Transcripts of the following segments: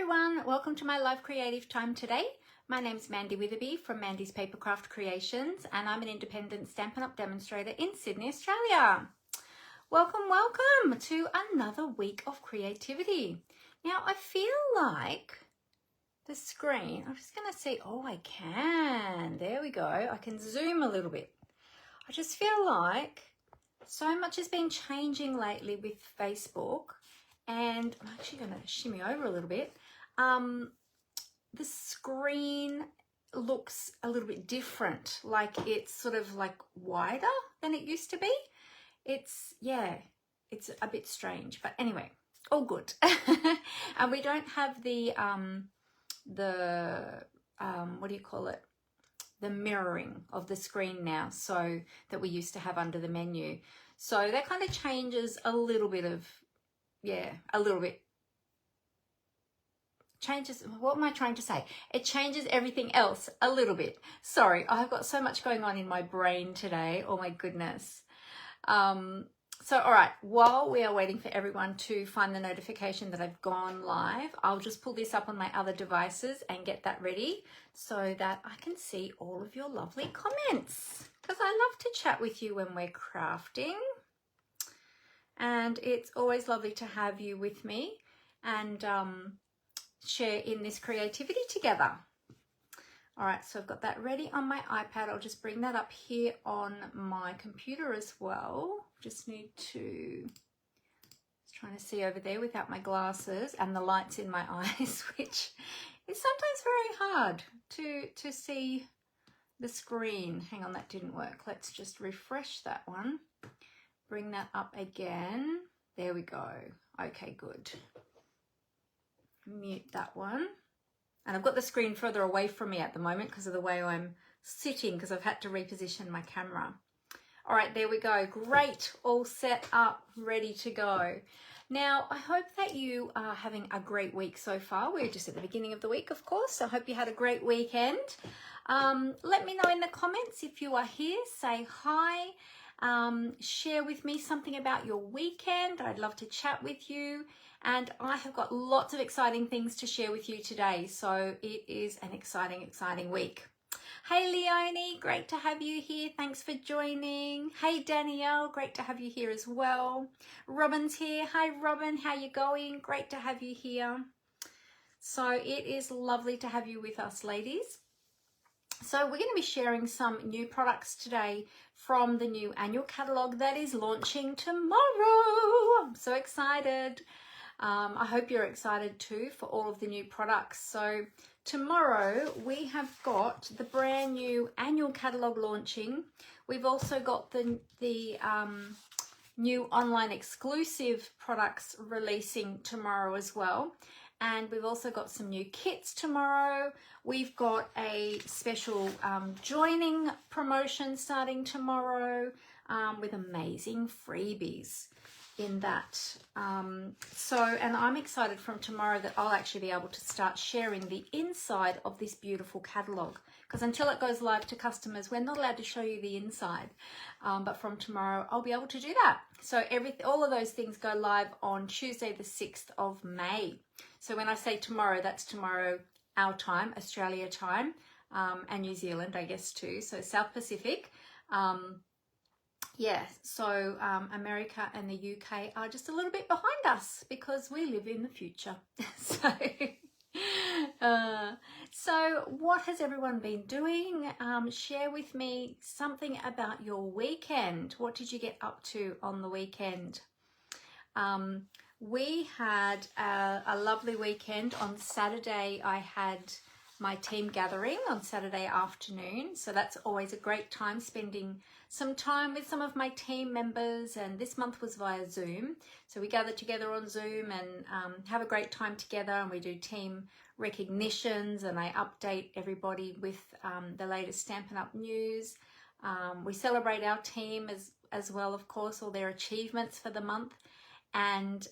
everyone, welcome to my live creative time today. My name is Mandy Witherby from Mandy's Papercraft Creations, and I'm an independent Stampin' Up! Demonstrator in Sydney, Australia. Welcome to another week of creativity. Now I feel like the screen, I'm just going to see, oh I can, there we go, I can zoom a little bit. I just feel like so much has been changing lately with Facebook, and I'm actually going to shimmy over a little bit. The screen looks a little bit different, like it's sort of like wider than it used to be. It's a bit strange, but anyway, all good. And we don't have the what do you call it, the mirroring of the screen now, so that we used to have under the menu. So that kind of changes a little bit of, changes, what am I trying to say? It changes everything else a little bit. Sorry, I've got so much going on in my brain today. Oh my goodness. So all right, while we are waiting for everyone to find the notification that I've gone live, I'll just pull this up on my other devices and get that ready so that I can see all of your lovely comments, because I love to chat with you when we're crafting, and it's always lovely to have you with me and share in this creativity together. All right, so I've got that ready on my iPad. I'll just bring that up here on my computer as well. Just need to, trying to see over there without my glasses and the lights in my eyes, which is sometimes very hard to see the screen. Hang on, that didn't work. Let's just refresh that one. Bring that up again. There we go. Okay, good. Mute that one. And I've got the screen further away from me at the moment because of the way I'm sitting, because I've had to reposition my camera. All right, there we go. Great, all set up, ready to go. Now, I hope that you are having a great week so far. We're just at the beginning of the week, of course, so I hope you had a great weekend. Let me know in the comments if you are here. Say hi. Share with me something about your weekend. I'd love to chat with you. And I have got lots of exciting things to share with you today. So it is an exciting, exciting week. Hey Leonie, great to have you here. Thanks for joining. Hey Danielle, great to have you here as well. Robin's here. Hi Robin, how you going? Great to have you here. So it is lovely to have you with us, ladies. So we're going to be sharing some new products today from the new annual catalogue that is launching tomorrow. I'm so excited. I hope you're excited too for all of the new products. So tomorrow we have got the brand new annual catalogue launching. We've also got the new online exclusive products releasing tomorrow as well. And we've also got some new kits tomorrow. We've got a special joining promotion starting tomorrow with amazing freebies in that. And I'm excited from tomorrow that I'll actually be able to start sharing the inside of this beautiful catalogue, because until it goes live to customers, we're not allowed to show you the inside. But from tomorrow, I'll be able to do that. So all of those things go live on Tuesday, the 6th of May. So when I say tomorrow, that's tomorrow our time, Australia time, and New Zealand, I guess too. So South Pacific. So America and the UK are just a little bit behind us because we live in the future. So what has everyone been doing? Share with me something about your weekend. What did you get up to on the weekend? We had a lovely weekend. On Saturday, I had my team gathering on Saturday afternoon. So that's always a great time, spending some time with some of my team members. And this month was via Zoom. So we gather together on Zoom and have a great time together. And we do team recognitions, and I update everybody with the latest Stampin' Up! News. We celebrate our team as well, of course, all their achievements for the month. And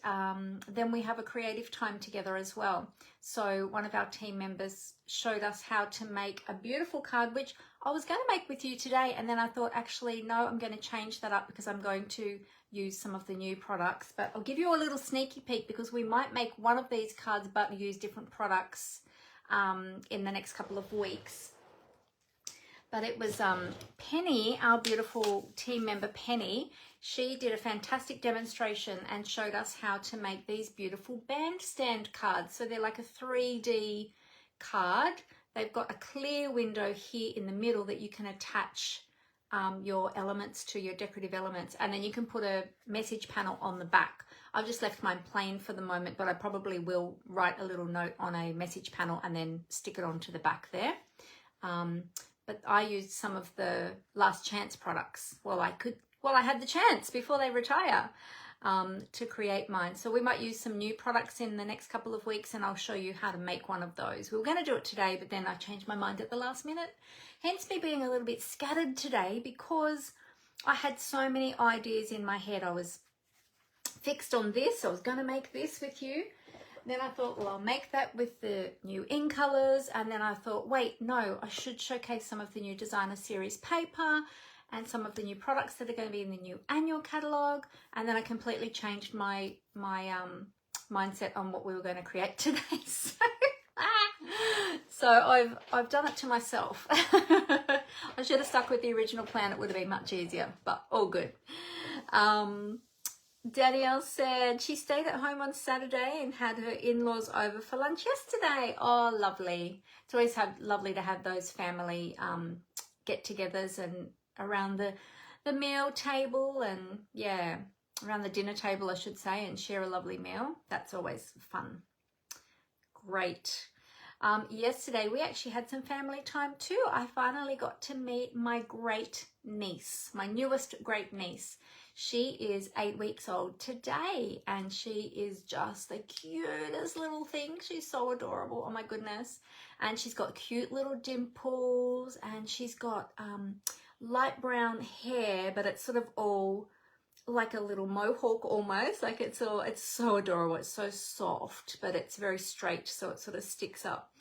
then we have a creative time together as well. So one of our team members showed us how to make a beautiful card, which I was going to make with you today, and then I thought, actually no, I'm going to change that up because I'm going to use some of the new products. But I'll give you a little sneaky peek because we might make one of these cards but use different products in the next couple of weeks. But it was Penny, our beautiful team member Penny. She did a fantastic demonstration and showed us how to make these beautiful bandstand cards. So they're like a 3D card. They've got a clear window here in the middle that you can attach your elements to, your decorative elements, and then you can put a message panel on the back. I've just left mine plain for the moment, but I probably will write a little note on a message panel and then stick it onto the back there. But I used some of the Last Chance products while I had the chance before they retire to create mine. So we might use some new products in the next couple of weeks, and I'll show you how to make one of those. We were going to do it today, but then I changed my mind at the last minute. Hence me being a little bit scattered today because I had so many ideas in my head. I was fixed on this. I was going to make this with you. Then I thought, well, I'll make that with the new in colors. And then I thought, wait, no, I should showcase some of the new designer series paper and some of the new products that are going to be in the new annual catalogue. And then I completely changed my mindset on what we were going to create today. So I've done it to myself. I should have stuck with the original plan. It would have been much easier, but all good. Danielle said she stayed at home on Saturday and had her in-laws over for lunch yesterday. Oh, lovely. It's always lovely to have those family get-togethers and around the meal table and, yeah, around the dinner table, I should say, and share a lovely meal. That's always fun. Great. Yesterday, we actually had some family time too. I finally got to meet my great niece, my newest great niece. She is 8 weeks old today, and she is just the cutest little thing. She's so adorable. Oh my goodness. And she's got cute little dimples, and she's got light brown hair, but it's sort of all like a little mohawk almost. Like it's so adorable. It's so soft, but it's very straight, so it sort of sticks up.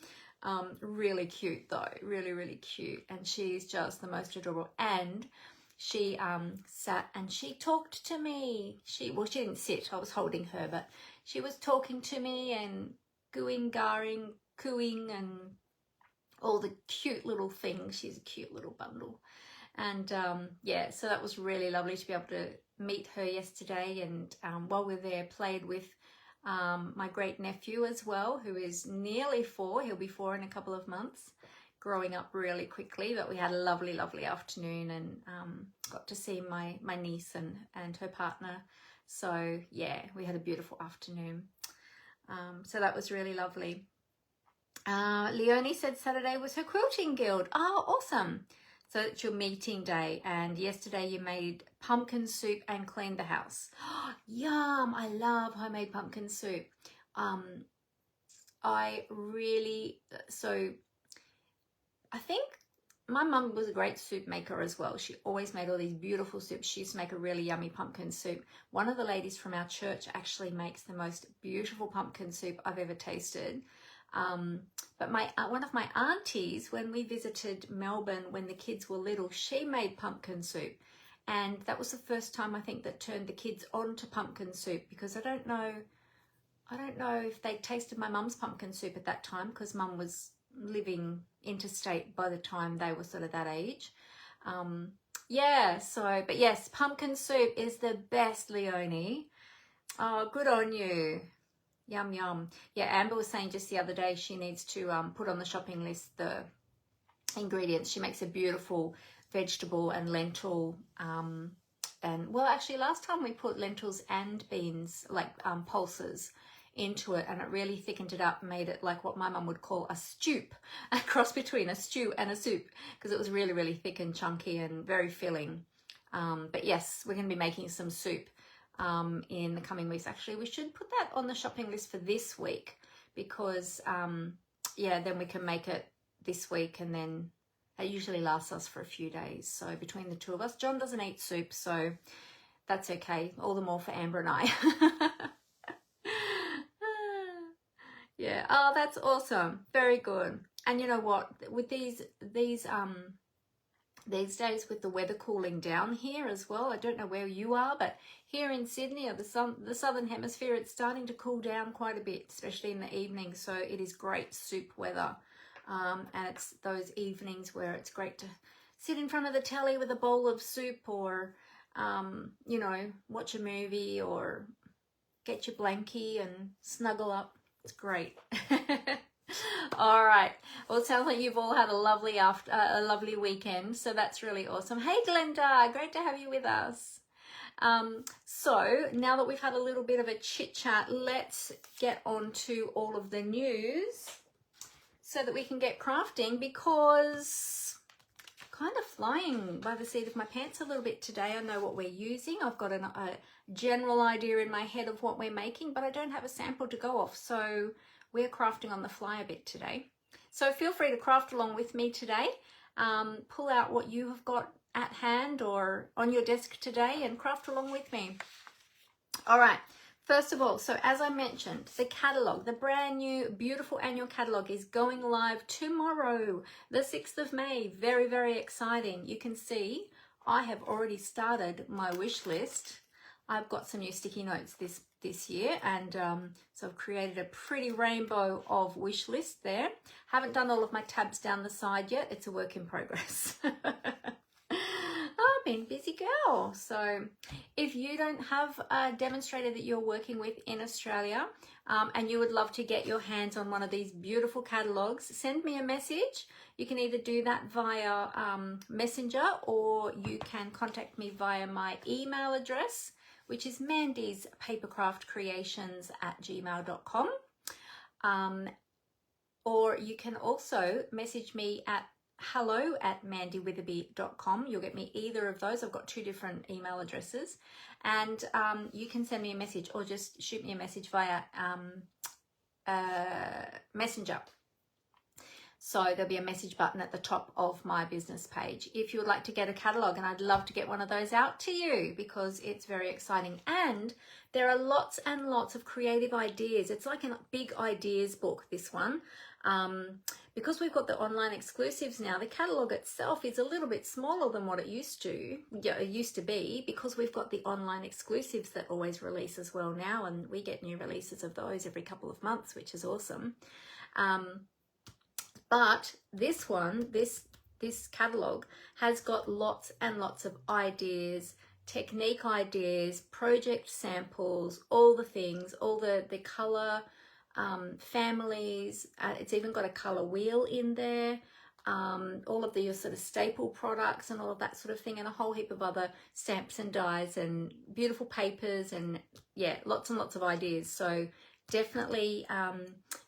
Really cute though. Really, really cute. And she's just the most adorable. And she sat and she talked to me. She didn't sit, I was holding her, but she was talking to me and gooing, garring, cooing, and all the cute little things. She's a cute little bundle. And yeah, so that was really lovely to be able to meet her yesterday. And while we were there, played with my great nephew as well, who is nearly 4. He'll be 4 in a couple of months. Growing up really quickly, but we had a lovely, lovely afternoon and got to see my niece and her partner. So yeah, we had a beautiful afternoon. So that was really lovely. Leonie said Saturday was her quilting guild. Oh, awesome. So it's your meeting day, and yesterday you made pumpkin soup and cleaned the house. Oh, yum! I love homemade pumpkin soup. I think my mum was a great soup maker as well. She always made all these beautiful soups. She used to make a really yummy pumpkin soup. One of the ladies from our church actually makes the most beautiful pumpkin soup I've ever tasted. But one of my aunties, when we visited Melbourne when the kids were little, she made pumpkin soup. And that was the first time I think that turned the kids on to pumpkin soup, because I don't know if they tasted my mum's pumpkin soup at that time, because mum was living interstate by the time they were sort of that age. Yeah, so, but yes, pumpkin soup is the best, Leonie. Oh, good on you. Yum, yum. Yeah, Amber was saying just the other day she needs to put on the shopping list the ingredients. She makes a beautiful vegetable and lentil, and well, actually last time we put lentils and beans, like pulses, into it, and it really thickened it up, made it like what my mum would call a stoop, a cross between a stew and a soup, because it was really, really thick and chunky and very filling. But yes, we're going to be making some soup in the coming weeks. Actually, we should put that on the shopping list for this week, because yeah, then we can make it this week, and then it usually lasts us for a few days. So between the two of us, John doesn't eat soup, so that's okay. All the more for Amber and I. Yeah. Oh, that's awesome. Very good. And you know what? With these these days with the weather cooling down here as well. I don't know where you are, but here in Sydney or the southern hemisphere, it's starting to cool down quite a bit, especially in the evening. So it is great soup weather. And it's those evenings where it's great to sit in front of the telly with a bowl of soup, or, you know, watch a movie, or get your blankie and snuggle up. It's great. All right. Well, it sounds like you've all had a lovely weekend. So that's really awesome. Hey, Glenda, great to have you with us. So now that we've had a little bit of a chit chat, let's get on to all of the news so that we can get crafting, because kind of flying by the seat of my pants a little bit today. I know what we're using. I've got a general idea in my head of what we're making, but I don't have a sample to go off. So we're crafting on the fly a bit today. So feel free to craft along with me today. Pull out what you have got at hand or on your desk today and craft along with me. All right. First of all, so as I mentioned, the catalogue, the brand new beautiful annual catalogue is going live tomorrow, the 6th of May. Very, very exciting. You can see I have already started my wish list. I've got some new sticky notes this year, and so I've created a pretty rainbow of wish list there. Haven't done all of my tabs down the side yet. It's a work in progress. I've been a busy girl. So if you don't have a demonstrator that you're working with in Australia, and you would love to get your hands on one of these beautiful catalogues, send me a message. You can either do that via Messenger, or you can contact me via my email address, which is mandyspapercraftcreations@gmail.com. Or you can also message me at hello@mandywitherby.com. You'll get me either of those. I've got 2 different email addresses. And you can send me a message, or just shoot me a message via Messenger. So there'll be a message button at the top of my business page if you would like to get a catalogue, and I'd love to get one of those out to you because it's very exciting. And there are lots and lots of creative ideas. It's like a big ideas book, this one. Because we've got the online exclusives now, the catalogue itself is a little bit smaller than what it used to be, because we've got the online exclusives that always release as well now, and we get new releases of those every couple of months, which is awesome. But this one, this catalogue has got lots and lots of ideas, technique ideas, project samples, all the things, all the colour families. It's even got a colour wheel in there, all of the sort of staple products and all of that sort of thing, and a whole heap of other stamps and dies and beautiful papers, and yeah, lots and lots of ideas. So definitely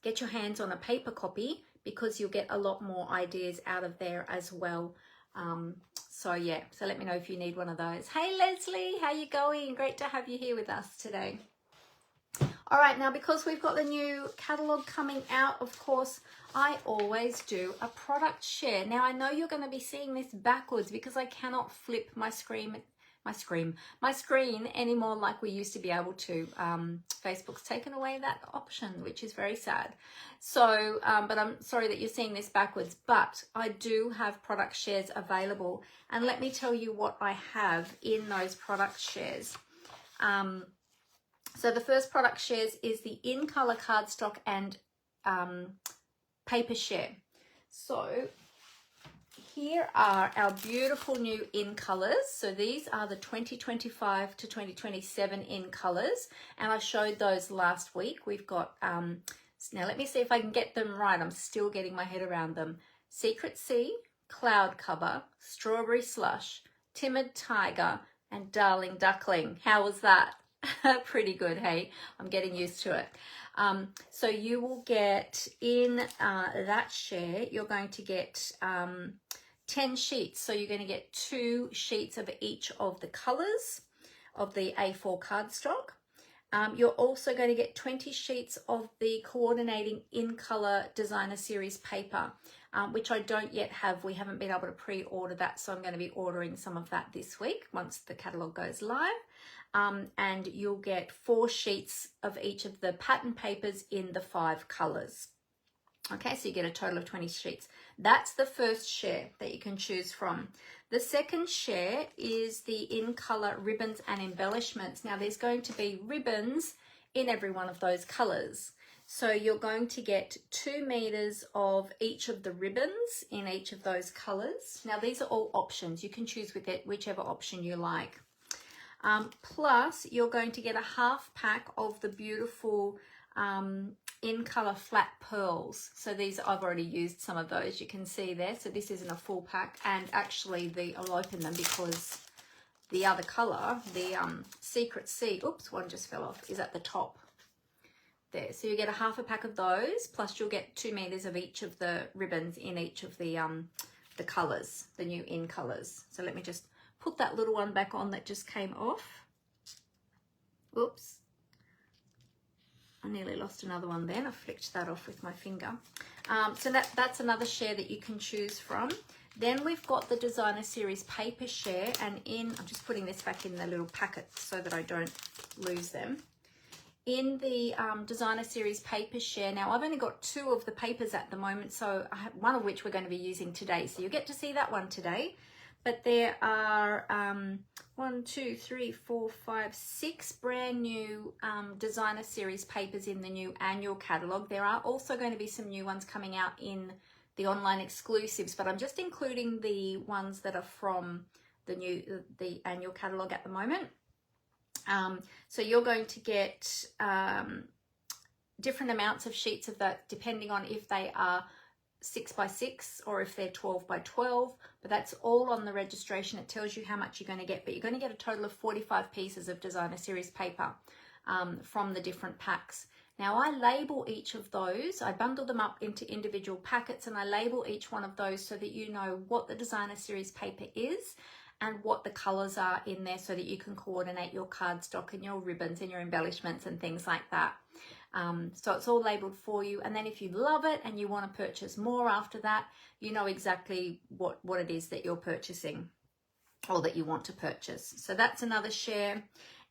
get your hands on a paper copy, because you'll get a lot more ideas out of there as well. So yeah, so let me know if you need one of those. Hey Leslie, how you going? Great to have you here with us today. All right, now because we've got the new catalogue coming out, of course, I always do a product share. Now I know you're going to be seeing this backwards because I cannot flip my screen anymore like we used to be able to. Facebook's taken away that option, which is very sad. So, but I'm sorry that you're seeing this backwards, but I do have product shares available. And let me tell you what I have in those product shares. So the first product shares is the in color cardstock and paper share. So here are our beautiful new in colors. So these are the 2025 to 2027 in colors, and I showed those last week. We've got now let me see if I can get them right. I'm still getting my head around them. Secret Sea, Cloud Cover, Strawberry Slush, Timid Tiger, and Darling Duckling. How was that? Pretty good, hey? I'm getting used to it. So you will get in that share, you're going to get 10 sheets. So you're going to get 2 sheets of each of the colors of the A4 cardstock. You're also going to get 20 sheets of the coordinating in color designer series paper, which I don't yet have. We haven't been able to pre-order that, so I'm going to be ordering some of that this week once the catalogue goes live. And you'll get 4 sheets of each of the pattern papers in the 5 colors. Okay, so you get a total of 20 sheets. That's the first share that you can choose from. The second share is the in color ribbons and embellishments. Now there's going to be ribbons in every one of those colors. So you're going to get 2 meters of each of the ribbons in each of those colors. Now these are all options. You can choose with it whichever option you like. Plus you're going to get a half pack of the beautiful in color flat pearls. So these, I've already used some of those, you can see there. So this isn't a full pack, and actually I'll open them because the other color, the Secret Sea, oops, one just fell off, is at the top there. So you get a half a pack of those, plus you'll get 2 meters of each of the ribbons in each of the colors, the new in colors. So let me just put that little one back on that just came off. Oops. I nearly lost another one then. I flicked that off with my finger. So that's another share that you can choose from. Then we've got the Designer Series paper share, and I'm just putting this back in the little packet so that I don't lose them. In the Designer Series paper share, now I've only got 2 of the papers at the moment, so I have one of which we're going to be using today. So you'll get to see that one today. But there are 1, 2, 3, 4, 5, 6 brand new Designer Series papers in the new annual catalogue. There are also going to be some new ones coming out in the online exclusives, but I'm just including the ones that are from the annual catalogue at the moment. So you're going to get different amounts of sheets of that depending on if they are 6 by 6 or if they're 12 by 12, but that's all on the registration. It tells you how much you're going to get, but you're going to get a total of 45 pieces of Designer Series paper from the different packs. Now I label each of those, I bundle them up into individual packets, and I label each one of those so that you know what the Designer Series paper is and what the colors are in there, so that you can coordinate your cardstock and your ribbons and your embellishments and things like that. So it's all labeled for you, and then if you love it and you want to purchase more after that, you know exactly what it is that you're purchasing or that you want to purchase. So that's another share.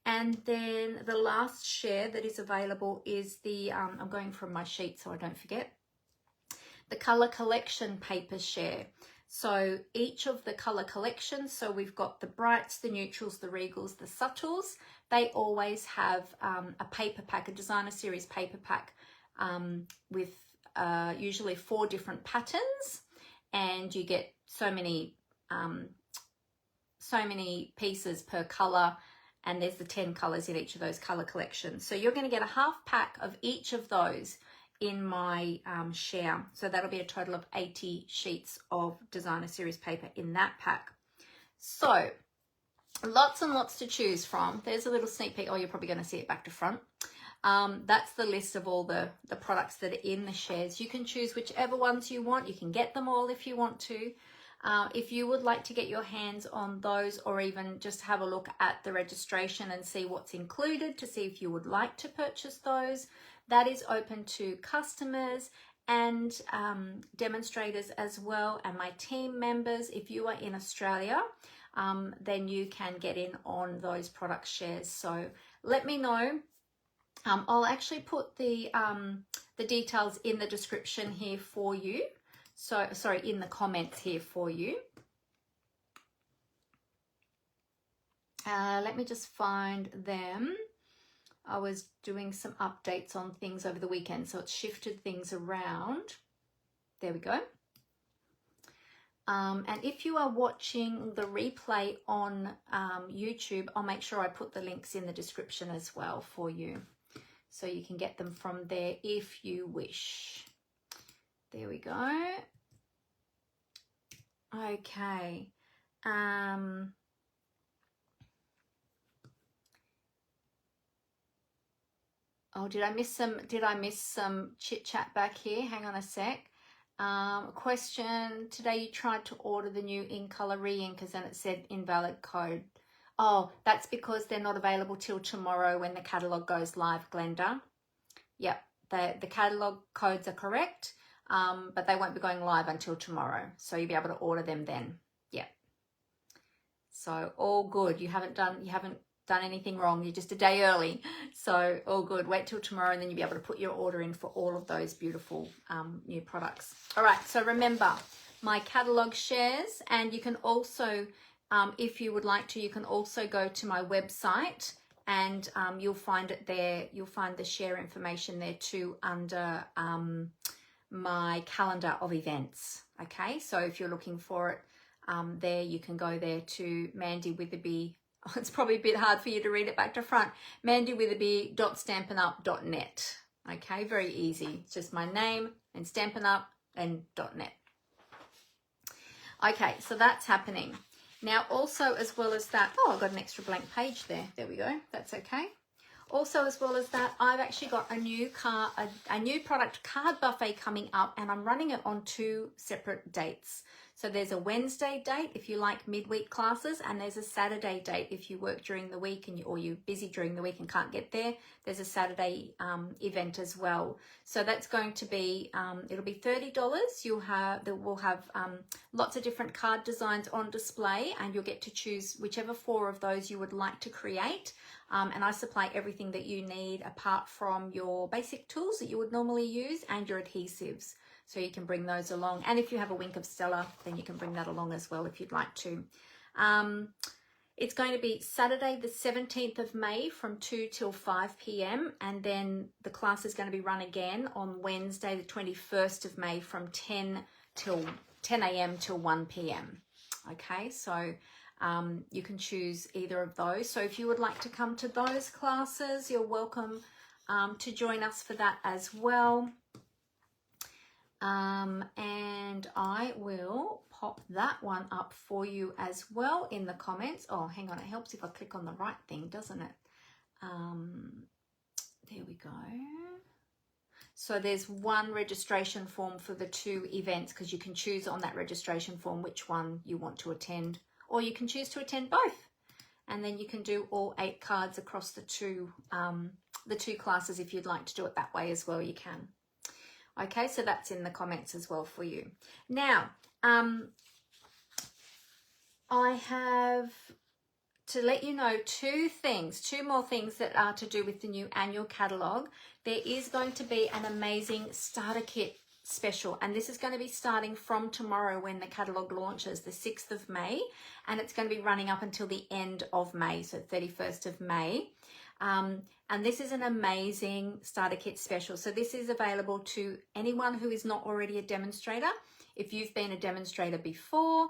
And then the last share that is available is the I'm going from my sheet so I don't forget, the color collection paper share. So each of the color collections, so we've got the brights, the neutrals, the regals, the subtles, they always have a paper pack, a Designer Series paper pack with usually 4 different patterns, and you get so many pieces per color, and there's the 10 colors in each of those color collections. So you're going to get a half pack of each of those in my share. So that'll be a total of 80 sheets of Designer Series paper in that pack. So lots and lots to choose from. There's a little sneak peek. Oh, you're probably going to see it back to front. That's the list of all the products that are in the shares. You can choose whichever ones you want. You can get them all if you want to. If you would like to get your hands on those, or even just have a look at the registration and see what's included to see if you would like to purchase those, that is open to customers and demonstrators as well, and my team members. If you are in Australia, then you can get in on those product shares. So let me know. I'll actually put the details in the description here for you. So, sorry, in the comments here for you. Let me just find them. I was doing some updates on things over the weekend, so it's shifted things around. There we go. And if you are watching the replay on YouTube, I'll make sure I put the links in the description as well for you, so you can get them from there if you wish. There we go. Okay. Oh, did I miss some chit chat back here? Hang on a sec. Question, today you tried to order the new in color re-inkers and it said invalid code. Oh, that's because they're not available till tomorrow when the catalogue goes live, Glenda. Yep, the catalogue codes are correct, but they won't be going live until tomorrow. So you'll be able to order them then. Yep. So all good. You haven't done anything wrong. You're just a day early. So all good. Wait till tomorrow and then you'll be able to put your order in for all of those beautiful new products. All right, so remember my catalog shares, and you can also, if you would like to, you can also go to my website and you'll find it there. You'll find the share information there too under my calendar of events. Okay, so if you're looking for it there, you can go there to Mandy Witherby. Oh, it's probably a bit hard for you to read it back to front. mandywitherby.stampinup.net. Okay, very easy. It's just my name and Stampin' Up and .net. Okay, so that's happening. Now also, as well as that, oh, I've got an extra blank page there. There we go. That's okay. Also, as well as that, I've actually got a new product card buffet coming up, and I'm running it on 2 separate dates. So there's a Wednesday date if you like midweek classes, and there's a Saturday date if you work during the week or you're busy during the week and can't get there. There's a Saturday event as well. So that's going to be, it'll be $30. We'll have lots of different card designs on display, and you'll get to choose whichever 4 of those you would like to create. And I supply everything that you need apart from your basic tools that you would normally use and your adhesives. So you can bring those along. And if you have a Wink of Stella, then you can bring that along as well if you'd like to. It's going to be Saturday the 17th of May from 2 till 5 p.m. And then the class is going to be run again on Wednesday the 21st of May from 10 a.m. till 1 p.m. Okay, so you can choose either of those. So if you would like to come to those classes, you're welcome to join us for that as well. And I will pop that one up for you as well in the comments. Oh, hang on, it helps if I click on the right thing, doesn't it? There we go. So there's one registration form for the 2 events, because you can choose on that registration form which one you want to attend, or you can choose to attend both. And then you can do all 8 cards across the two classes. If you'd like to do it that way as well, you can. Okay, so that's in the comments as well for you. Now, I have to let you know 2 more things that are to do with the new annual catalogue. There is going to be an amazing starter kit special, and this is going to be starting from tomorrow when the catalogue launches, the 6th of May, and it's going to be running up until the end of May, so 31st of May. And this is an amazing starter kit special. So this is available to anyone who is not already a demonstrator. If you've been a demonstrator before,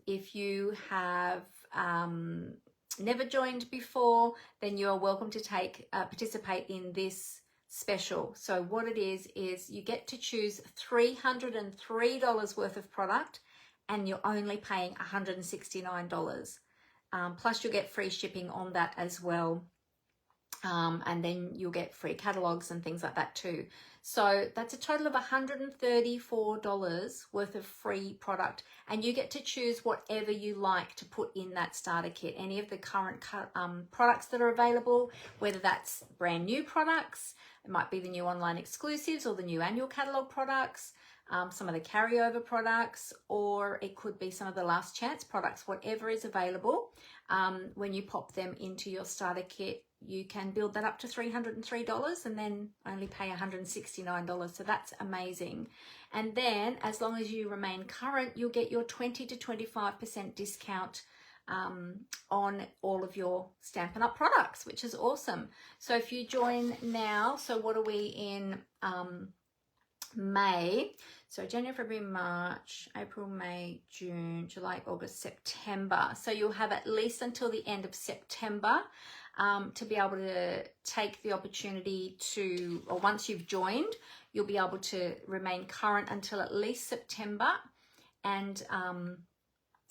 if you have never joined before, then you are welcome to participate in this special. So what it is you get to choose $303 worth of product, and you're only paying $169. Plus you'll get free shipping on that as well. And then you'll get free catalogs and things like that too. So that's a total of $134 worth of free product, and you get to choose whatever you like to put in that starter kit. Any of the current products that are available, whether that's brand new products, it might be the new online exclusives or the new annual catalog products, some of the carryover products, or it could be some of the last chance products. Whatever is available, when you pop them into your starter kit, you can build that up to $303 and then only pay $169. So that's amazing. And then as long as you remain current, you'll get your 20 to 25% discount on all of your Stampin' Up products, which is awesome. So if you join now, so what are we in May? So January, February, March, April, May, June, July, August, September. So you'll have at least until the end of September to be able to take the opportunity to, or once you've joined, you'll be able to remain current until at least September. And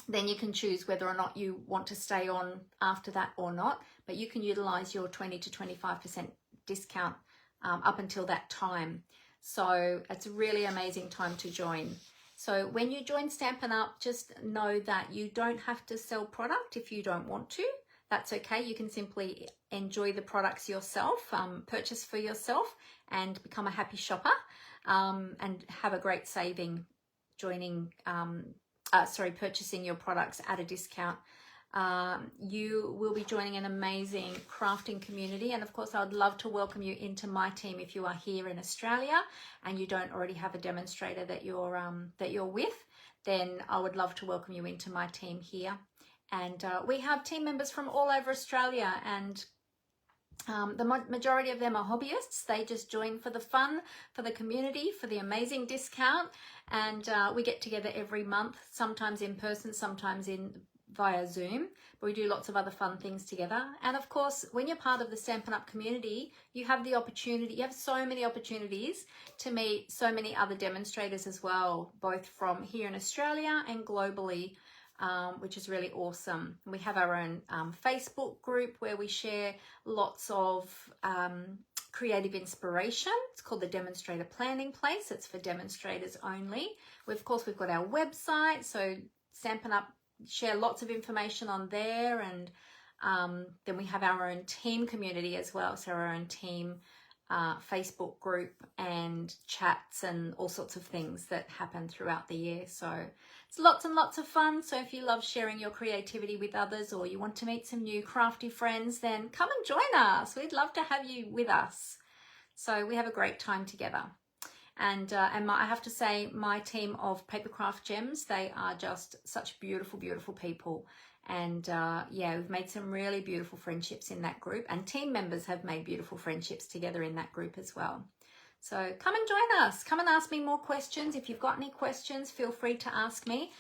then you can choose whether or not you want to stay on after that or not, but you can utilize your 20 to 25% discount up until that time. So it's a really amazing time to join. So when you join Stampin' Up, just know that you don't have to sell product if you don't want to. That's okay. You can simply enjoy the products yourself, purchase for yourself, and become a happy shopper, and have a great saving joining, purchasing your products at a discount You will be joining an amazing crafting community, and of course I would love to welcome you into my team if you are here in Australia and you don't already have a demonstrator that you're with. Then I would love to welcome you into my team here. And we have team members from all over Australia, and the majority of them are hobbyists. They just join for the fun, for the community, for the amazing discount, and we get together every month, sometimes in person, sometimes via Zoom, but we do lots of other fun things together. And of course, when you're part of the Stampin' Up community, you have the opportunity, you have so many opportunities to meet so many other demonstrators as well, both from here in Australia and globally, which is really awesome. We have our own Facebook group where we share lots of creative inspiration. It's called the Demonstrator Planning Place. It's for demonstrators only. Of course, we've got our website, so Stampin' Up share lots of information on there, and then we have our own team community as well, so our own team Facebook group and chats and all sorts of things that happen throughout the year. So it's lots and lots of fun. So if you love sharing your creativity with others, or you want to meet some new crafty friends, then come and join us. We'd love to have you with us. So we have a great time together. And I have to say, my team of Papercraft Gems, they are just such beautiful, beautiful people. And yeah, we've made some really beautiful friendships in that group, and team members have made beautiful friendships together in that group as well. So come and join us. Come and ask me more questions. If you've got any questions, feel free to ask me.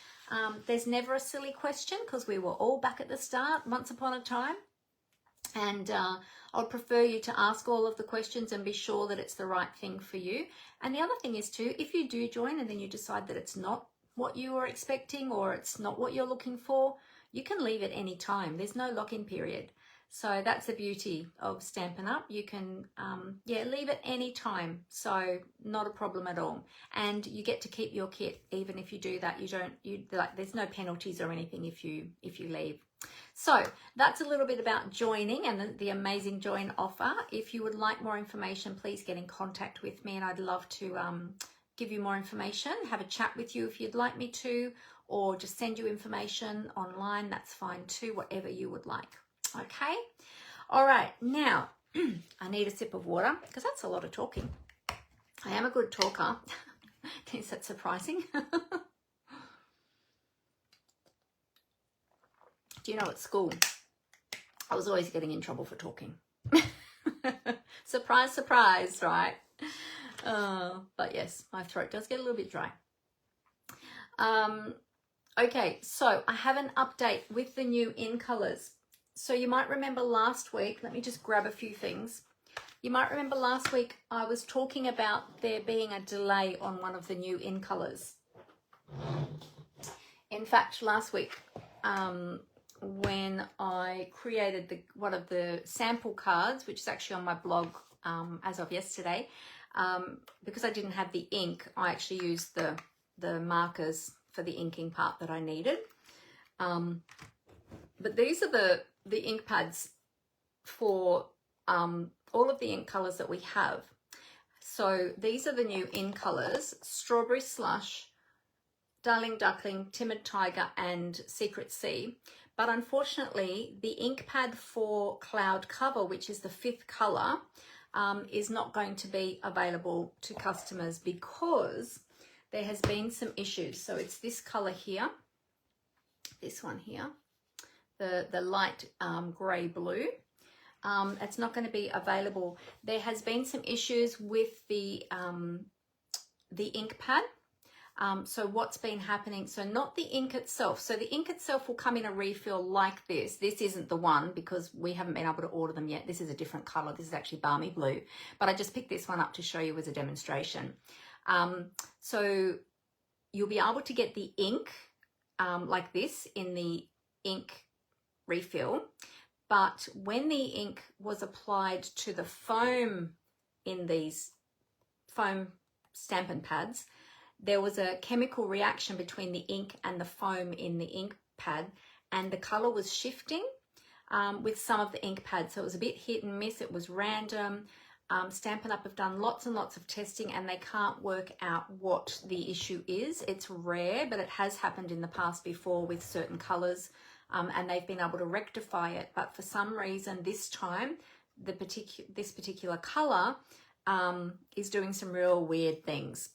There's never a silly question, because we were all back at the start once upon a time. And I'd prefer you to ask all of the questions and be sure that it's the right thing for you. And the other thing is too, if you do join and then you decide that it's not what you were expecting, or it's not what you're looking for, you can leave at any time. There's no lock-in period. So that's the beauty of Stampin' Up. You can leave at any time, so not a problem at all. And you get to keep your kit even if you do that. There's no penalties or anything if you leave. So that's a little bit about joining and the amazing join offer. If you would like more information, please get in contact with me, and I'd love to give you more information, have a chat with you if you'd like me to, or just send you information online. That's fine too, whatever you would like. Okay. All right. Now I need a sip of water, because that's a lot of talking. I am a good talker. Is that surprising? Do you know, at school, I was always getting in trouble for talking. Surprise, surprise, right? But yes, my throat does get a little bit dry. Okay, so I have an update with the new in colors. So you might remember last week, let me just grab a few things. You might remember last week I was talking about there being a delay on one of the new in colors. In fact, last week, when I created one of the sample cards, which is actually on my blog as of yesterday, because I didn't have the ink, I actually used the markers for the inking part that I needed. But these are the ink pads for all of the ink colors that we have. So these are the new in colors: Strawberry Slush, Darling Duckling, Timid Tiger, and Secret Sea. But unfortunately, the ink pad for Cloud Cover, which is the 5th color, is not going to be available to customers because there has been some issues. So it's this color here, this one here, the light grey blue. It's not going to be available. There has been some issues with the ink pad. So what's been happening, so not the ink itself. So the ink itself will come in a refill like this. This isn't the one because we haven't been able to order them yet. This is a different color. This is actually Balmy Blue, but I just picked this one up to show you as a demonstration. So you'll be able to get the ink like this in the ink refill, but when the ink was applied to the foam in these foam Stampin' pads, there was a chemical reaction between the ink and the foam in the ink pad, and the color was shifting with some of the ink pads. So it was a bit hit and miss. It was random. Stampin' Up have done lots and lots of testing, and they can't work out what the issue is. It's rare, but it has happened in the past before with certain colors. and they've been able to rectify it. But for some reason this time, this particular color is doing some real weird things.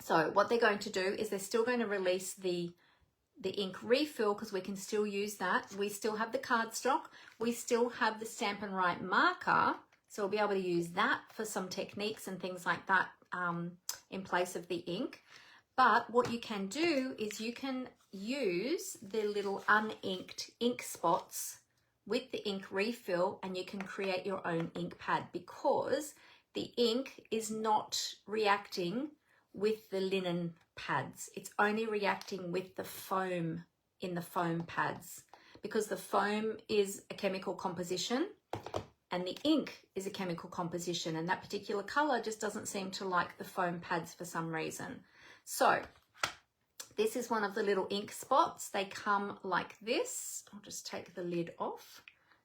So what they're going to do is they're still going to release the ink refill, because we can still use that. We still have the cardstock. We still have the Stampin' Right marker. So we'll be able to use that for some techniques and things like that in place of the ink. But what you can do is you can use the little uninked ink spots with the ink refill, and you can create your own ink pad, because the ink is not reacting with the linen pads. It's only reacting with the foam in the foam pads, because the foam is a chemical composition and the ink is a chemical composition, and that particular color just doesn't seem to like the foam pads for some reason. So this is one of the little ink spots. They come like this. I'll just take the lid off.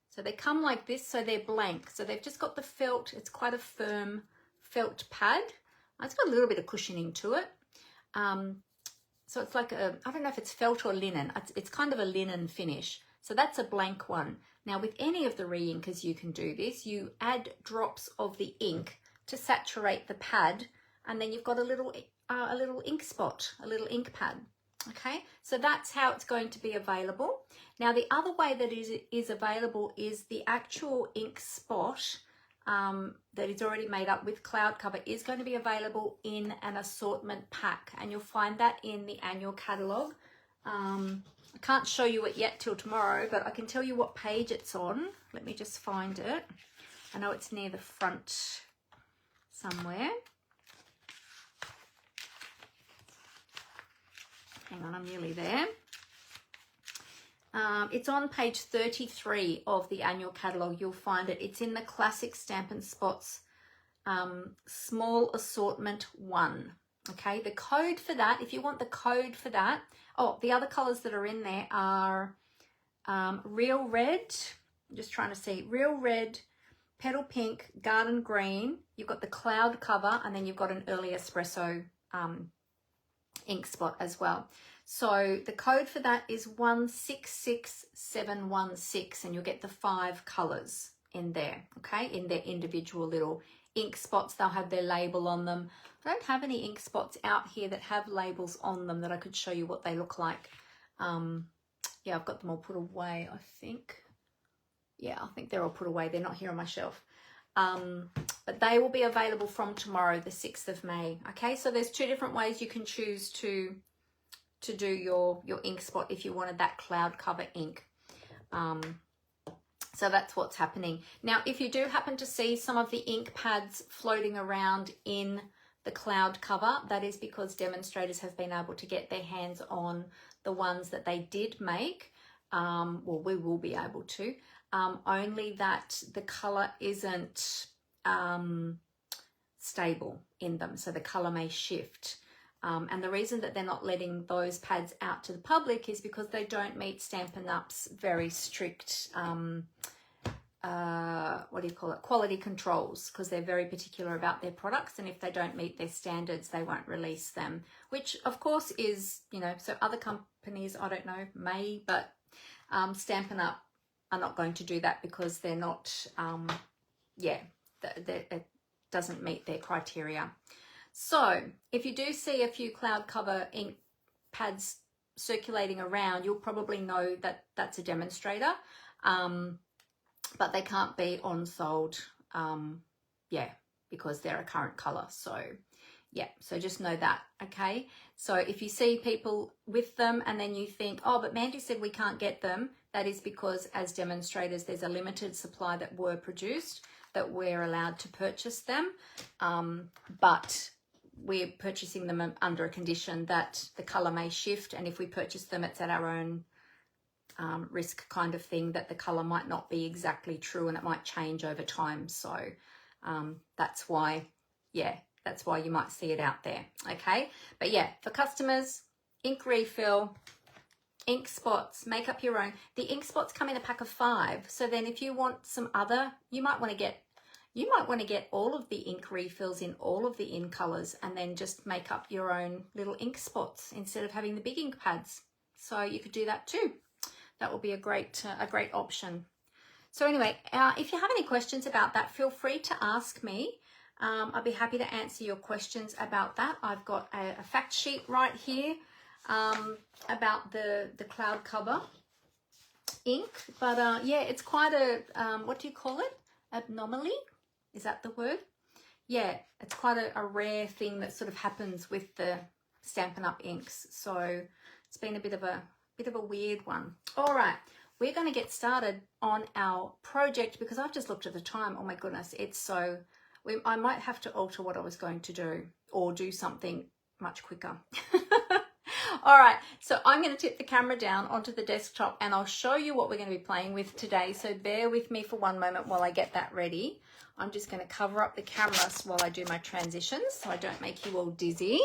So they come like this, so they're blank. So they've just got the felt. It's quite a firm felt pad. It's got a little bit of cushioning to it. So it's like a, I don't know if it's felt or linen. It's kind of a linen finish. So that's a blank one. Now with any of the re-inkers you can do this. You add drops of the ink to saturate the pad, and then you've got a little ink spot, a little ink pad. Okay, so that's how it's going to be available. Now the other way that is available is the actual ink spot that is already made up with cloud cover is going to be available in an assortment pack, and you'll find that in the annual catalogue. I can't show you it yet till tomorrow, but I can tell you what page it's on. Let me just find it. I know it's near the front somewhere. Hang on, I'm nearly there. It's on page 33 of the annual catalogue. You'll find it. It's in the classic Stampin' Spots small assortment 1. Okay, the code for that, if you want the code for that, oh, the other colours that are in there are Real Red, I'm just trying to see, Real Red, Petal Pink, Garden Green, you've got the cloud cover, and then you've got an early espresso ink spot as well. So the code for that is 166716, and you'll get the 5 colours in there, okay, in their individual little ink spots. They'll have their label on them. I don't have any ink spots out here that have labels on them that I could show you what they look like. Yeah, I've got them all put away, I think. Yeah, I think they're all put away. They're not here on my shelf. But they will be available from tomorrow, the 6th of May. Okay, so there's 2 different ways you can choose to do your ink spot if you wanted that cloud cover ink. So that's what's happening. Now, if you do happen to see some of the ink pads floating around in the cloud cover, that is because demonstrators have been able to get their hands on the ones that they did make. Well, we will be able to. Only that the colour isn't stable in them, so the colour may shift. And the reason that they're not letting those pads out to the public is because they don't meet Stampin' Up's very strict, what do you call it, quality controls, because they're very particular about their products, and if they don't meet their standards, they won't release them, which of course is, you know, so other companies, I don't know, may, but Stampin' Up are not going to do that because they're not, yeah, it doesn't meet their criteria. So if you do see a few cloud cover ink pads circulating around, you'll probably know that that's a demonstrator, but they can't be on sold, yeah, because they're a current color. So yeah, so just know that, okay? So if you see people with them and then you think, oh, but Mandy said we can't get them, that is because as demonstrators, there's a limited supply that were produced that we're allowed to purchase them, but we're purchasing them under a condition that the color may shift, and if we purchase them, it's at our own risk kind of thing, that the color might not be exactly true and it might change over time. So that's why, yeah, that's why you might see it out there, okay? But yeah, for customers, ink refill, ink spots, make up your own. The ink spots come in a pack of 5, so then if you want some other, you might want to get all of the ink refills in all of the in colors, and then just make up your own little ink spots instead of having the big ink pads. So you could do that too. that will be a great option. So anyway, if you have any questions about that, feel free to ask me. I'll be happy to answer your questions about that. I've got a fact sheet right here about the cloud cover ink, but yeah, it's quite a what do you call it, anomaly, is that the word? Yeah, it's quite a rare thing that sort of happens with the Stampin' Up inks, so it's been a bit of a weird one. All right, we're going to get started on our project because I've just looked at the time. Oh my goodness, it's so I might have to alter what I was going to do or do something much quicker. All right, so I'm going to tip the camera down onto the desktop and I'll show you what we're going to be playing with today. So bear with me for one moment while I get that ready. I'm just going to cover up the camera while I do my transitions so I don't make you all dizzy.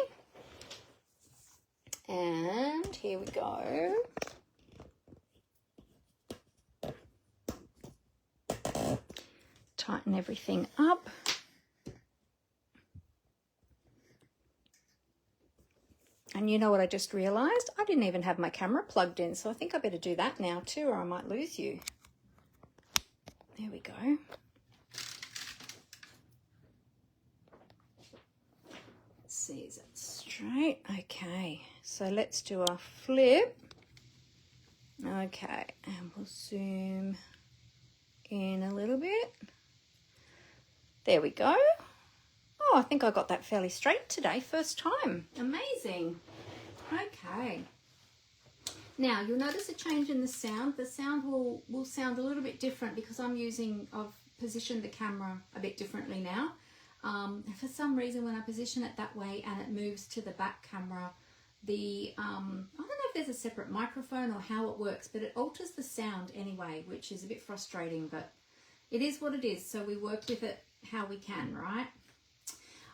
And here we go. Tighten everything up. And you know what I just realized? I didn't even have my camera plugged in, so I think I better do that now too, or I might lose you. There we go. Let's see, is it straight? Okay, so let's do a flip. Okay, and we'll zoom in a little bit. There we go. Oh, I think I got that fairly straight today, first time. Amazing. Okay. Now, you'll notice a change in the sound. The sound will sound a little bit different because I've positioned the camera a bit differently now. For some reason, when I position it that way and it moves to the back camera, I don't know if there's a separate microphone or how it works, but it alters the sound anyway, which is a bit frustrating, but it is what it is. So we work with it how we can, right?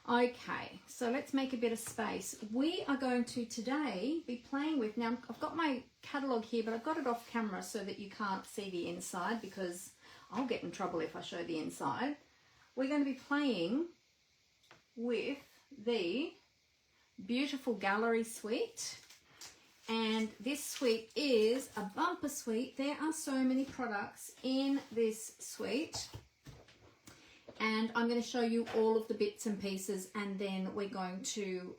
Okay, so let's make a bit of space. We are going to today be playing with, now I've got my catalogue here, but I've got it off camera so that you can't see the inside because I'll get in trouble if I show the inside. We're going to be playing with the beautiful gallery suite, and this suite is a bumper suite. There are so many products in this suite. And I'm going to show you all of the bits and pieces, and then we're going to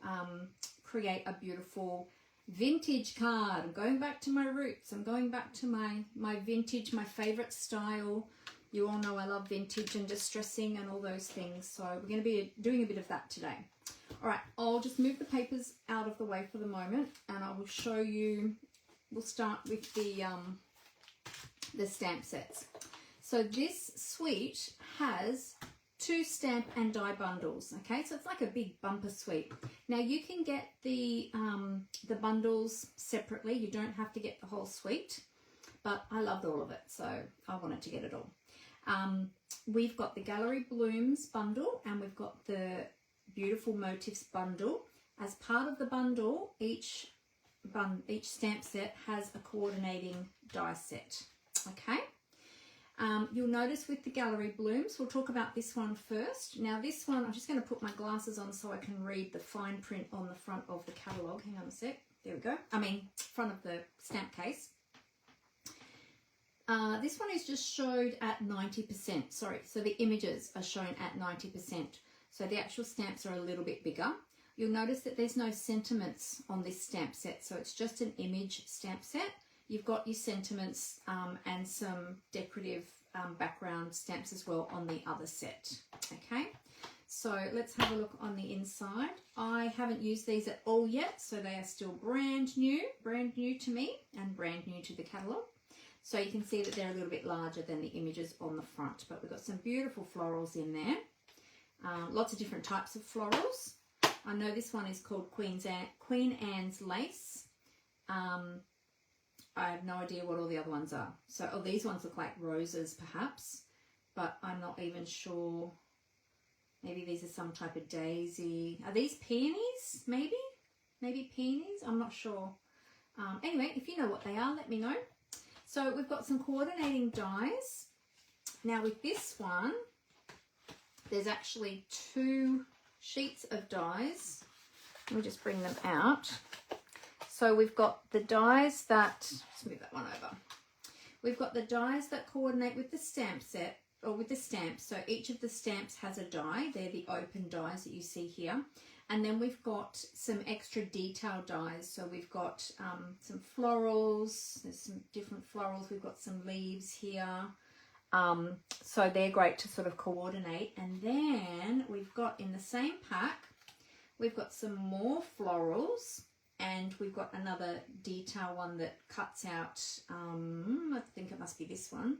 create a beautiful vintage card. I'm going back to my roots. I'm going back to my vintage, my favorite style. You all know I love vintage and distressing and all those things. So we're going to be doing a bit of that today. All right, I'll just move the papers out of the way for the moment, and I will show you. We'll start with the stamp sets. So this suite has 2 stamp and die bundles, okay? So it's like a big bumper suite. Now you can get the bundles separately. You don't have to get the whole suite, but I loved all of it, so I wanted to get it all. We've got the Gallery Blooms bundle, and we've got the Beautiful Motifs bundle. As part of the bundle, each stamp set has a coordinating die set, okay? You'll notice with the Gallery Blooms, we'll talk about this one first. Now this one, I'm just going to put my glasses on so I can read the fine print on the front of the catalogue. Hang on a sec. There we go. Front of the stamp case. This one is just showed at 90%. Sorry, so the images are shown at 90%. So the actual stamps are a little bit bigger. You'll notice that there's no sentiments on this stamp set, so it's just an image stamp set. You've got your sentiments and some decorative background stamps as well on the other set, okay? So let's have a look on the inside. I haven't used these at all yet, so they are still brand new to me and brand new to the catalogue. So you can see that they're a little bit larger than the images on the front, but we've got some beautiful florals in there. Lots of different types of florals. I know this one is called Queen Anne's Lace. I have no idea what all the other ones are. So, these ones look like roses perhaps, but I'm not even sure. Maybe these are some type of daisy. Are these peonies? Maybe peonies? I'm not sure. Anyway, if you know what they are, let me know. So we've got some coordinating dies. Now with this one, there's actually 2 sheets of dies. Let me just bring them out. So we've got the dies that, let's move that one over. We've got the dies that coordinate with the stamp set, or with the stamps. So each of the stamps has a die. They're the open dies that you see here. And then we've got some extra detail dies. So we've got some florals. There's some different florals. We've got some leaves here. So they're great to sort of coordinate. And then we've got in the same pack, we've got some more florals. And we've got another detail one that cuts out, I think it must be this one.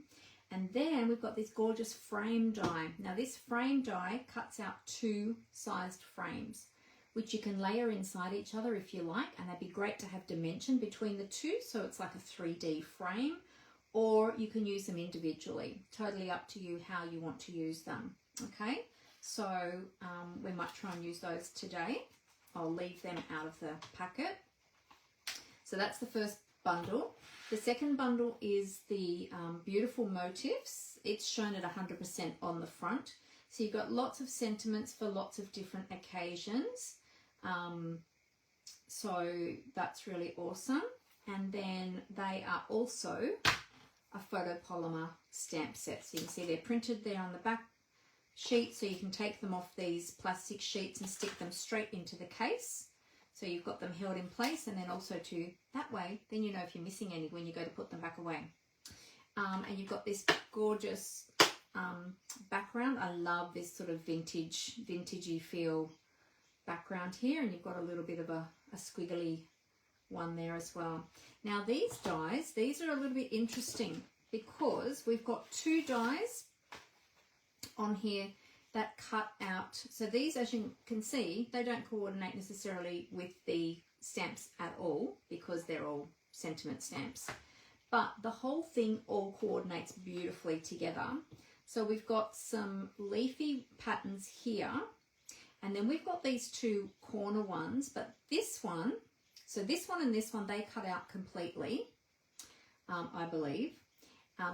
And then we've got this gorgeous frame die. Now this frame die cuts out 2 sized frames, which you can layer inside each other if you like. And they'd be great to have dimension between the two. So it's like a 3D frame, or you can use them individually. Totally up to you how you want to use them. Okay, so we might try and use those today. I'll leave them out of the packet. So that's the first bundle. The second bundle is the beautiful motifs. It's shown at 100% on the front. So you've got lots of sentiments for lots of different occasions. So that's really awesome. And then they are also a photopolymer stamp set. So you can see they're printed there on the back sheet, so you can take them off these plastic sheets and stick them straight into the case. So you've got them held in place, and then also to that way, then you know if you're missing any when you go to put them back away. And you've got this gorgeous background. I love this sort of vintagey feel background here, and you've got a little bit of a squiggly one there as well. Now these dies, these are a little bit interesting because we've got 2 dies on here that cut out. So these, as you can see, they don't coordinate necessarily with the stamps at all because they're all sentiment stamps, but the whole thing all coordinates beautifully together. So we've got some leafy patterns here, and then we've got these 2 corner ones, but this one, so this one and this one, they cut out completely, I believe.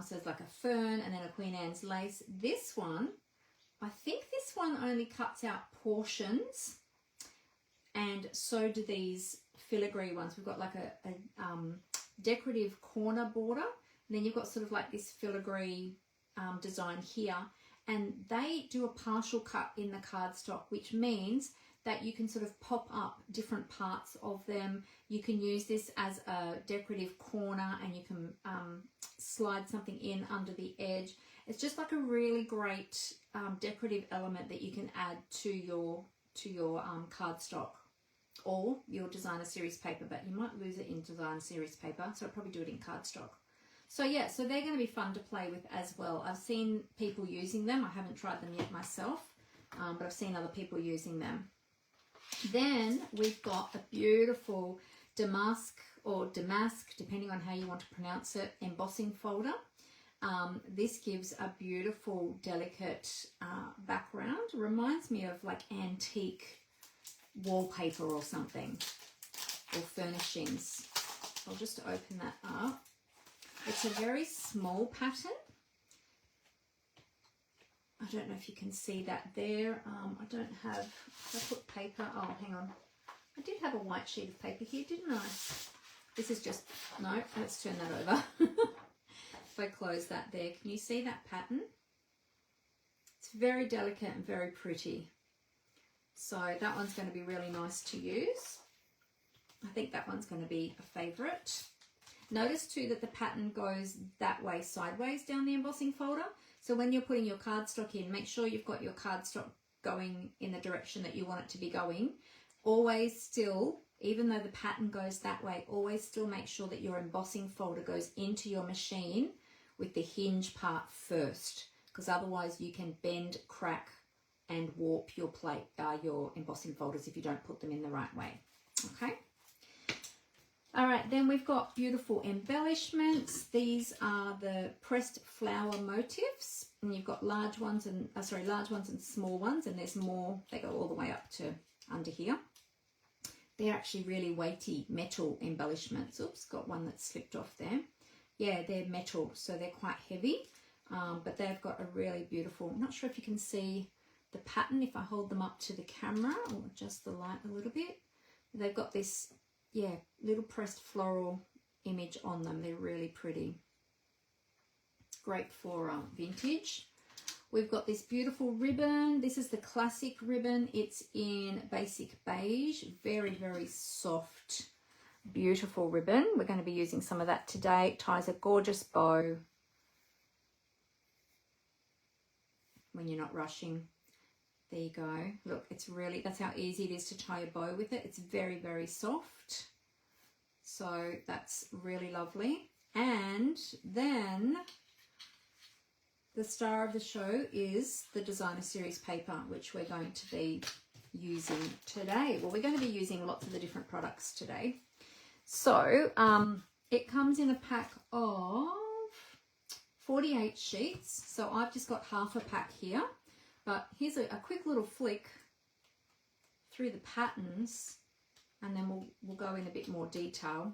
So it's like a fern and then a Queen Anne's lace. This one, I think this one only cuts out portions, and so do these filigree ones. We've got like a decorative corner border, and then you've got sort of like this filigree design here, and they do a partial cut in the cardstock, which means that you can sort of pop up different parts of them. You can use this as a decorative corner, and you can slide something in under the edge. It's just like a really great decorative element that you can add to your cardstock or your designer series paper, but you might lose it in designer series paper, so I'll probably do it in cardstock. So yeah, so they're going to be fun to play with as well. I've seen people using them. I haven't tried them yet myself, but I've seen other people using them. Then we've got a beautiful damask, or damask, depending on how you want to pronounce it, embossing folder. This gives a beautiful, delicate background. Reminds me of like antique wallpaper or something, or furnishings. I'll just open that up. It's a very small pattern. I don't know if you can see that there. I don't have, I put paper, oh hang on. I did have a white sheet of paper here, didn't I? This is just, no, let's turn that over. If I close that there, can you see that pattern? It's very delicate and very pretty. So that one's going to be really nice to use. I think that one's going to be a favourite. Notice too that the pattern goes that way sideways down the embossing folder. So when you're putting your cardstock in, make sure you've got your cardstock going in the direction that you want it to be going. Always still, even though the pattern goes that way, always still make sure that your embossing folder goes into your machine with the hinge part first, because otherwise you can bend, crack and warp your your embossing folders if you don't put them in the right way. Okay. All right, then we've got beautiful embellishments. These are the pressed flower motifs, and you've got large ones and large ones and small ones, and there's more. They go all the way up to under here. They're actually really weighty metal embellishments. Oops, got one that slipped off there. Yeah, they're metal, so they're quite heavy, but they've got a really beautiful. I'm not sure if you can see the pattern if I hold them up to the camera or adjust the light a little bit. They've got this, yeah, little pressed floral image on them. They're really pretty. great for vintage. We've got this beautiful ribbon. This is the classic ribbon. It's in basic beige, very, very soft, beautiful ribbon. We're going to be using some of that today. It ties a gorgeous bow when you're not rushing. There you go. Look, it's really, that's how easy it is to tie a bow with it. It's very, very soft. So that's really lovely. And then the star of the show is the designer series paper, which we're going to be using today. Well, we're going to be using lots of the different products today. So it comes in a pack of 48 sheets. So I've just got half a pack here. But here's a quick little flick through the patterns, and then we'll go in a bit more detail.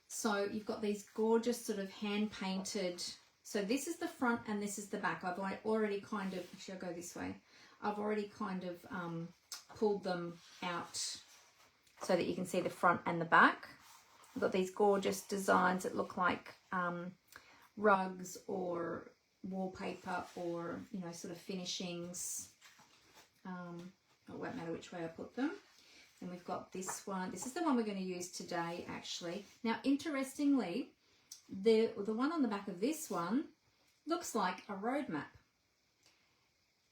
So you've got these gorgeous sort of hand-painted, so this is the front and this is the back. I've already kind of, actually I'll go this way. I've already kind of pulled them out so that you can see the front and the back. I've got these gorgeous designs that look like rugs or wallpaper or, you know, sort of finishings. It won't matter which way I put them. And we've got this one. This is the one we're going to use today, actually. Now, interestingly, the one on the back of this one looks like a road map.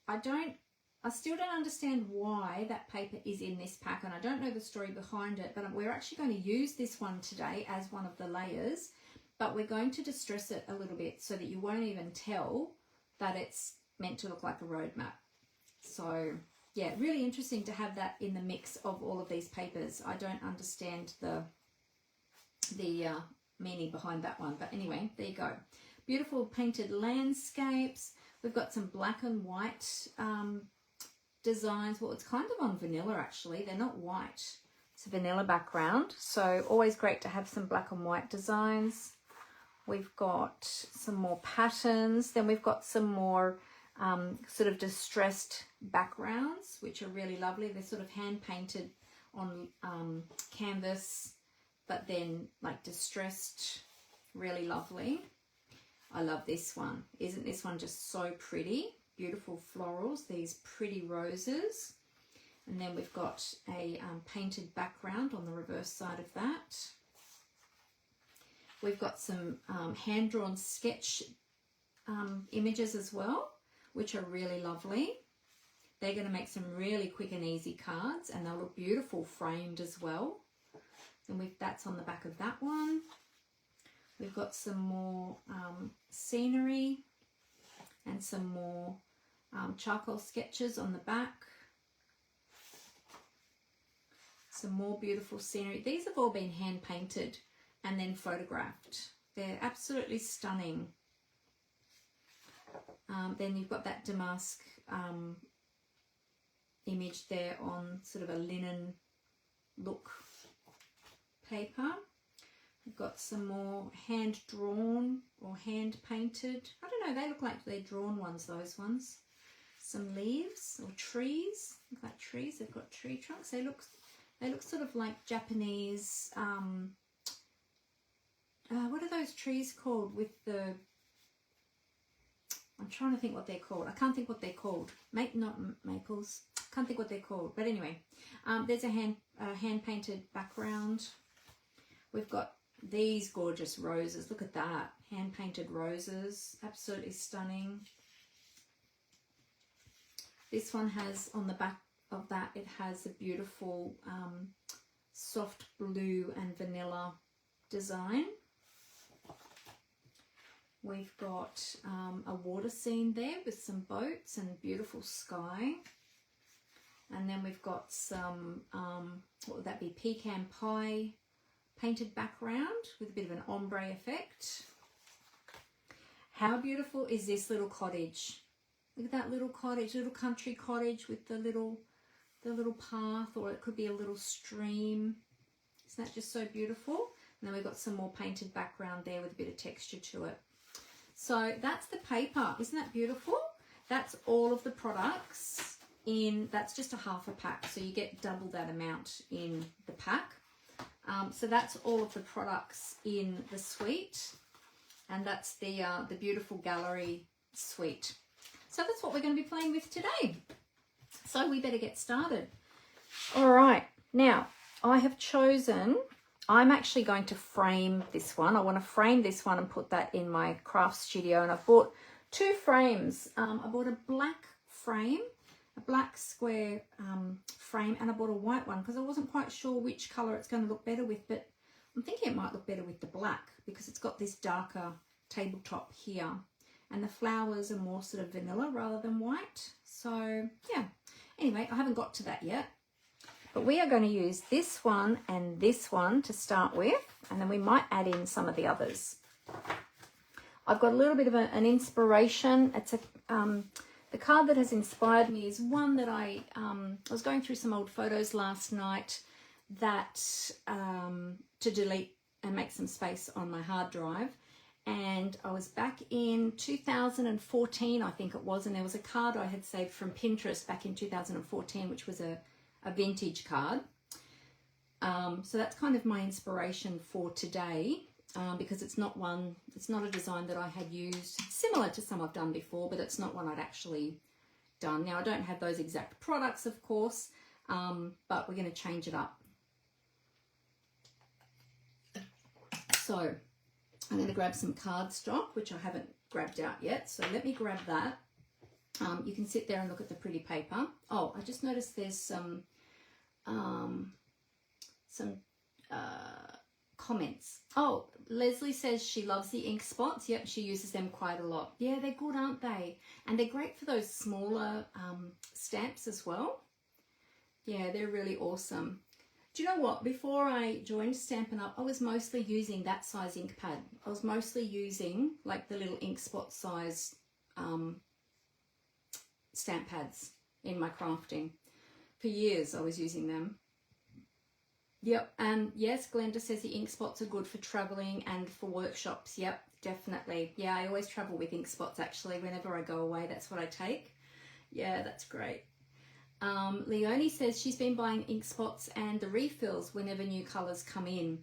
I still don't understand why that paper is in this pack, and I don't know the story behind it, but we're actually going to use this one today as one of the layers, but we're going to distress it a little bit so that you won't even tell that it's meant to look like a road map. So yeah, really interesting to have that in the mix of all of these papers. I don't understand the meaning behind that one, but anyway, there you go. Beautiful painted landscapes. We've got some black and white designs. Well, it's kind of on vanilla actually. They're not white. It's a vanilla background. So always great to have some black and white designs. We've got some more patterns. Then we've got some more sort of distressed backgrounds, which are really lovely. They're sort of hand painted on canvas, but then like distressed, really lovely. I love this one. Isn't this one just so pretty? Beautiful florals, these pretty roses. And then we've got a painted background on the reverse side of that. We've got some hand-drawn sketch images as well, which are really lovely. They're going to make some really quick and easy cards, and they'll look beautiful framed as well. And that's on the back of that one. We've got some more scenery and some more charcoal sketches on the back. Some more beautiful scenery. These have all been hand painted and then photographed. They're absolutely stunning. Then you've got that damask image there on sort of a linen look paper. We've got some more hand-drawn or hand-painted. I don't know, they look like they're drawn ones, those ones. Some leaves or trees. Look like trees. They've got tree trunks. They look sort of like Japanese. What are those trees called with the? I'm trying to think what they're called. I can't think what they're called. Not maples. Can't think what they're called. But anyway, there's a hand painted background. We've got these gorgeous roses. Look at that. Hand painted roses. Absolutely stunning. This one has on the back of that, it has a beautiful soft blue and vanilla design. We've got a water scene there with some boats and beautiful sky. And then we've got some, what would that be, pecan pie painted background with a bit of an ombre effect. How beautiful is this little cottage? Look at that little cottage, little country cottage with the little path, or it could be a little stream. Isn't that just so beautiful? And then we've got some more painted background there with a bit of texture to it. So that's the paper. Isn't that beautiful? That's all of the products in, that's just a half a pack. So you get double that amount in the pack. So that's all of the products in the suite. And that's the beautiful gallery suite. So that's what we're going to be playing with today. So we better get started. All right, now I have chosen, I'm actually going to frame this one. I want to frame this one and put that in my craft studio. And I've bought 2 frames. I bought a black frame, a black square frame, and I bought a white one because I wasn't quite sure which color it's going to look better with, but I'm thinking it might look better with the black because it's got this darker tabletop here. And the flowers are more sort of vanilla rather than white. So yeah, anyway, I haven't got to that yet. But we are going to use this one and this one to start with, and then we might add in some of the others. I've got a little bit of an inspiration. It's the card that has inspired me is one that I was going through some old photos last night that to delete and make some space on my hard drive. And I was back in 2014, I think it was, and there was a card I had saved from Pinterest back in 2014, which was a vintage card. So that's kind of my inspiration for today, because it's not a design that I had used, similar to some I've done before, but it's not one I'd actually done. Now I don't have those exact products, of course, but we're going to change it up. So I'm going to grab some cardstock, which I haven't grabbed out yet. So let me grab that. You can sit there and look at the pretty paper. Oh, I just noticed there's some comments. Oh, Leslie says she loves the ink spots. Yep, she uses them quite a lot. Yeah, they're good, aren't they? And they're great for those smaller stamps as well. Yeah, they're really awesome. Do you know what? Before I joined Stampin' Up, I was mostly using that size ink pad. I was mostly using like the little ink spot size stamp pads in my crafting. For years I was using them. Yep, and yes, Glenda says the ink spots are good for traveling and for workshops. Yep, definitely. Yeah, I always travel with ink spots actually. Whenever I go away, that's what I take. Yeah, that's great. Leonie says she's been buying ink spots and the refills whenever new colours come in,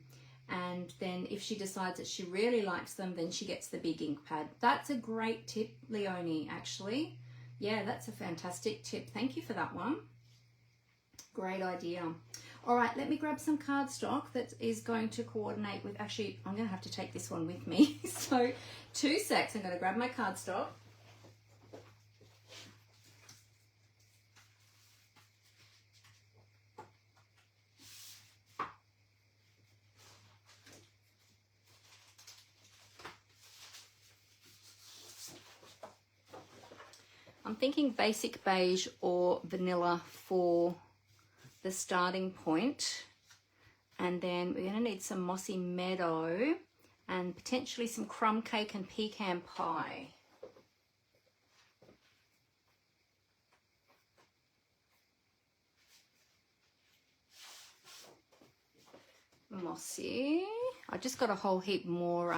and then if she decides that she really likes them, then she gets the big ink pad. That's a great tip, Leonie, actually. Yeah, that's a fantastic tip. Thank you for that one. Great idea. All right, let me grab some cardstock that is going to coordinate with, actually I'm going to have to take this one with me. So 2 secs, I'm going to grab my cardstock. I'm thinking basic beige or vanilla for the starting point. And then we're going to need some mossy meadow and potentially some crumb cake and pecan pie. Mossy. I just got a whole heap more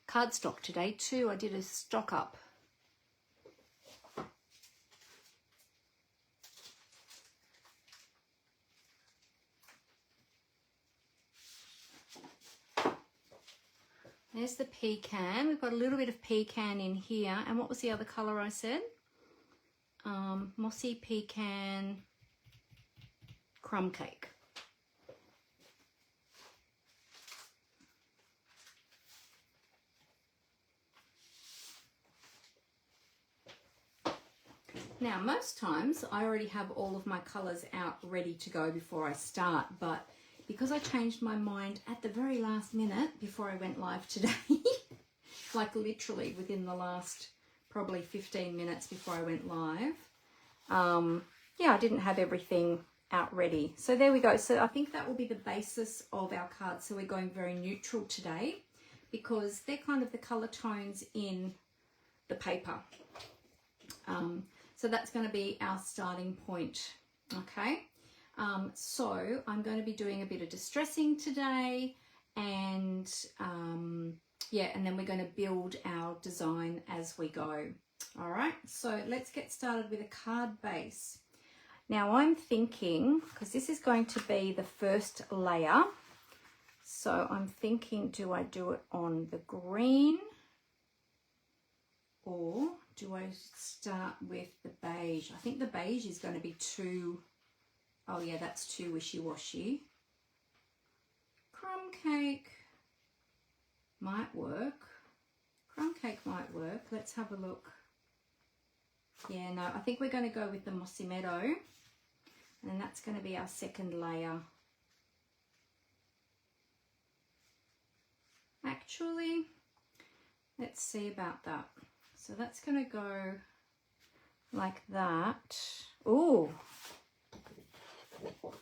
cardstock today too. I did a stock up. There's the pecan. We've got a little bit of pecan in here. And what was the other colour I said? Mossy pecan crumb cake. Now, most times I already have all of my colours out ready to go before I start, but because I changed my mind at the very last minute before I went live today, like literally within the last probably 15 minutes before I went live, yeah, I didn't have everything out ready. So there we go. So I think that will be the basis of our cards. So we're going very neutral today because they're kind of the colour tones in the paper. So that's going to be our starting point, okay? So I'm going to be doing a bit of distressing today, and yeah, and then we're going to build our design as we go. All right, so let's get started with a card base. Now I'm thinking, because this is going to be the first layer, so I'm thinking, do I do it on the green or do I start with the beige? I think the beige is going to be too, oh yeah, that's too wishy-washy. Crumb cake might work. Crumb cake might work. Let's have a look. Yeah, no, I think we're going to go with the Mossy Meadow, and that's going to be our second layer. Actually, let's see about that. So that's going to go like that. Ooh,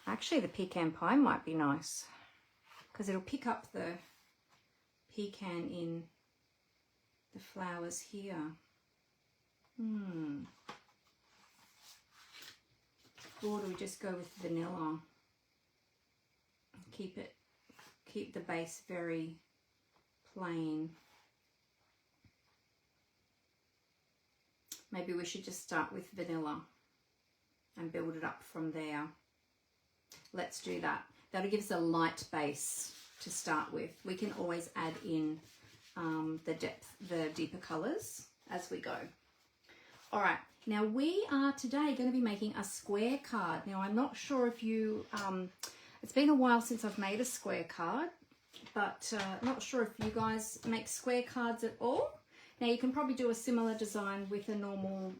actually the pecan pie might be nice because it'll pick up the pecan in the flowers here. Or do we just go with vanilla? Keep the base very plain. Maybe we should just start with vanilla and build it up from there. Let's do that. That'll give us a light base to start with. We can always add in the deeper colors as we go. All right, now we are today going to be making a square card. Now I'm not sure if you, it's been a while since I've made a square card, but not sure if you guys make square cards at all. Now you can probably do a similar design with a normal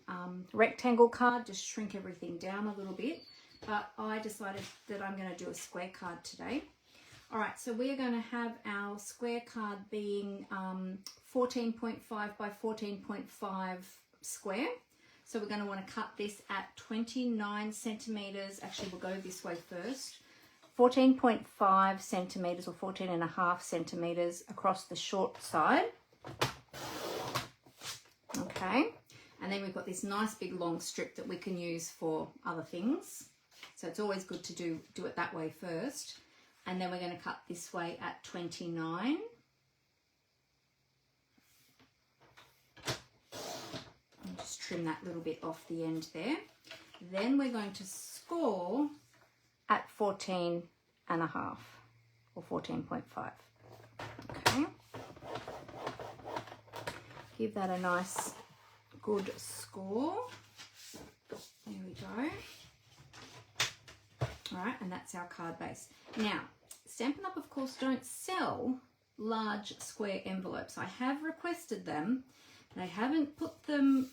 rectangle card, just shrink everything down a little bit. But I decided that I'm going to do a square card today. All right, so we're going to have our square card being 14.5 by 14.5 square. So we're going to want to cut this at 29 centimeters. Actually, we'll go this way first. 14.5 centimeters or 14.5 centimeters across the short side. Okay, and then we've got this nice big long strip that we can use for other things. So it's always good to do it that way first. And then we're going to cut this way at 29. And just trim that little bit off the end there. Then we're going to score at 14.5 or 14.5. Okay. Give that a nice good score. There we go. All right, and that's our card base. Now, Stampin' Up, of course, don't sell large square envelopes. I have requested them. They haven't put them,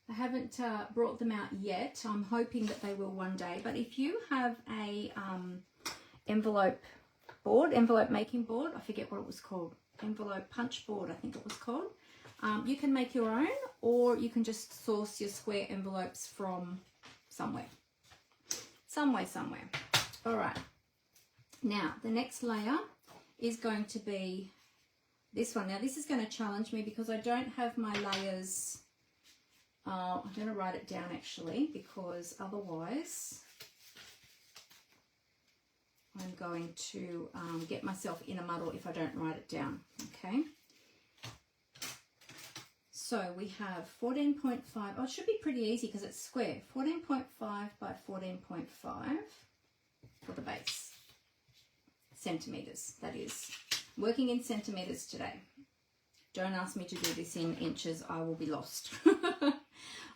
they haven't brought them out yet. I'm hoping that they will one day. But if you have a envelope making board, I forget what it was called. Envelope punch board, I think it was called. You can make your own, or you can just source your square envelopes from somewhere. Somewhere. All right. Now, the next layer is going to be this one. Now, this is going to challenge me because I don't have my layers. I'm going to write it down, actually, because otherwise I'm going to get myself in a muddle if I don't write it down. Okay. So we have 14.5. Oh, it should be pretty easy because it's square. 14.5 by 14.5 for the base. Centimeters, that is. Working in centimeters today. Don't ask me to do this in inches. I will be lost.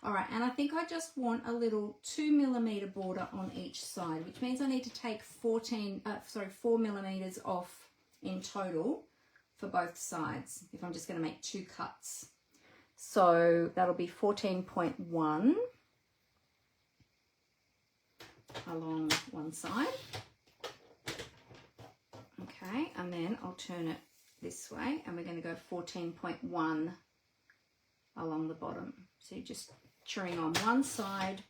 All right, and I think I just want a little 2mm border on each side, which means I need to take 4 millimeters off in total for both sides if I'm just going to make 2 cuts. So that'll be 14.1 along one side. Okay, and then I'll turn it this way and we're going to go 14.1 along the bottom. So you're just chewing on one side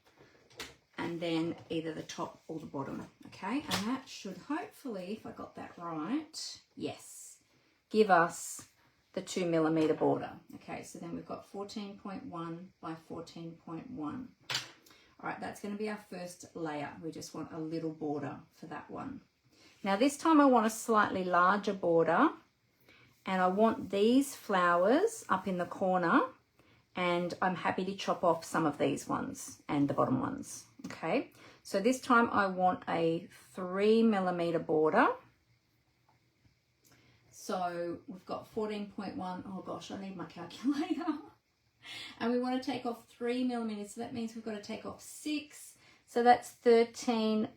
and then either the top or the bottom. Okay, and that should hopefully, if I got that right, yes, give us the 2mm border. Okay, so then we've got 14.1 by 14.1. All right, that's going to be our first layer. We just want a little border for that one. Now this time I want a slightly larger border, and I want these flowers up in the corner, and I'm happy to chop off some of these ones and the bottom ones. Okay, so this time I want a 3mm border. So we've got 14.1. Oh gosh, I need my calculator. And we want to take off 3 millimeters. So that means we've got to take off 6. So that's 13.5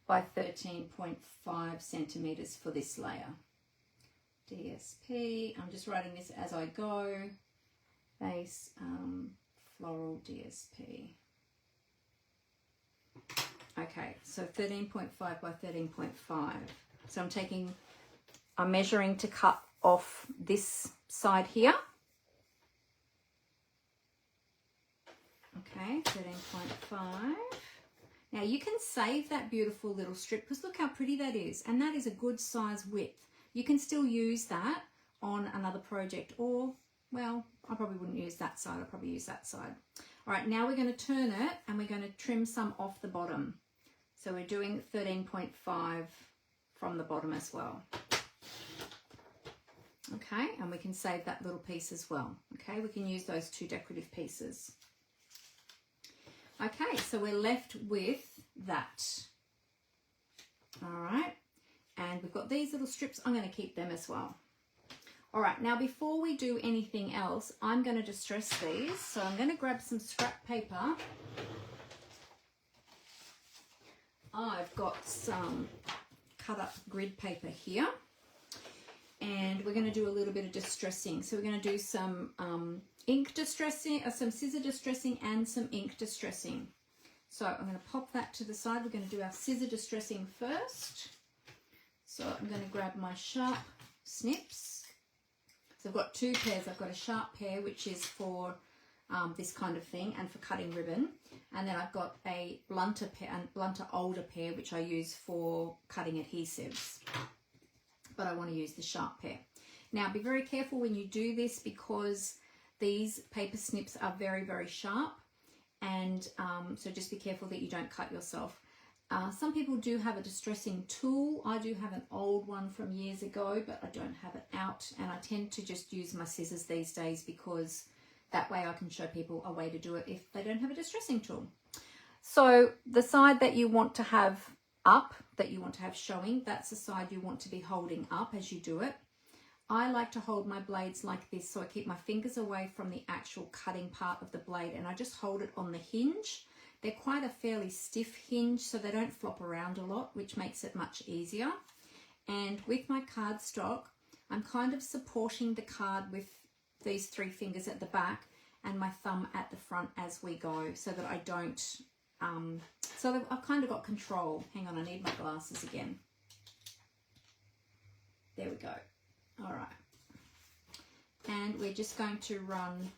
by 13.5 centimeters for this layer. DSP, I'm just writing this as I go. Base floral DSP. Okay, so 13.5 by 13.5. So I'm measuring to cut off this side here. Okay, 13.5. Now you can save that beautiful little strip because look how pretty that is. And that is a good size width. You can still use that on another project, or, well, I probably wouldn't use that side. I'll probably use that side. All right, now we're going to turn it and we're going to trim some off the bottom. So we're doing 13.5 from the bottom as well. Okay, and we can save that little piece as well. Okay, we can use those 2 decorative pieces. Okay, so we're left with that. All right, and we've got these little strips. I'm going to keep them as well. All right, now before we do anything else, I'm going to distress these. So I'm going to grab some scrap paper. I've got some cut up grid paper here. And we're going to do a little bit of distressing. So we're going to do some ink distressing, some scissor distressing and some ink distressing. So I'm going to pop that to the side. We're going to do our scissor distressing first. So I'm going to grab my sharp snips. So I've got 2 pairs. I've got a sharp pair, which is for this kind of thing and for cutting ribbon. And then I've got a blunter pair and blunter older pair, which I use for cutting adhesives. But I want to use the sharp pair. Now be very careful when you do this because these paper snips are very, very sharp. And so just be careful that you don't cut yourself. Some people do have a distressing tool. I do have an old one from years ago, but I don't have it out. And I tend to just use my scissors these days because that way I can show people a way to do it if they don't have a distressing tool. So the side that you want to have up, that you want to have showing, that's the side you want to be holding up as you do it. I like to hold my blades like this, so I keep my fingers away from the actual cutting part of the blade and I just hold it on the hinge. They're quite a fairly stiff hinge, so they don't flop around a lot, which makes it much easier. And with my cardstock, I'm kind of supporting the card with these 3 fingers at the back and my thumb at the front as we go, so that I don't, so that I've kind of got control. Hang on, I need my glasses again. There we go. All right. And we're just going to run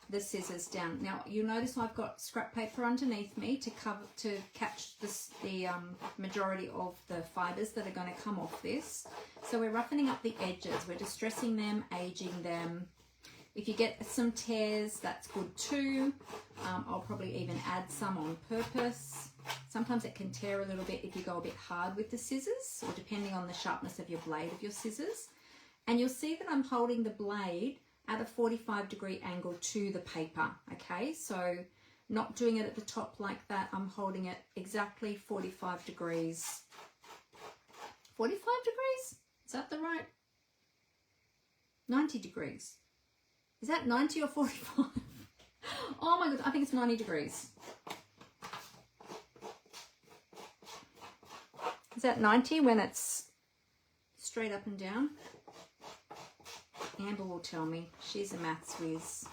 the scissors down. Now you'll notice I've got scrap paper underneath me to catch the majority of the fibers that are going to come off this. So we're roughening up the edges, we're distressing them, aging them. If you get some tears, that's good too. I'll probably even add some on purpose. Sometimes it can tear a little bit if you go a bit hard with the scissors, or depending on the sharpness of your blade of your scissors. And you'll see that I'm holding the blade at a 45-degree angle to the paper, okay? So not doing it at the top like that, I'm holding it exactly 45 degrees. 45 degrees? Is that the right? 90 degrees. Is that 90 or 45? Oh my God, I think it's 90 degrees. Is that 90 when it's straight up and down? Amber will tell me. She's a maths whiz.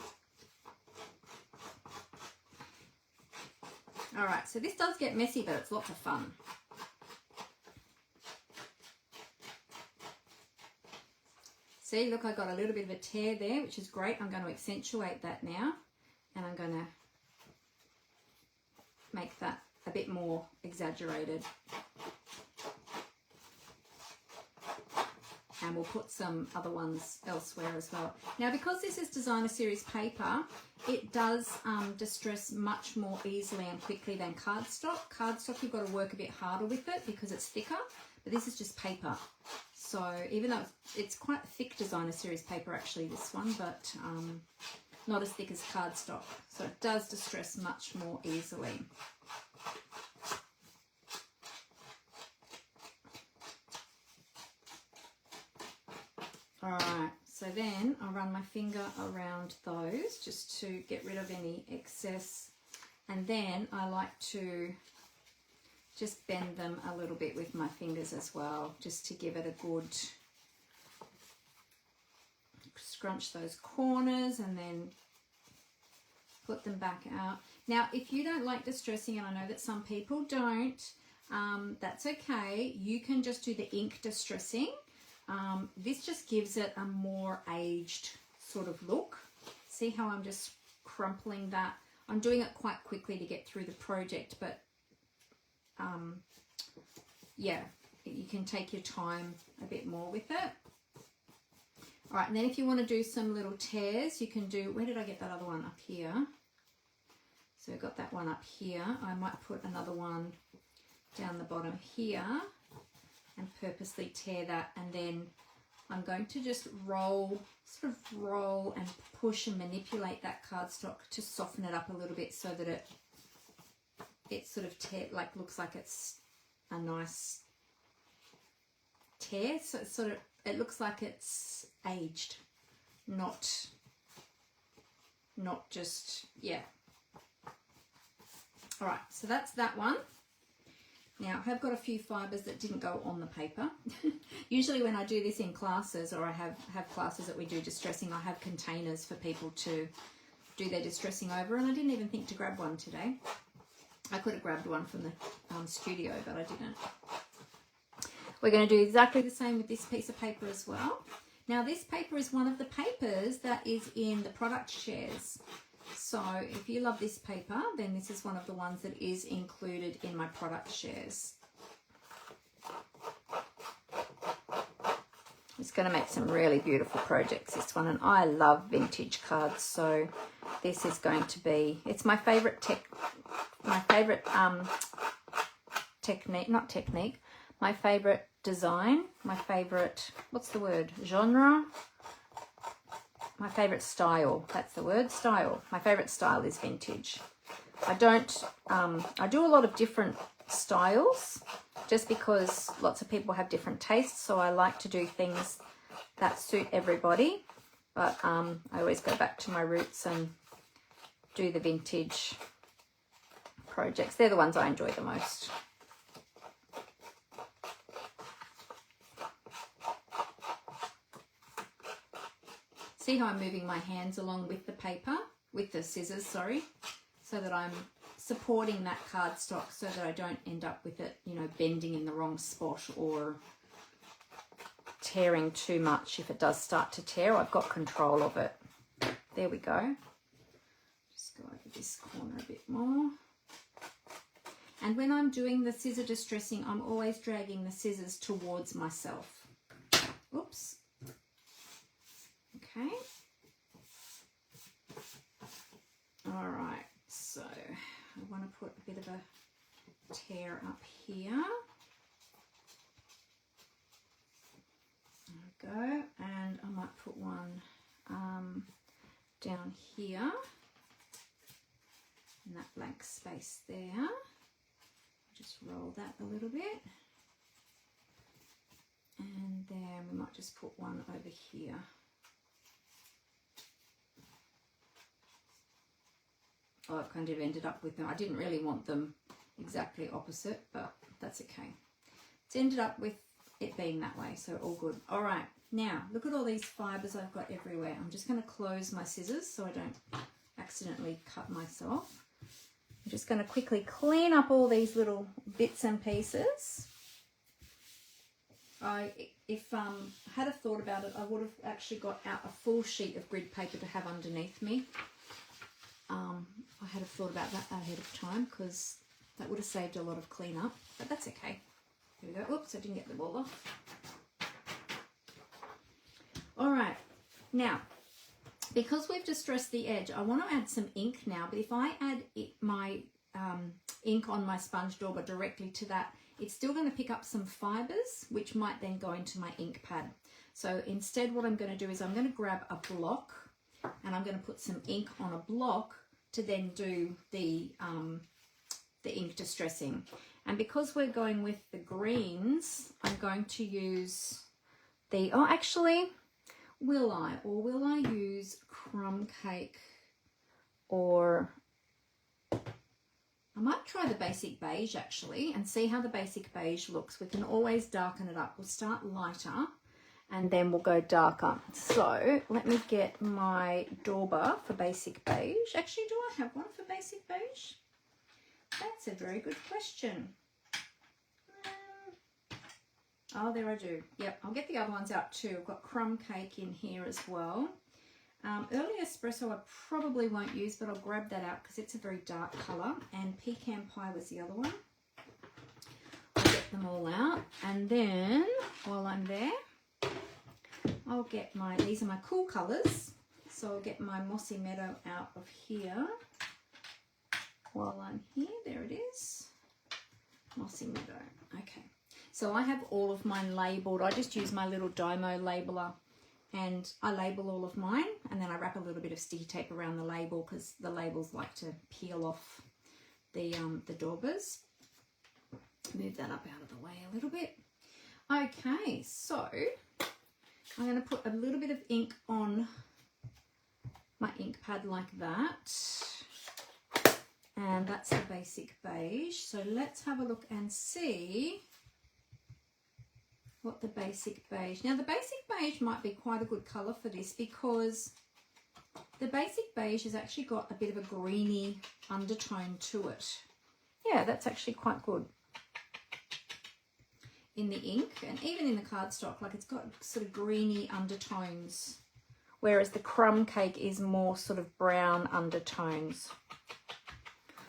All right, so this does get messy, but it's lots of fun. See, look, I got a little bit of a tear there, which is great. I'm going to accentuate that now, and I'm going to make that a bit more exaggerated. And we'll put some other ones elsewhere as well. Now, because this is designer series paper, it does distress much more easily and quickly than cardstock. Cardstock, you've got to work a bit harder with it because it's thicker, but this is just paper. So even though it's quite thick designer series paper actually, this one, but not as thick as cardstock. So it does distress much more easily. All right, so then I'll run my finger around those just to get rid of any excess. And then I like to just bend them a little bit with my fingers as well, just to give it a good scrunch those corners and then put them back out. Now, if you don't like distressing, and I know that some people don't, that's okay. You can just do the ink distressing. This just gives it a more aged sort of look. See how I'm just crumpling that? I'm doing it quite quickly to get through the project, but yeah, you can take your time a bit more with it. All right, and then if you want to do some little tears, you can do, where did I get that other one? Up here. So I got that one up here. I might put another one down the bottom here and purposely tear that, and then I'm going to just roll, sort of roll and push and manipulate that cardstock to soften it up a little bit so that it sort of looks like it's a nice tear. So it's sort of, it looks like it's aged, not just, yeah. All right, so that's that one. Now, I have got a few fibres that didn't go on the paper. Usually when I do this in classes, or I have classes that we do distressing, I have containers for people to do their distressing over, and I didn't even think to grab one today. I could have grabbed one from the studio, but I didn't. We're going to do exactly the same with this piece of paper as well. Now, this paper is one of the papers that is in the product shares. So if you love this paper, then this is one of the ones that is included in my product shares. It's going to make some really beautiful projects, this one, and I love vintage cards, so this is going to be, it's my favorite my favorite design, my favorite, what's the word, genre? My favorite style, that's the word, style. My favorite style is vintage. I do a lot of different styles just because lots of people have different tastes, so I like to do things that suit everybody, but I always go back to my roots and do the vintage projects. They're the ones I enjoy the most. See how I'm moving my hands along with the paper, with the scissors, sorry, so that I'm supporting that cardstock so that I don't end up with it, you know, bending in the wrong spot or tearing too much. If it does start to tear, I've got control of it. There we go. Just go over this corner a bit more. And when I'm doing the scissor distressing, I'm always dragging the scissors towards myself. Oops. Okay. All right, so I want to put a bit of a tear up here. There we go, and I might put one down here in that blank space there. Just roll that a little bit. And then we might just put one over here. Oh, it kind of ended up with them. I didn't really want them exactly opposite, but that's okay. It's ended up with it being that way, so all good. All right, now look at all these fibres I've got everywhere. I'm just going to close my scissors so I don't accidentally cut myself. I'm just going to quickly clean up all these little bits and pieces. If I had a thought about it, I would have actually got out a full sheet of grid paper to have underneath me. I had a thought about that ahead of time because that would have saved a lot of cleanup, but that's okay. There we go. Oops, I didn't get the ball off. All right, now because we've distressed the edge, I want to add some ink now, but if I add my ink on my sponge dauber directly to that, it's still going to pick up some fibres, which might then go into my ink pad. So instead what I'm going to do is I'm going to grab a block and I'm going to put some ink on a block to then do the ink distressing. And because we're going with the greens, I'm going to use the, oh actually, will I? Or will I use crumb cake? Or I might try the basic beige actually and see how the basic beige looks. We can always darken it up. We'll start lighter and then we'll go darker. So let me get my dauber for basic beige. Actually, do I have one for basic beige? That's a very good question. Oh, there I do. Yep, I'll get the other ones out too. I've got crumb cake in here as well. Early espresso I probably won't use, but I'll grab that out because it's a very dark colour. And pecan pie was the other one. I'll get them all out. And then, while I'm there, I'll get my, these are my cool colours. So I'll get my Mossy Meadow out of here. While I'm here, there it is. Mossy Meadow. Okay. So I have all of mine labelled. I just use my little Dymo labeler and I label all of mine and then I wrap a little bit of sticky tape around the label because the labels like to peel off the daubers. Move that up out of the way a little bit. Okay, so I'm going to put a little bit of ink on my ink pad like that. And that's the basic beige. So let's have a look and see what the basic beige. Now the basic beige might be quite a good colour for this because the basic beige has actually got a bit of a greeny undertone to it. Yeah, that's actually quite good in the ink and even in the cardstock. Like it's got sort of greeny undertones, whereas the crumb cake is more sort of brown undertones.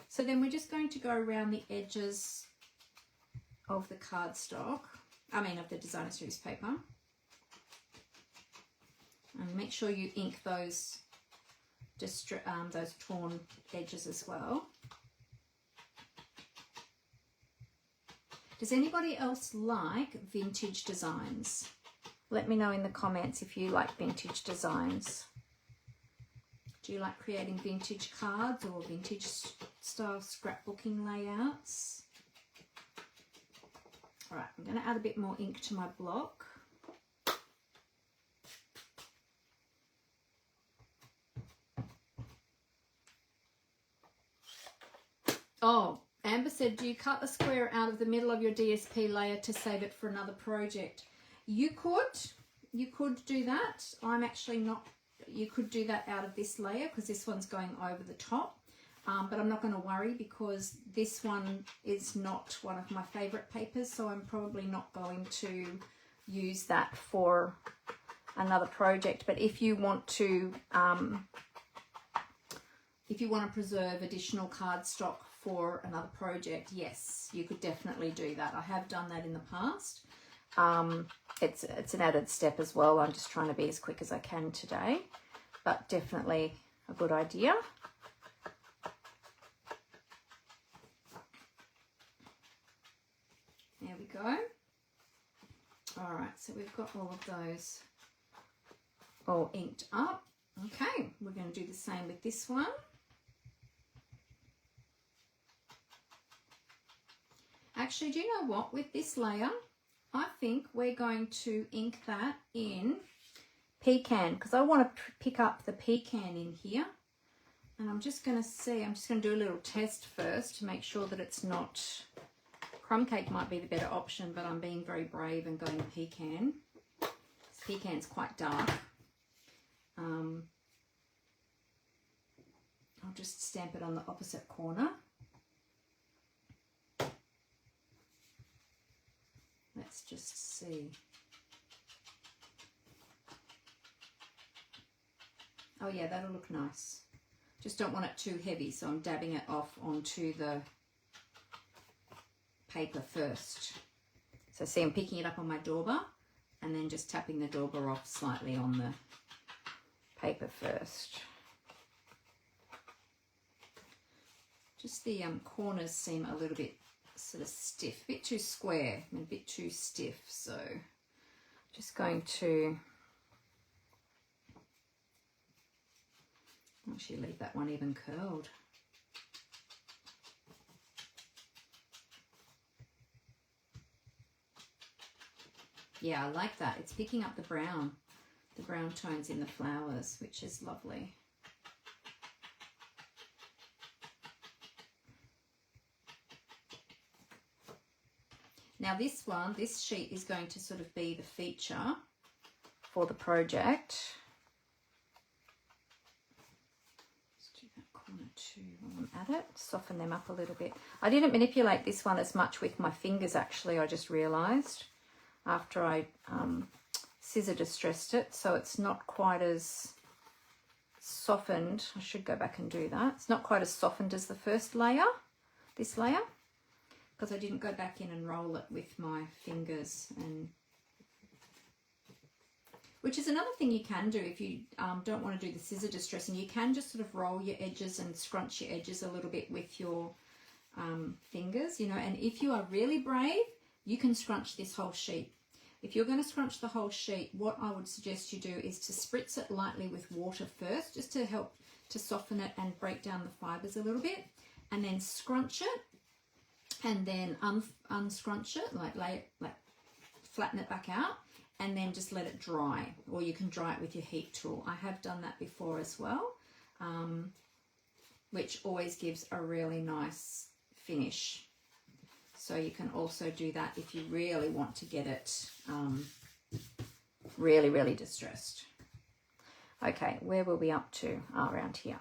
So then we're just going to go around the edges of the cardstock. Of the designer series paper, and make sure you ink those torn edges as well. Does anybody else like vintage designs? Let me know in the comments if you like vintage designs. Do you like creating vintage cards or vintage style scrapbooking layouts? All right, I'm going to add a bit more ink to my block. Oh, Amber said, do you cut the square out of the middle of your DSP layer to save it for another project? You could do that. I'm actually not, you could do that out of this layer because this one's going over the top. But I'm not going to worry because this one is not one of my favourite papers, so I'm probably not going to use that for another project. But if you want to preserve additional cardstock for another project, yes, you could definitely do that. I have done that in the past. It's an added step as well. I'm just trying to be as quick as I can today, but definitely a good idea. There we go. All right, so we've got all of those all inked up. Okay, we're going to do the same with this one. Actually, do you know what? With this layer, I think we're going to ink that in pecan because I want to pick up the pecan in here. And I'm just going to see, I'm just going to do a little test first to make sure that it's not... Crumb cake might be the better option, but I'm being very brave and going pecan. This pecan's quite dark. I'll just stamp it on the opposite corner. Let's just see. Oh yeah, that'll look nice. Just don't want it too heavy, so I'm dabbing it off onto the paper first. So see, I'm picking it up on my dauber and then just tapping the dauber off slightly on the paper first. Just the corners seem a little bit sort of stiff, a bit too square and a bit too stiff, so just going to actually leave that one even curled. Yeah, I like that. It's picking up the brown. The brown tones in the flowers, which is lovely. Now this sheet is going to sort of be the feature for the project. Let's do that corner too while I'm at it. Soften them up a little bit. I didn't manipulate this one as much with my fingers actually, I just realised after I scissor distressed it, so it's not quite as softened. I should go back and do that. It's not quite as softened as the first layer, this layer, because I didn't go back in and roll it with my fingers, and which is another thing you can do if you don't want to do the scissor distressing. You can just sort of roll your edges and scrunch your edges a little bit with your fingers, you know, and if you are really brave, you can scrunch this whole sheet. If you're going to scrunch the whole sheet, what I would suggest you do is to spritz it lightly with water first, just to help to soften it and break down the fibers a little bit, and then scrunch it, and then unscrunch it, like flatten it back out, and then just let it dry, or you can dry it with your heat tool. I have done that before as well, which always gives a really nice finish. So you can also do that if you really want to get it really, really distressed. Okay, where were we up to? Oh, around here.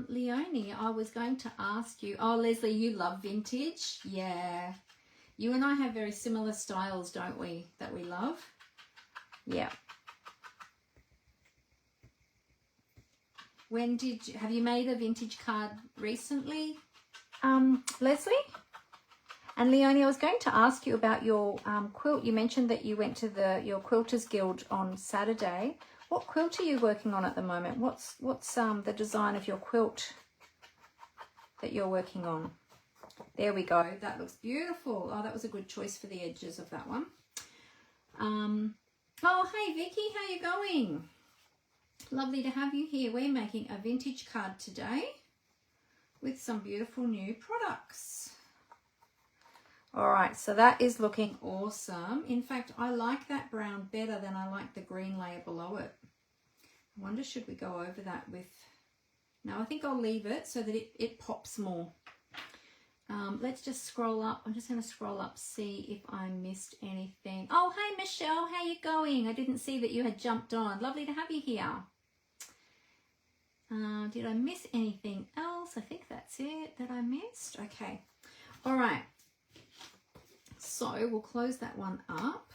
Leonie, I was going to ask you, oh, Leslie, you love vintage? Yeah. You and I have very similar styles, don't we, that we love? Yeah. When have you made a vintage card recently, Leslie? And Leonie, I was going to ask you about your quilt. You mentioned that you went to your Quilters Guild on Saturday. What quilt are you working on at the moment? What's the design of your quilt that you're working on? There we go. That looks beautiful. Oh, that was a good choice for the edges of that one. Oh, hey Vicky, how you going? Lovely to have you here. We're making a vintage card today with some beautiful new products. All right, so that is looking awesome. In fact, I like that brown better than I like the green layer below it. I wonder, should we go over that with... No, I think I'll leave it so that it pops more. Let's just scroll up. I'm just going to scroll up, see if I missed anything. Oh, hey, Michelle, how you going? I didn't see that you had jumped on. Lovely to have you here. Did I miss anything else? I think that's it that I missed. Okay. All right. So we'll close that one up.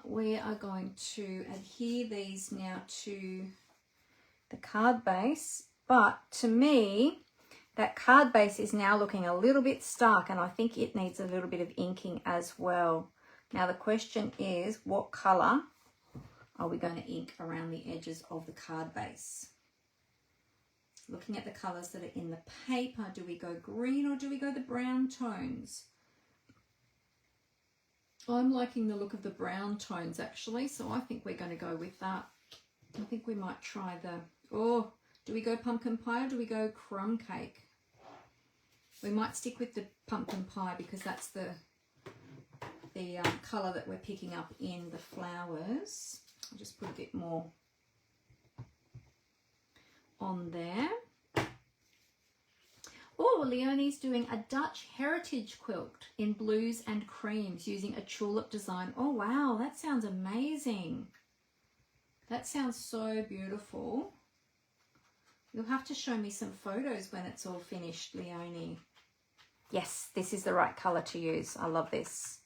We are going to adhere these now to the card base, but to me that card base is now looking a little bit stark, and I think it needs a little bit of inking as well. Now the question is, what colour are we going to ink around the edges of the card base? Looking at the colours that are in the paper, do we go green or do we go the brown tones? I'm liking the look of the brown tones actually, so I think we're going to go with that. I think we might try do we go pumpkin pie or do we go crumb cake? We might stick with the pumpkin pie because that's the colour that we're picking up in the flowers. I'll just put a bit more on there. Oh, Leonie's doing a Dutch heritage quilt in blues and creams using a tulip design. Oh, wow, that sounds amazing. That sounds so beautiful. You'll have to show me some photos when it's all finished, Leonie. Yes, this is the right colour to use. I love this.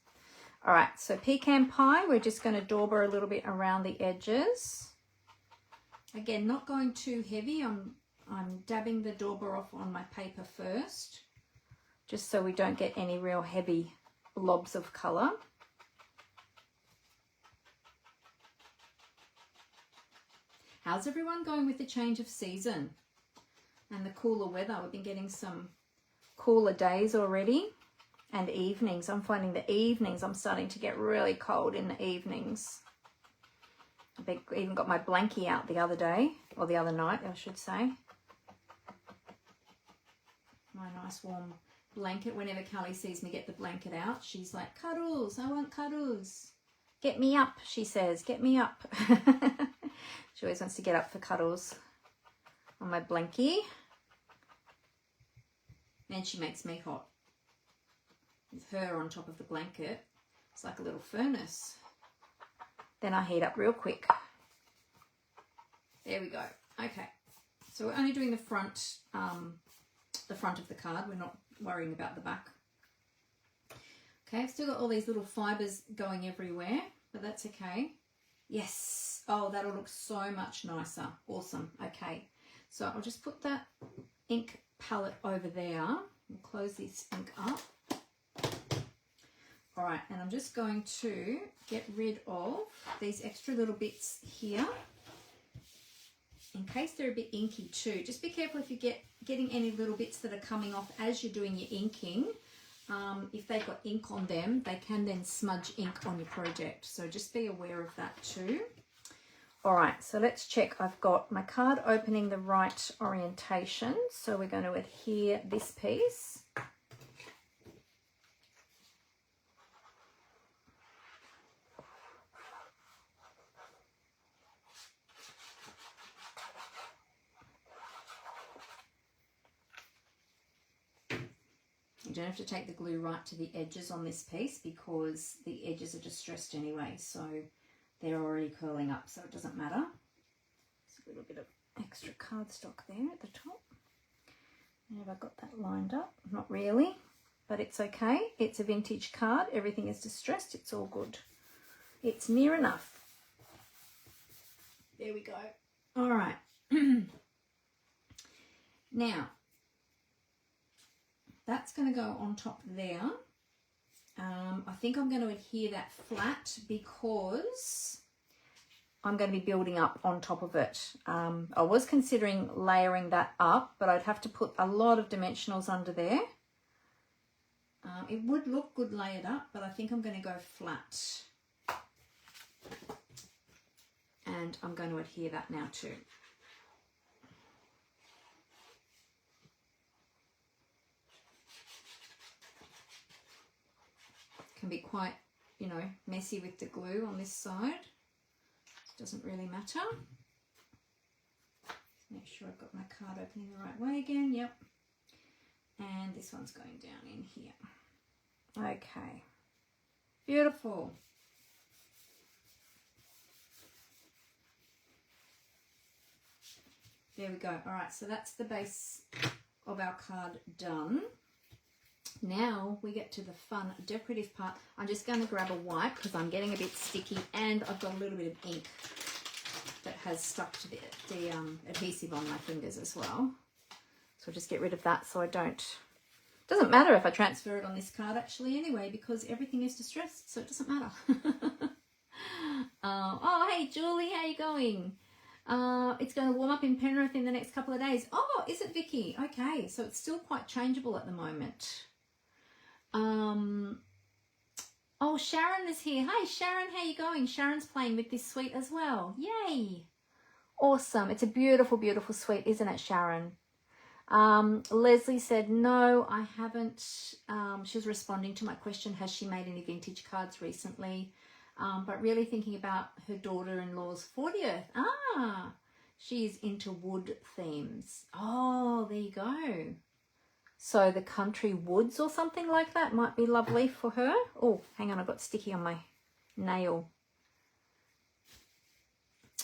All right, so pecan pie, we're just going to dauber a little bit around the edges. Again, not going too heavy. I'm dabbing the dauber off on my paper first, just so we don't get any real heavy blobs of colour. How's everyone going with the change of season and the cooler weather? We've been getting some cooler days already and evenings. I'm finding the evenings, I'm starting to get really cold in the evenings. I even got my blankie out the other day, or the other night, I should say. My nice warm blanket. Whenever Callie sees me get the blanket out, she's like, cuddles, I want cuddles. Get me up, she says, get me up. She always wants to get up for cuddles on my blankie. And she makes me hot. With her on top of the blanket, it's like a little furnace. Then I heat up real quick. There we go. Okay, so we're only doing the front of the card. We're not worrying about the back. Okay, I've still got all these little fibers going everywhere, but that's okay. Yes. Oh, that'll look so much nicer. Awesome. Okay, so I'll just put that ink palette over there. We'll close this ink up. All right, and I'm just going to get rid of these extra little bits here in case they're a bit inky too. Just be careful if you're getting any little bits that are coming off as you're doing your inking. If they've got ink on them, they can then smudge ink on your project. So just be aware of that too. All right, so let's check. I've got my card opening the right orientation. So we're going to adhere this piece. You don't have to take the glue right to the edges on this piece because the edges are distressed anyway, so they're already curling up, so it doesn't matter. There's a little bit of extra cardstock there at the top. And have I got that lined up? Not really, but it's okay. It's a vintage card. Everything is distressed. It's all good. It's near enough. There we go. All right. Now, that's going to go on top there. I think I'm going to adhere that flat because I'm going to be building up on top of it. I was considering layering that up, but I'd have to put a lot of dimensionals under there. It would look good layered up, but I think I'm going to go flat. And I'm going to adhere that now too. Can be quite, you know, messy with the glue on this side. It doesn't really matter. Make sure I've got my card opening the right way again. Yep. And this one's going down in here. Okay. Beautiful. There we go. All right, so that's the base of our card done. Now we get to the fun decorative part. I'm just going to grab a wipe because I'm getting a bit sticky and I've got a little bit of ink that has stuck to the adhesive on my fingers as well. So I'll just get rid of that so I don't... Doesn't matter if I transfer it on this card actually anyway because everything is distressed, so it doesn't matter. Oh, hey Julie, how you going? It's going to warm up in Penrith in the next couple of days. Oh, is it Vicky? Okay, so it's still quite changeable at the moment. Oh, Sharon is here. Hi Sharon, how you going? Sharon's playing with this suite as well. Yay! Awesome. It's a beautiful, beautiful suite, isn't it, Sharon? Leslie said, no, I haven't. She was responding to my question, has she made any vintage cards recently? But really thinking about her daughter-in-law's 40th. Ah, she's into wood themes. Oh, there you go. So the country woods or something like that might be lovely for her. Oh, hang on, I got sticky on my nail.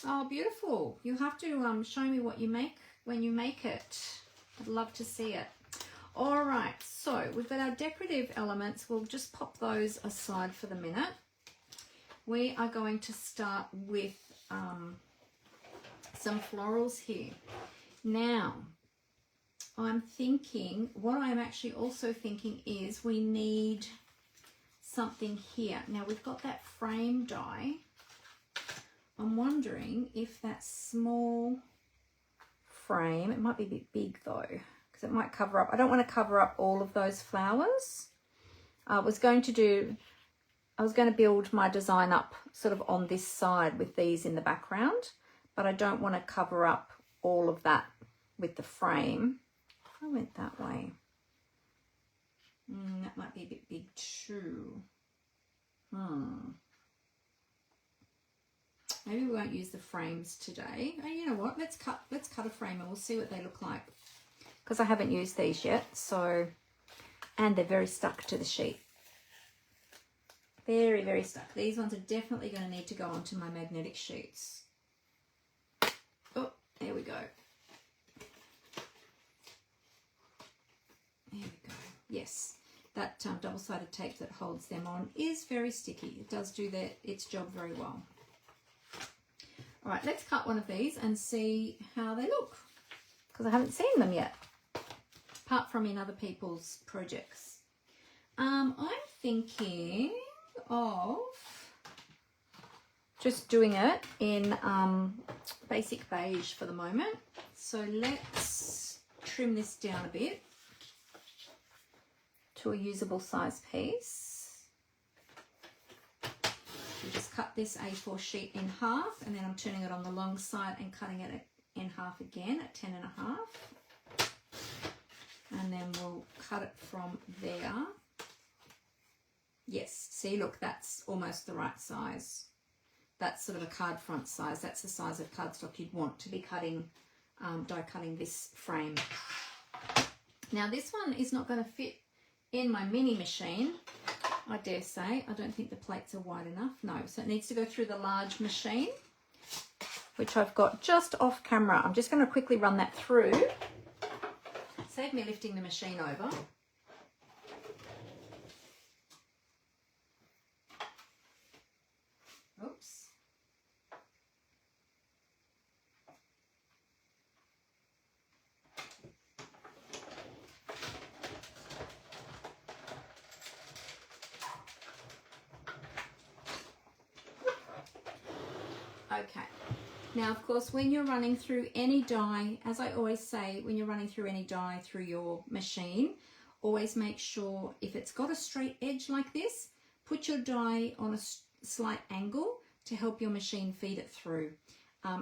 Oh, beautiful. You'll have to show me what you make when you make it. I'd love to see it. All right, so we've got our decorative elements. We'll just pop those aside for the minute. We are going to start with some florals here. Now, I'm thinking, what I'm actually also thinking is we need something here. Now, we've got that frame die. I'm wondering if that small frame, it might be a bit big though, because because it might cover up. I don't want to cover up all of those flowers. I was going to build my design up sort of on this side with these in the background, but I don't want to cover up all of that with the frame. If I went that way, that might be a bit big too. Maybe we won't use the frames today. Oh, you know what? Let's cut a frame and we'll see what they look like, because I haven't used these yet. So, and they're very stuck to the sheet. Very, very stuck. These ones are definitely going to need to go onto my magnetic sheets. Oh, there we go. There we go. Yes, that double-sided tape that holds them on is very sticky. It does do its job very well. All right, let's cut one of these and see how they look, because I haven't seen them yet, apart from in other people's projects. I'm thinking of just doing it in basic beige for the moment. So let's trim this down a bit to a usable size piece. You just cut this A4 sheet in half, and then I'm turning it on the long side and cutting it in half again at 10.5. And then we'll cut it from there. Yes, see, look, that's almost the right size. That's sort of a card front size. That's the size of cardstock you'd want to be cutting, die cutting this frame. Now this one is not going to fit in my mini machine, I dare say. I don't think the plates are wide enough. No, so it needs to go through the large machine, which I've got just off camera. I'm just going to quickly run that through. Save me lifting the machine over. Oops. Okay, now of course when you're running through any die, as I always say, when you're running through any die through your machine, always make sure if it's got a straight edge like this, put your die on a slight angle to help your machine feed it through.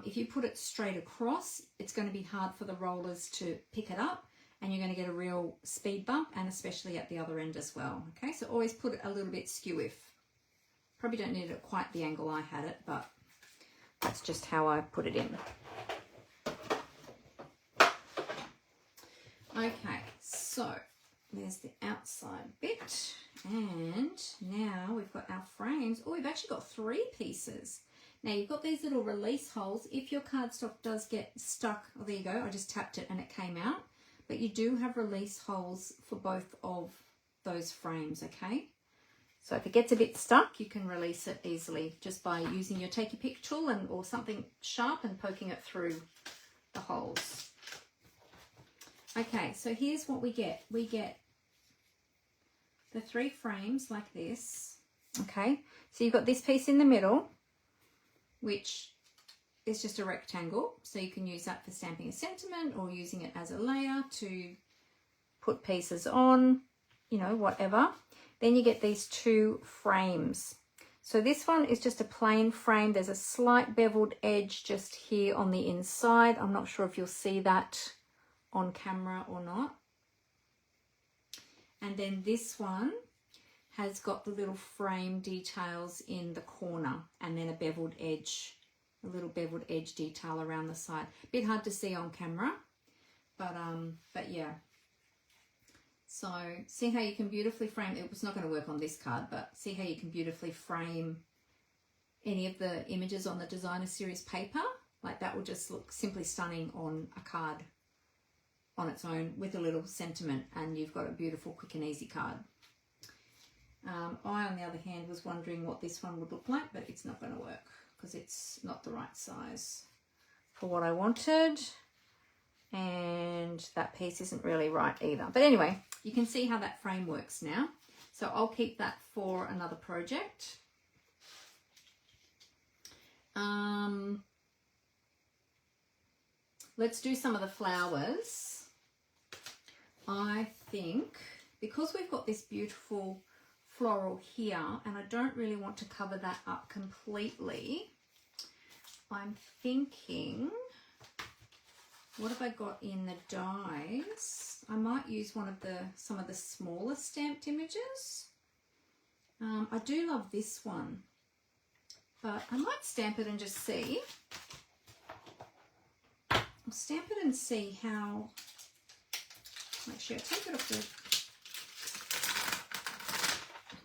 If you put it straight across, it's going to be hard for the rollers to pick it up, and you're going to get a real speed bump, and especially at the other end as well. Okay, so always put it a little bit skew-if. Probably don't need it at quite the angle I had it, but that's just how I put it in. Okay, so there's the outside bit, and now we've got our frames. Oh, we've actually got 3 pieces. Now you've got these little release holes. If your cardstock does get stuck, oh, there you go, I just tapped it and it came out. But you do have release holes for both of those frames, okay? So if it gets a bit stuck, you can release it easily just by using your take your pick tool or something sharp and poking it through the holes. Okay, so here's what we get. We get the 3 frames like this. Okay, so you've got this piece in the middle, which is just a rectangle. So you can use that for stamping a sentiment or using it as a layer to put pieces on, you know, whatever. Then you get these 2 frames. So this one is just a plain frame. There's a slight beveled edge just here on the inside. I'm not sure if you'll see that on camera or not. And then this one has got the little frame details in the corner, and then a beveled edge, a little beveled edge detail around the side. A bit hard to see on camera, but yeah. So see how you can beautifully frame, it was not going to work on this card, but see how you can beautifully frame any of the images on the designer series paper. Like that will just look simply stunning on a card on its own with a little sentiment, and you've got a beautiful, quick and easy card. I, on the other hand, was wondering what this one would look like, but it's not going to work because it's not the right size for what I wanted. And that piece isn't really right either. But anyway, you can see how that frame works now. So I'll keep that for another project. Let's do some of the flowers. I think because we've got this beautiful floral here and I don't really want to cover that up completely, I'm thinking, what have I got in the dies? I might use some of the smaller stamped images. I do love this one, but I might stamp it and just see. I'll stamp it and see how. Actually, I'll take it off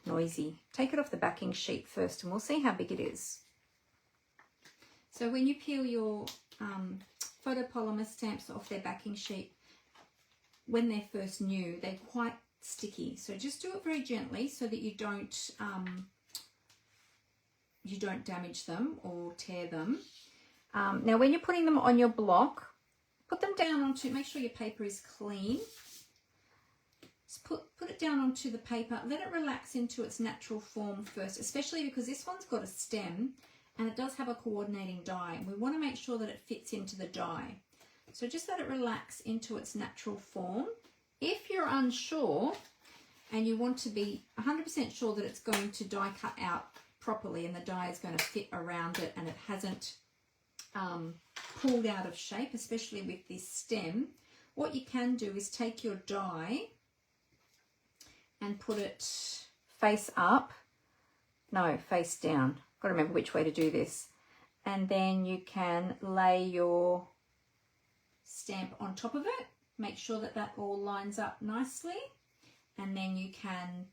the noisy. Take it off the backing sheet first, and we'll see how big it is. So when you peel your photopolymer stamps off their backing sheet, when they're first new, they're quite sticky. So just do it very gently so that you don't damage them or tear them. Now when you're putting them on your block, put them down onto, make sure your paper is clean. Just put it down onto the paper, let it relax into its natural form first, especially because this one's got a stem and it does have a coordinating die. We want to make sure that it fits into the die. So just let it relax into its natural form. If you're unsure and you want to be 100% sure that it's going to die cut out properly and the die is going to fit around it and it hasn't pulled out of shape, especially with this stem, what you can do is take your die and put it face up, no, face down. Got to remember which way to do this. And then you can lay your stamp on top of it. Make sure that that all lines up nicely. And then you can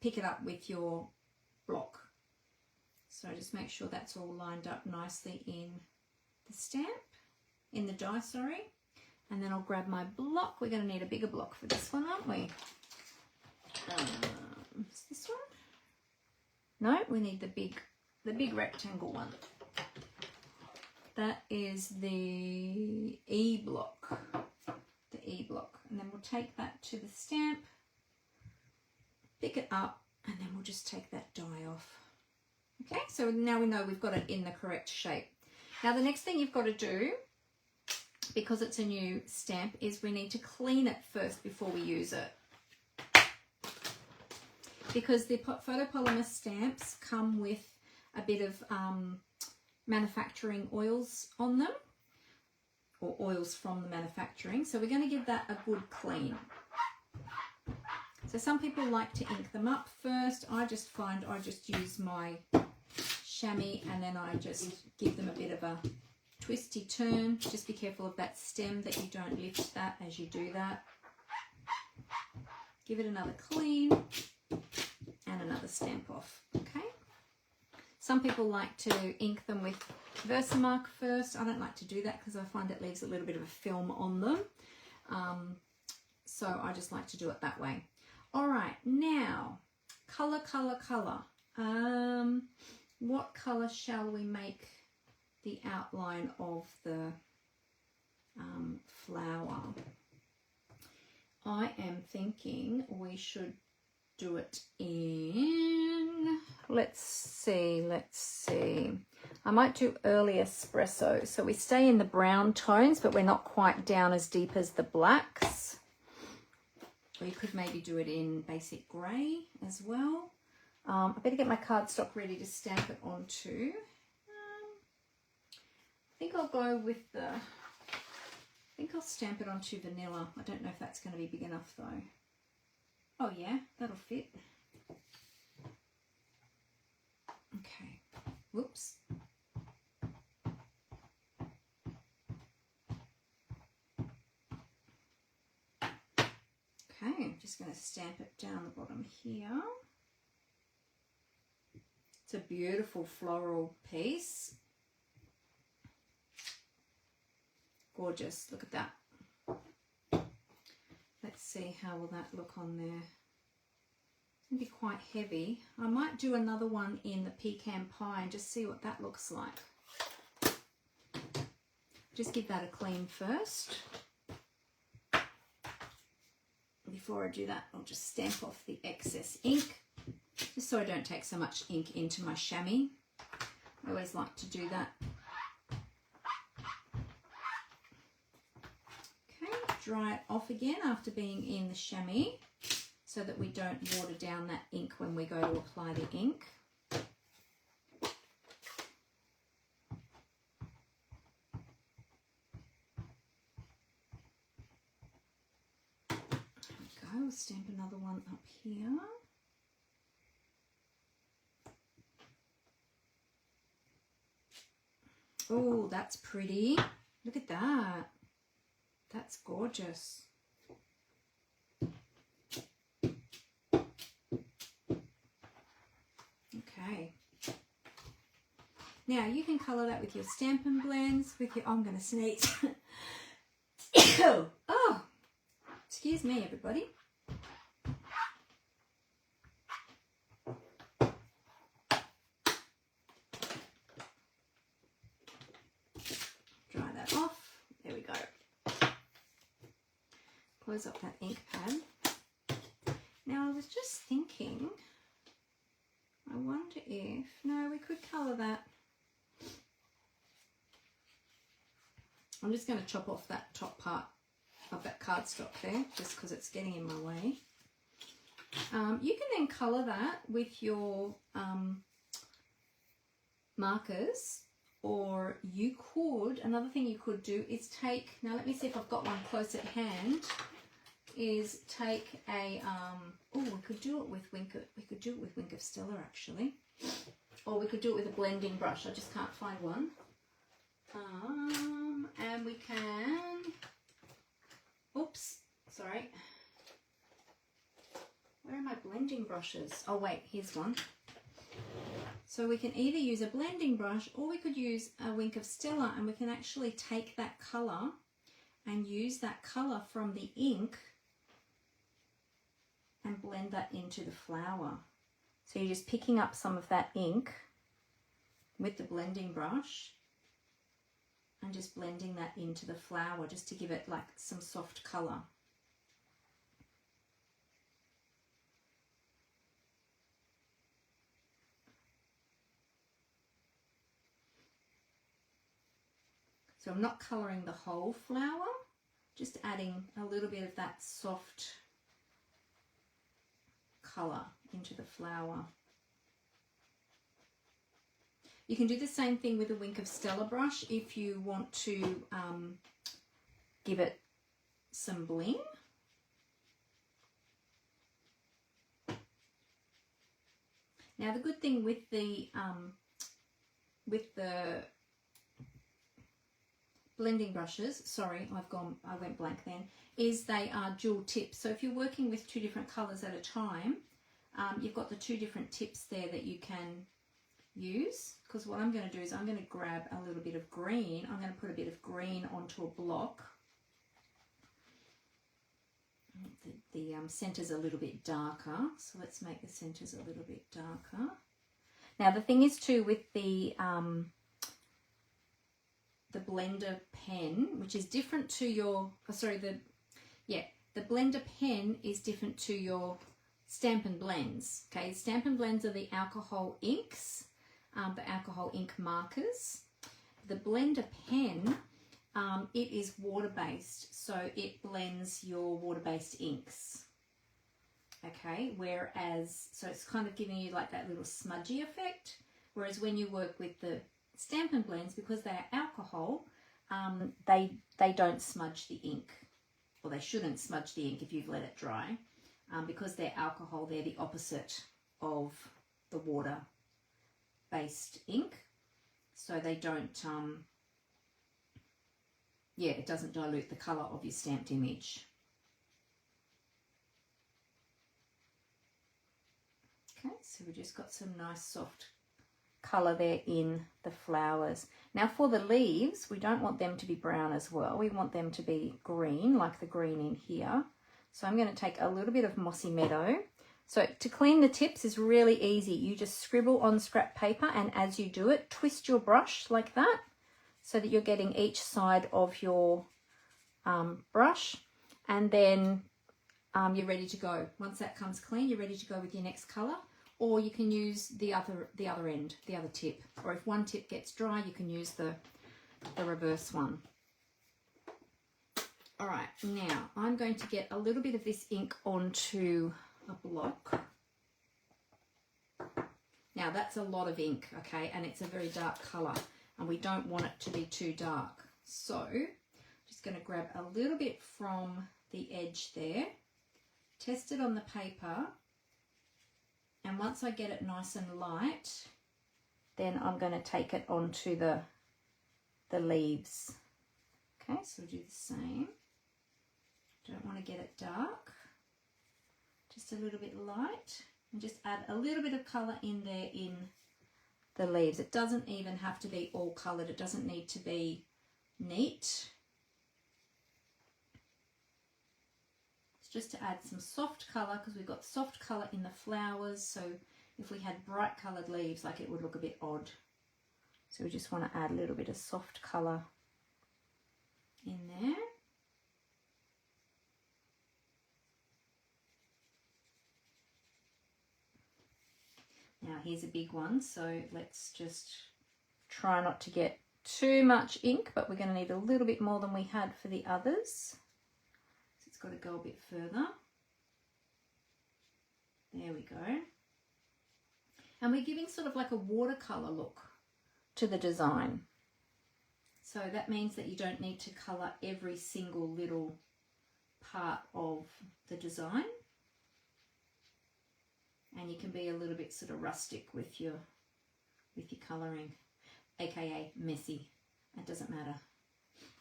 pick it up with your block. So just make sure that's all lined up nicely in the stamp, in the die, sorry. And then I'll grab my block. We're going to need a bigger block for this one, aren't we? Is this one? No, we need the big rectangle one. That is the E block. The E block. And then we'll take that to the stamp, pick it up, and then we'll just take that die off. Okay, so now we know we've got it in the correct shape. Now the next thing you've got to do, because it's a new stamp, is we need to clean it first before we use it. Because the photopolymer stamps come with a bit of manufacturing oils on them, or oils from the manufacturing. So we're going to give that a good clean. So some people like to ink them up first. I just find I just use my chamois and then I just give them a bit of a twisty turn. Just be careful of that stem, that you don't lift that as you do that. Give it another clean and another stamp off. Okay. Some people like to ink them with Versamark first. I don't like to do that because I find it leaves a little bit of a film on them. So I just like to do it that way. All right, now, colour. What colour shall we make the outline of the flower? I am thinking we should do it in, let's see. I might do early espresso. So we stay in the brown tones, but we're not quite down as deep as the blacks. Or you could maybe do it in basic grey as well. I better get my cardstock ready to stamp it onto. I think I'll go with the, I think I'll stamp it onto vanilla. I don't know if that's going to be big enough though. Oh yeah, that'll fit. Okay, whoops. Okay, I'm just going to stamp it down the bottom here. It's a beautiful floral piece. Gorgeous, look at that. Let's see how will that look on there. It's going to be quite heavy. I might do another one in the pecan pie and just see what that looks like. Just give that a clean first. Before I do that, I'll just stamp off the excess ink, just so I don't take so much ink into my chamois. I always like to do that. Okay, dry it off again after being in the chamois so that we don't water down that ink when we go to apply the ink. There we go, we'll stamp another one up here. Oh, that's pretty. Look at that. That's gorgeous. Okay. Now you can colour that with your Stampin' blends, with your, I'm going to sneeze. Oh, excuse me everybody. Dry that off. There we go. Close up that ink pad. Now I was just thinking, I wonder if, no, we could colour that. I'm just going to chop off that top part of that cardstock there, just because it's getting in my way. You can then colour that with your markers, or you could, another thing you could do is take, now let me see if I've got one close at hand, is take a, oh, we could do it with Wink of Stella actually, or we could do it with a blending brush. I just can't find one. And we can, oops, sorry, where are my blending brushes? Oh wait, here's one. So we can either use a blending brush, or we could use a Wink of Stella, and we can actually take that colour and use that colour from the ink and blend that into the flower. So you're just picking up some of that ink with the blending brush and just blending that into the flower, just to give it like some soft colour. So I'm not colouring the whole flower, just adding a little bit of that soft colour into the flower. You can do the same thing with a Wink of Stella brush if you want to give it some bling. Now the good thing with the blending brushes, sorry, I went blank then, is they are dual tips. So if you're working with two different colours at a time, you've got the two different tips there that you can use. Because what I'm going to do is I'm going to grab a little bit of green. I'm going to put a bit of green onto a block. The centre's a little bit darker, so let's make the centres a little bit darker. Now the thing is too with the blender pen, which is different to your, the blender pen is different to your Stampin' blends. Okay, Stampin' blends are the alcohol inks, the alcohol ink markers. The blender pen, it is water-based, so it blends your water-based inks. Okay, whereas, so it's kind of giving you like that little smudgy effect, whereas when you work with the Stampin' blends, because they are alcohol, they don't smudge the ink, or they shouldn't smudge the ink if you've let it dry, because they're alcohol. They're the opposite of the water-based ink, so they don't, it doesn't dilute the colour of your stamped image. Okay, so we just got some nice soft colour there in the flowers. Now for the leaves, we don't want them to be brown as well. We want them to be green, like the green in here. So I'm going to take a little bit of Mossy Meadow. So to clean the tips is really easy. You just scribble on scrap paper, and as you do it, twist your brush like that so that you're getting each side of your brush, and then you're ready to go. Once that comes clean, you're ready to go with your next colour. Or you can use the other end, the other tip. Or if one tip gets dry, you can use the reverse one. All right, now I'm going to get a little bit of this ink onto a block. Now that's a lot of ink, okay, and it's a very dark colour and we don't want it to be too dark. So just going to grab a little bit from the edge there, test it on the paper, and once I get it nice and light, then I'm going to take it onto the leaves. Okay, so we'll do the same. Don't want to get it dark, just a little bit light, and just add a little bit of colour in there in the leaves. It doesn't even have to be all coloured, it doesn't need to be neat. It's just to add some soft colour, because we've got soft colour in the flowers, so if we had bright coloured leaves, like, it would look a bit odd. So we just want to add a little bit of soft colour in there. Now here's a big one, so let's just try not to get too much ink, but we're going to need a little bit more than we had for the others. So it's got to go a bit further. There we go. And we're giving sort of like a watercolour look to the design. So that means that you don't need to colour every single little part of the design. And you can be a little bit sort of rustic with your colouring, aka messy. It doesn't matter.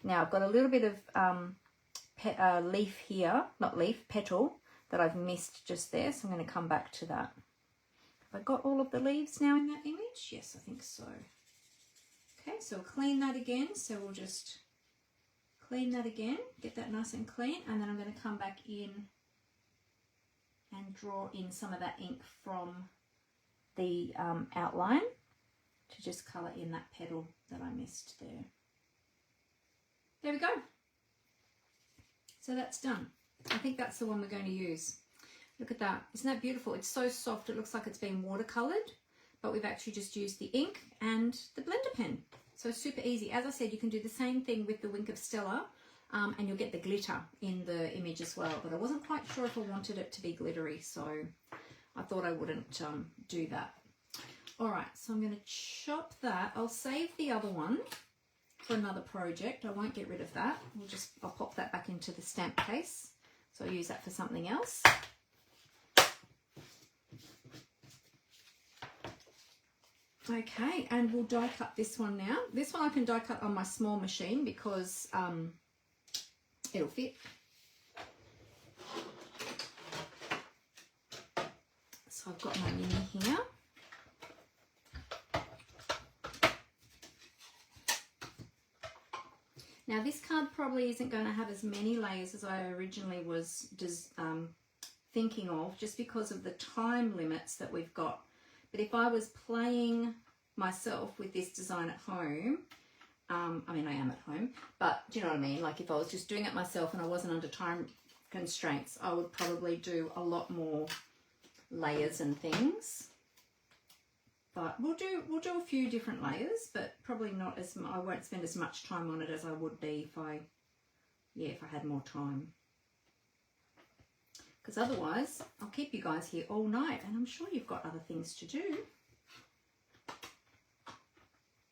Now I've got a little bit of leaf here, not leaf, petal, that I've missed just there, so I'm going to come back to that. Have I got all of the leaves now in that image? Yes, I think so. Okay, so we'll clean that again. So we'll just clean that again, get that nice and clean, and then I'm going to come back in and draw in some of that ink from the outline to just colour in that petal that I missed there. There we go. So that's done. I think that's the one we're going to use. Look at that. Isn't that beautiful? It's so soft. It looks like it's been watercoloured, but we've actually just used the ink and the blender pen. So super easy. As I said, you can do the same thing with the Wink of Stella, and you'll get the glitter in the image as well. But I wasn't quite sure if I wanted it to be glittery, so I thought I wouldn't do that. All right, so I'm going to chop that. I'll save the other one for another project. I won't get rid of that. I'll pop that back into the stamp case. So I'll use that for something else. Okay, and we'll die cut this one now. This one I can die cut on my small machine because it'll fit. So I've got my mini here. Now this card probably isn't going to have as many layers as I originally was thinking of, just because of the time limits that we've got. But if I was playing myself with this design at home, I mean, I am at home, but do you know what I mean? Like if I was just doing it myself and I wasn't under time constraints, I would probably do a lot more layers and things. But we'll do a few different layers, but probably not as I won't spend as much time on it as I would be if I had more time. Because otherwise, I'll keep you guys here all night, and I'm sure you've got other things to do.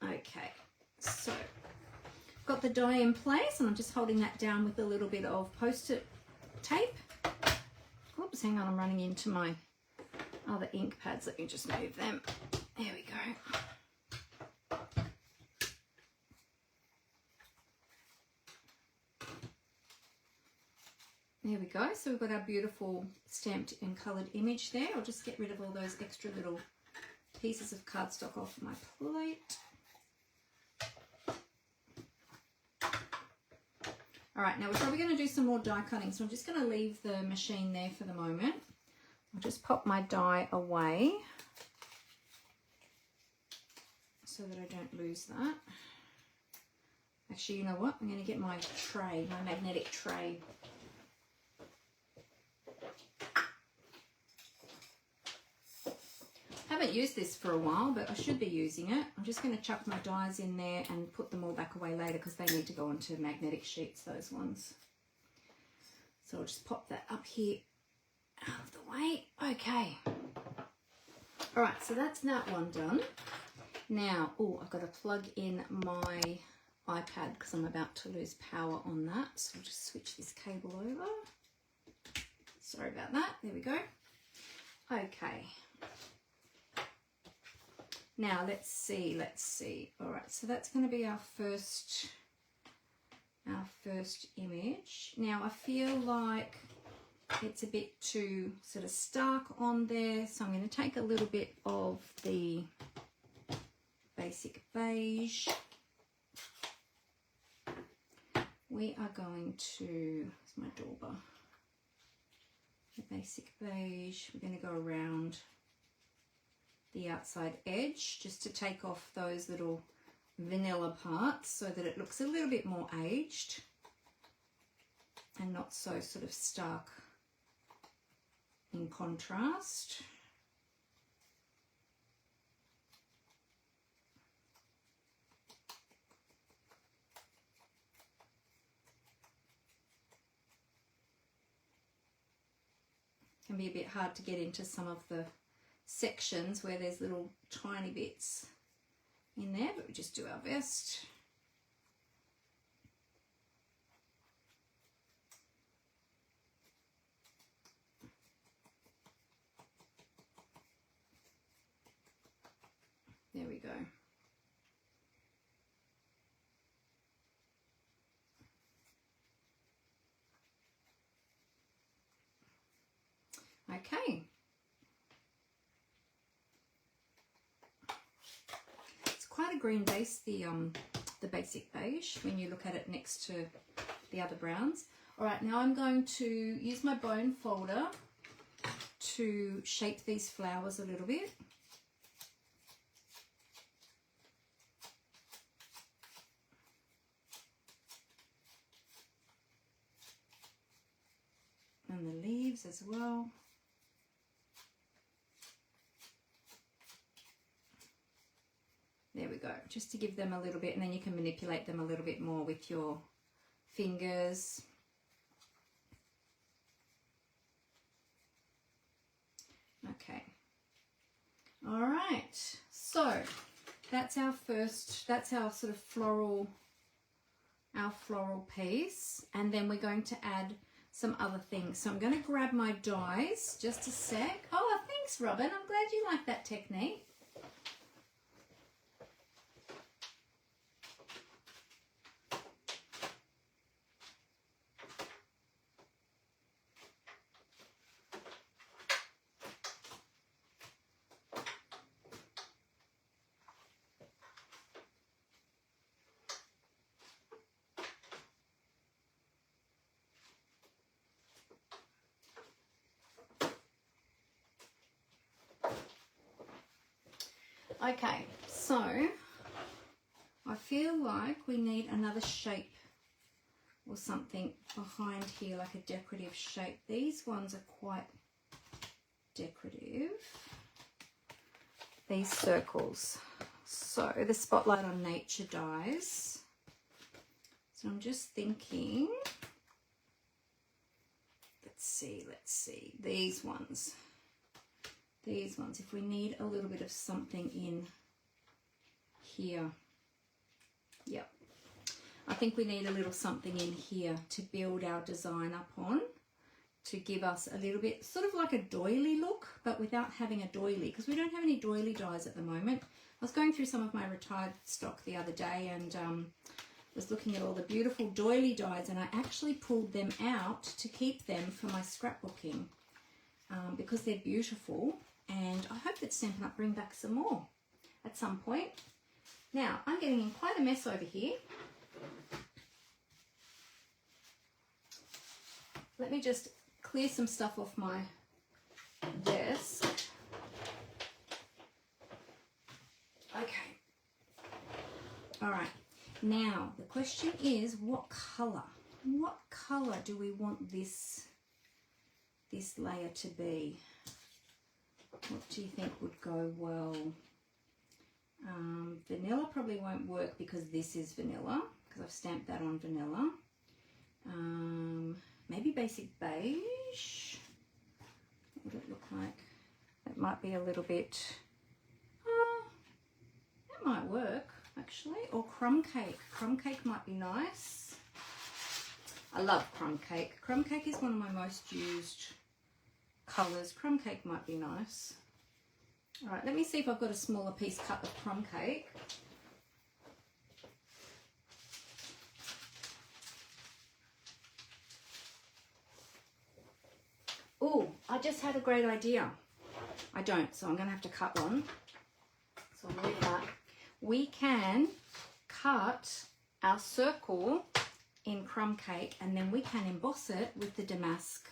Okay, so I've got the die in place, and I'm just holding that down with a little bit of Post-it tape. Oops, hang on, I'm running into my other ink pads. Let me just move them. There we go. There we go. So we've got our beautiful stamped and coloured image there. I'll just get rid of all those extra little pieces of cardstock off my plate. All right, now we're probably going to do some more die cutting, so I'm just going to leave the machine there for the moment. I'll just pop my die away so that I don't lose that. Actually, you know what? I'm going to get my tray, my magnetic tray. I haven't used this for a while, but I should be using it. I'm just going to chuck my dies in there and put them all back away later because they need to go onto magnetic sheets, those ones. So I'll just pop that up here out of the way. Okay. All right, so that's that one done. Now, oh, I've got to plug in my iPad because I'm about to lose power on that. So I'll just switch this cable over. Sorry about that. There we go. Okay. Now let's see. All right, so that's going to be our first image. Now I feel like it's a bit too sort of stark on there, so I'm going to take a little bit of the basic beige. We are going to, it's my dauber, the basic beige. We're going to go around the outside edge just to take off those little vanilla parts so that it looks a little bit more aged and not so sort of stark in contrast. Can be a bit hard to get into some of the sections where there's little tiny bits in there, but we just do our best. There we go. Okay. It's quite a green base, the basic beige, when you look at it next to the other browns. All right, now I'm going to use my bone folder to shape these flowers a little bit. And the leaves as well. There we go, just to give them a little bit, and then you can manipulate them a little bit more with your fingers. Okay. All right, so that's our sort of floral, our floral piece, and then we're going to add some other things. So I'm going to grab my dies, just a sec. Oh, thanks, Robin. I'm glad you like that technique. Okay, so I feel like we need another shape or something behind here, like a decorative shape. These ones are quite decorative, these circles. So the Spotlight on Nature dies. So I'm just thinking, let's see, these ones, if we need a little bit of something in here. Yep, I think we need a little something in here to build our design up on, to give us a little bit, sort of like a doily look, but without having a doily, because we don't have any doily dies at the moment. I was going through some of my retired stock the other day and was looking at all the beautiful doily dies, and I actually pulled them out to keep them for my scrapbooking because they're beautiful. And I hope that Stampin' Up! Bring back some more at some point. Now, I'm getting in quite a mess over here. Let me just clear some stuff off my desk. Okay. All right. Now, the question is, what colour? What colour do we want this layer to be? What do you think would go well? Vanilla probably won't work because this is vanilla, because I've stamped that on vanilla. maybe basic beige. What would it look like? It might be a little bit, that might work actually. Or crumb cake. Crumb cake might be nice. I love crumb cake. Crumb cake is one of my most used colours. Crumb cake might be nice. All right, let me see if I've got a smaller piece cut of crumb cake. Oh, I just had a great idea. I don't, so I'm going to have to cut one. So I'll leave that. We can cut our circle in crumb cake and then we can emboss it with the damask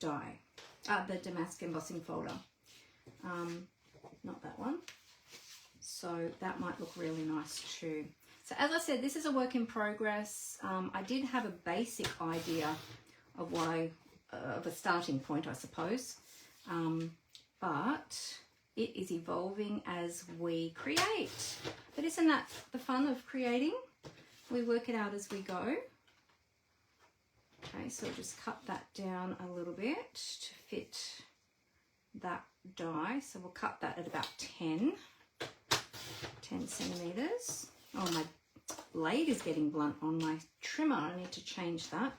die, the damask embossing folder. Not that one. So that might look really nice too. So as I said, this is a work in progress. I did have a basic idea of of a starting point, I suppose. But it is evolving as we create. But isn't that the fun of creating? We work it out as we go. Okay, so just cut that down a little bit to fit that die. So we'll cut that at about 10 centimeters. Oh, my blade is getting blunt on my trimmer. I need to change that.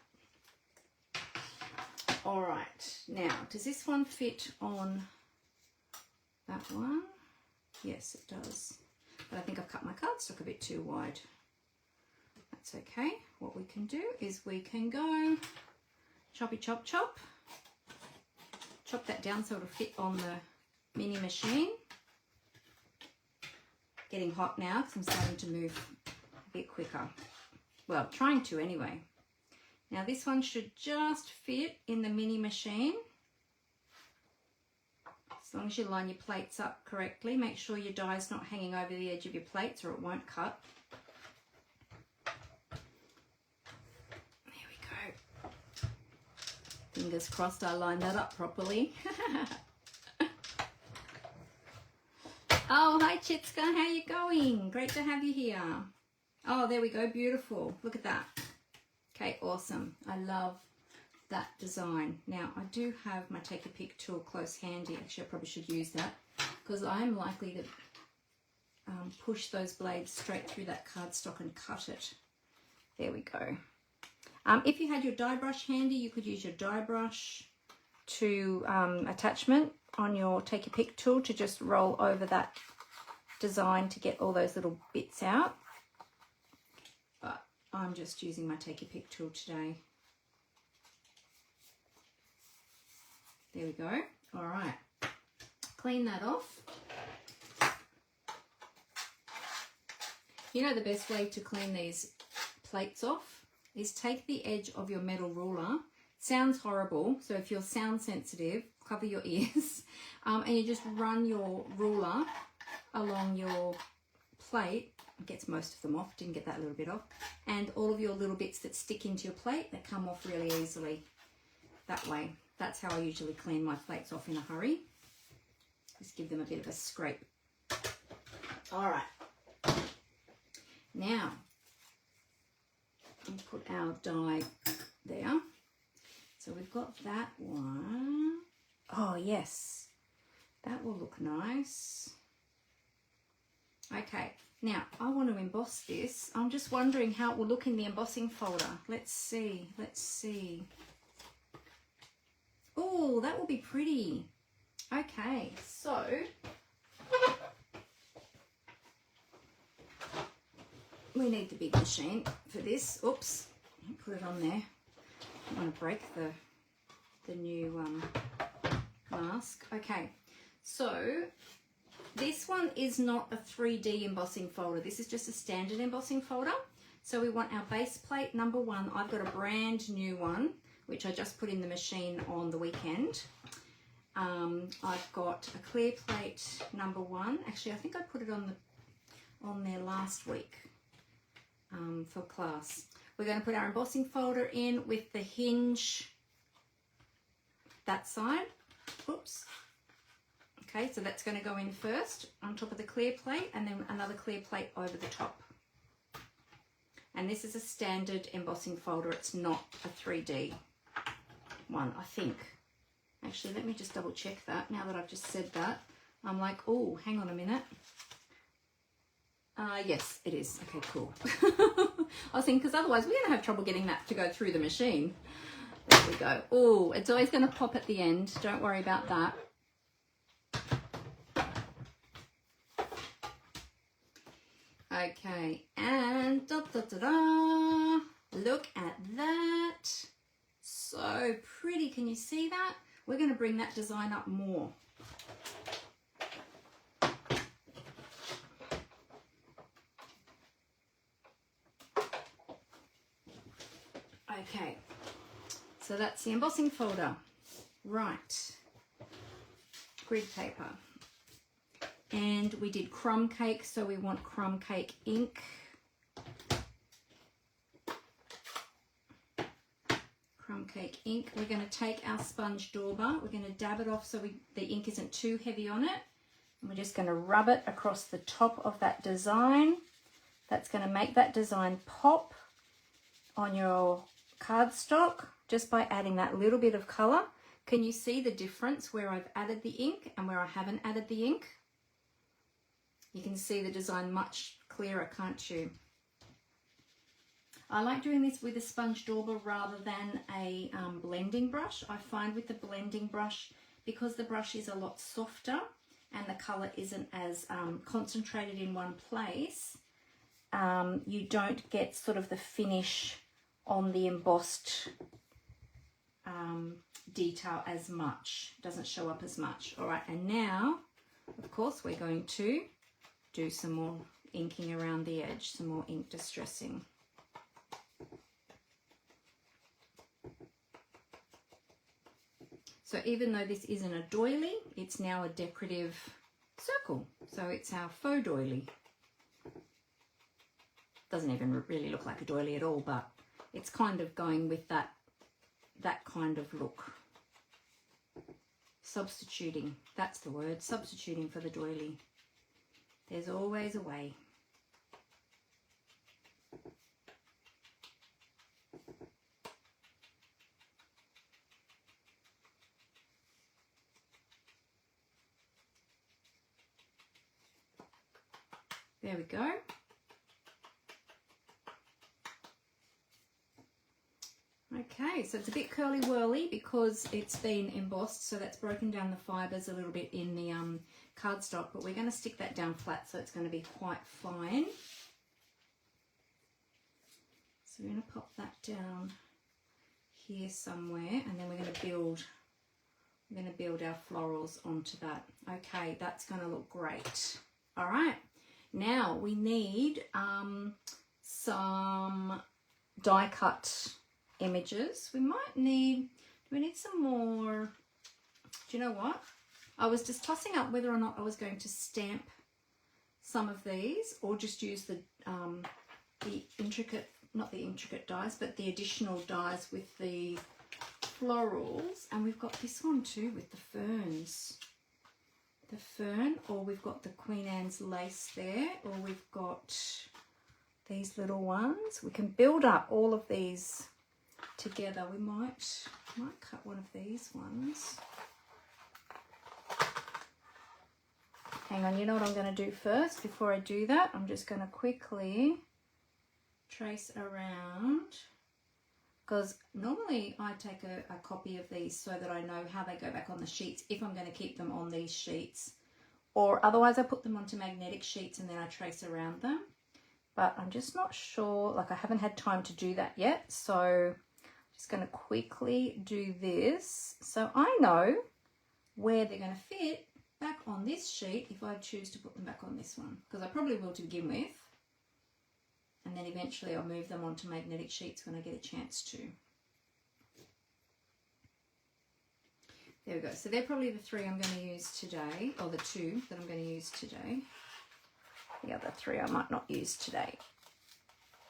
All right, now, does this one fit on that one? Yes, it does. But I think I've cut my cardstock a bit too wide. That's okay. What we can do is we can go choppy chop chop. Chop that down so it'll fit on the mini machine. Getting hot now because I'm starting to move a bit quicker. Well, trying to anyway. Now this one should just fit in the mini machine. As long as you line your plates up correctly, make sure your die is not hanging over the edge of your plates or it won't cut. There we go. Fingers crossed I lined that up properly. Oh, hi Chitska, how you going? Great to have you here. Oh, there we go, beautiful. Look at that. Okay, awesome. I love that design. Now, I do have my Take a Pick tool close handy. Actually, I probably should use that because I'm likely to push those blades straight through that cardstock and cut it. There we go. If you had your die brush handy, you could use your die brush to attachment on your Take a Pick tool to just roll over that design to get all those little bits out. But I'm just using my Take a Pick tool today. There we go. All right. Clean that off. You know the best way to clean these plates off is take the edge of your metal ruler. Sounds horrible, so if you're sound sensitive, cover your ears, and you just run your ruler along your plate. It gets most of them off, didn't get that little bit off, and all of your little bits that stick into your plate, that come off really easily that way. That's how I usually clean my plates off in a hurry. Just give them a bit of a scrape. All right. Now, I'll put our die there. So we've got that one. Oh, yes. That will look nice. Okay. Now, I want to emboss this. I'm just wondering how it will look in the embossing folder. Let's see. Let's see. Oh, that will be pretty. Okay, so we need the big machine for this. Oops, put it on there. I don't want to break the new mask. Okay, so this one is not a 3D embossing folder. This is just a standard embossing folder. So we want our base plate number 1. I've got a brand new one, which I just put in the machine on the weekend. I've got a clear plate number 1. Actually, I think I put it on there last week for class. We're going to put our embossing folder in with the hinge that side. Oops. Okay, so that's going to go in first on top of the clear plate, and then another clear plate over the top. And this is a standard embossing folder. It's not a 3D. one, I think. Actually, let me just double check that. Now that I've just said that, I'm like, oh, hang on a minute. Yes, it is. Okay, cool. I was thinking, because otherwise we're going to have trouble getting that to go through the machine. There we go. Oh, it's always going to pop at the end. Don't worry about that. Okay, and da-da-da-da. Look at that. So pretty. Can you see that? We're going to bring that design up more. Okay, so that's the embossing folder. Right, grid paper. And we did crumb cake, so we want crumb cake ink. Crumb cake ink. We're going to take our sponge dauber. We're going to dab it off so the ink isn't too heavy on it. And we're just going to rub it across the top of that design. That's going to make that design pop on your cardstock just by adding that little bit of colour. Can you see the difference where I've added the ink and where I haven't added the ink? You can see the design much clearer, can't you? I like doing this with a sponge dauber rather than a blending brush. I find with the blending brush, because the brush is a lot softer and the colour isn't as concentrated in one place, you don't get sort of the finish on the embossed detail as much. It doesn't show up as much. All right, and now, of course, we're going to do some more inking around the edge, some more ink distressing. So even though this isn't a doily, it's now a decorative circle. So it's our faux doily. Doesn't even really look like a doily at all, but it's kind of going with that kind of look. Substituting, that's the word, substituting for the doily. There's always a way. There we go. Okay, so it's a bit curly whirly because it's been embossed, so that's broken down the fibres a little bit in the cardstock, but we're going to stick that down flat so it's going to be quite fine. So we're going to pop that down here somewhere, and then we're going to build our florals onto that. Okay, that's going to look great. All right, now we need some die cut images. We might need, we need some more. Do you know what? I was just tossing up whether or not I was going to stamp some of these or just use the intricate, not the intricate dies, but the additional dies with the florals. And we've got this one too with the ferns. The fern, or we've got the Queen Anne's lace there, or we've got these little ones. We can build up all of these together. We might cut one of these ones. Hang on, you know what I'm going to do first? Before I do that, I'm just going to quickly trace around, because normally I take a copy of these so that I know how they go back on the sheets if I'm going to keep them on these sheets, or otherwise I put them onto magnetic sheets and then I trace around them. But I'm just not sure, like I haven't had time to do that yet, so I'm just going to quickly do this so I know where they're going to fit back on this sheet if I choose to put them back on this one, because I probably will to begin with, and then eventually I'll move them onto magnetic sheets when I get a chance to. There we go. So they're probably the three I'm going to use today, or the two that I'm going to use today. The other three I might not use today.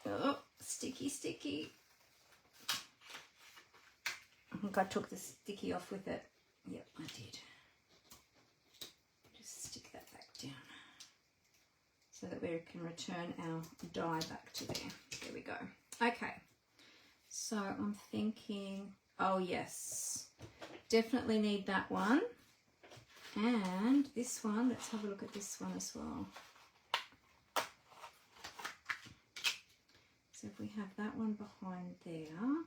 Oh, sticky, sticky. I think I took the sticky off with it. Yep, I did. Just stick that back down so that we can return our die back to there. There we go. Okay, so I'm thinking, Oh yes, definitely need that one. And this one, let's have a look at this one as well. So if we have that one behind there,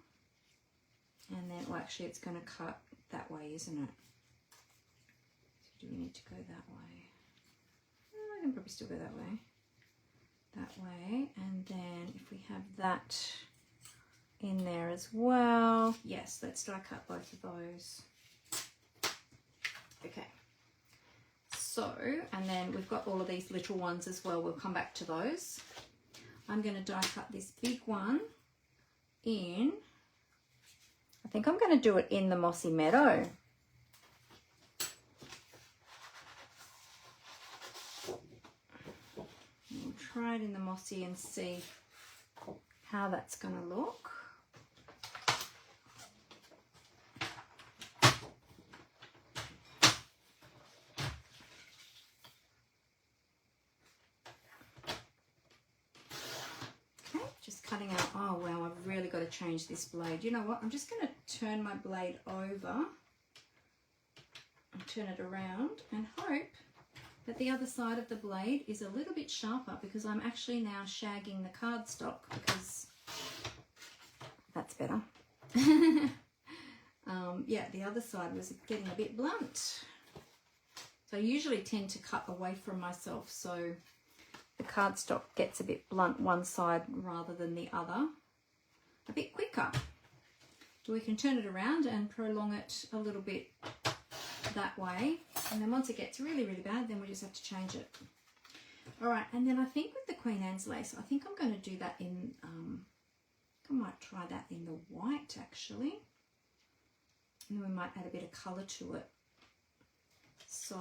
and then, well, actually it's going to cut that way, isn't it? So do we need to go that way? Oh, I can probably still go that way. That way, and then if we have that in there as well, yes, let's die cut both of those. Okay, so, and then we've got all of these little ones as well, we'll come back to those. I'm going to die cut this big one in, I think I'm going to do it in the Mossy Meadow. We'll try it in the Mossy and see how that's going to look. Cutting out, oh wow, I've really got to change this blade. You know what, I'm just going to turn my blade over and turn it around and hope that the other side of the blade is a little bit sharper, because I'm actually now shagging the cardstock, because that's better. Yeah, the other side was getting a bit blunt. So I usually tend to cut away from myself, so the cardstock gets a bit blunt one side rather than the other, a bit quicker. So we can turn it around and prolong it a little bit that way, and then once it gets really, really bad, then we just have to change it. All right, and then I think with the Queen Anne's lace, I think I'm going to do that in, I might try that in the white actually, and then we might add a bit of colour to it. So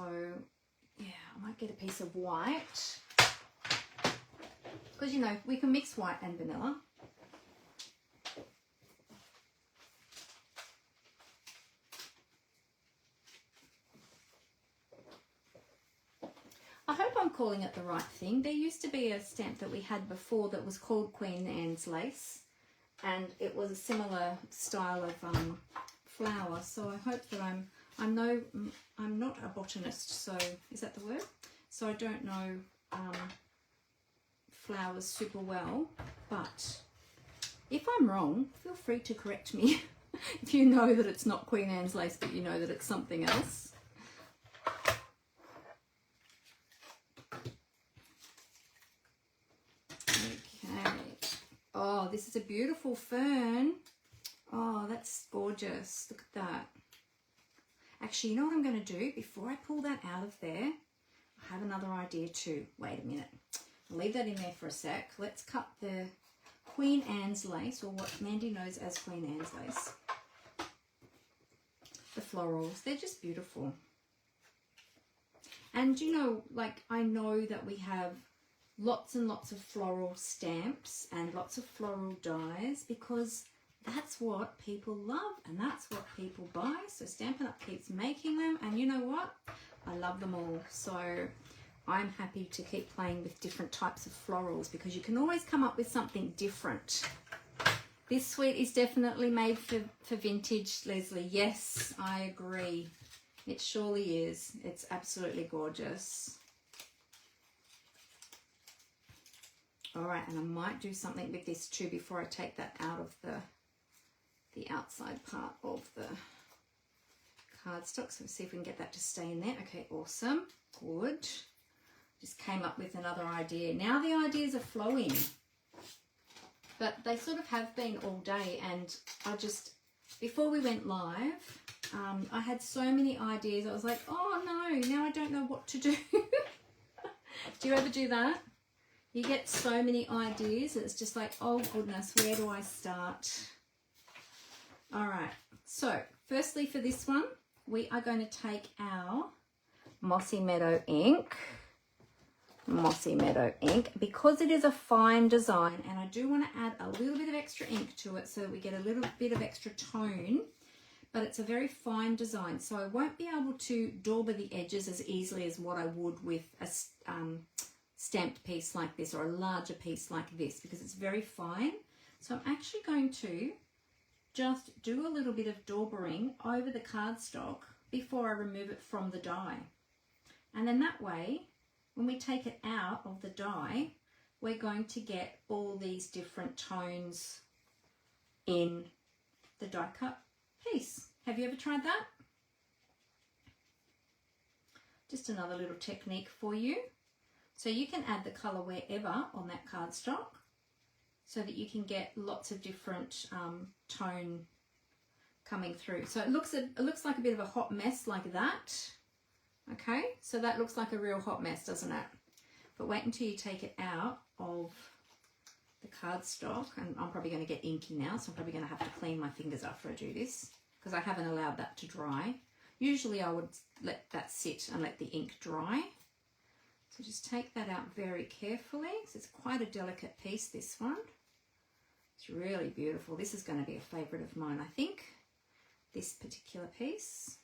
yeah, I might get a piece of white, because you know we can mix white and vanilla. I hope I'm calling it the right thing. There used to be a stamp that we had before that was called Queen Anne's lace, and it was a similar style of flower. So I hope that I'm not a botanist, so is that the word? So I don't know flowers super well, but if I'm wrong, feel free to correct me. If you know that it's not Queen Anne's lace, but you know that it's something else. Oh, this is a beautiful fern. Oh, that's gorgeous. Look at that. Actually, you know what I'm going to do? Before I pull that out of there, I have another idea too. Wait a minute. I'll leave that in there for a sec. Let's cut the Queen Anne's lace, or what Mandy knows as Queen Anne's lace. The florals, they're just beautiful. And you know, like, I know that we have lots and lots of floral stamps and lots of floral dies, because that's what people love and that's what people buy. So Stampin' Up keeps making them, and you know what? I love them all. So I'm happy to keep playing with different types of florals, because you can always come up with something different. This suite is definitely made for vintage, Leslie. Yes, I agree. It surely is. It's absolutely gorgeous. All right, and I might do something with this too before I take that out of the outside part of the cardstock. So we'll see if we can get that to stay in there. Okay, awesome, good. Just came up with another idea. Now the ideas are flowing, but they sort of have been all day, and I just, before we went live, I had so many ideas. I was like, oh no, now I don't know what to do. Do you ever do that? You get so many ideas, it's just like, oh goodness, where do I start? All right, so firstly for this one, we are going to take our Mossy Meadow ink. Mossy Meadow ink, because it is a fine design, and I do want to add a little bit of extra ink to it so that we get a little bit of extra tone, but it's a very fine design, so I won't be able to dauber the edges as easily as what I would with a stamped piece like this, or a larger piece like this, because it's very fine. So I'm actually going to just do a little bit of daubering over the cardstock before I remove it from the die. And then that way, when we take it out of the die, we're going to get all these different tones in the die cut piece. Have you ever tried that? Just another little technique for you. So you can add the colour wherever on that cardstock so that you can get lots of different tone coming through. So it looks like a bit of a hot mess like that. Okay, so that looks like a real hot mess, doesn't it? But wait until you take it out of the cardstock, and I'm probably going to get inky now, so I'm probably going to have to clean my fingers after I do this because I haven't allowed that to dry. Usually I would let that sit and let the ink dry. So just take that out very carefully. So it's quite a delicate piece, this one. It's really beautiful. This is going to be a favourite of mine, I think, this particular piece.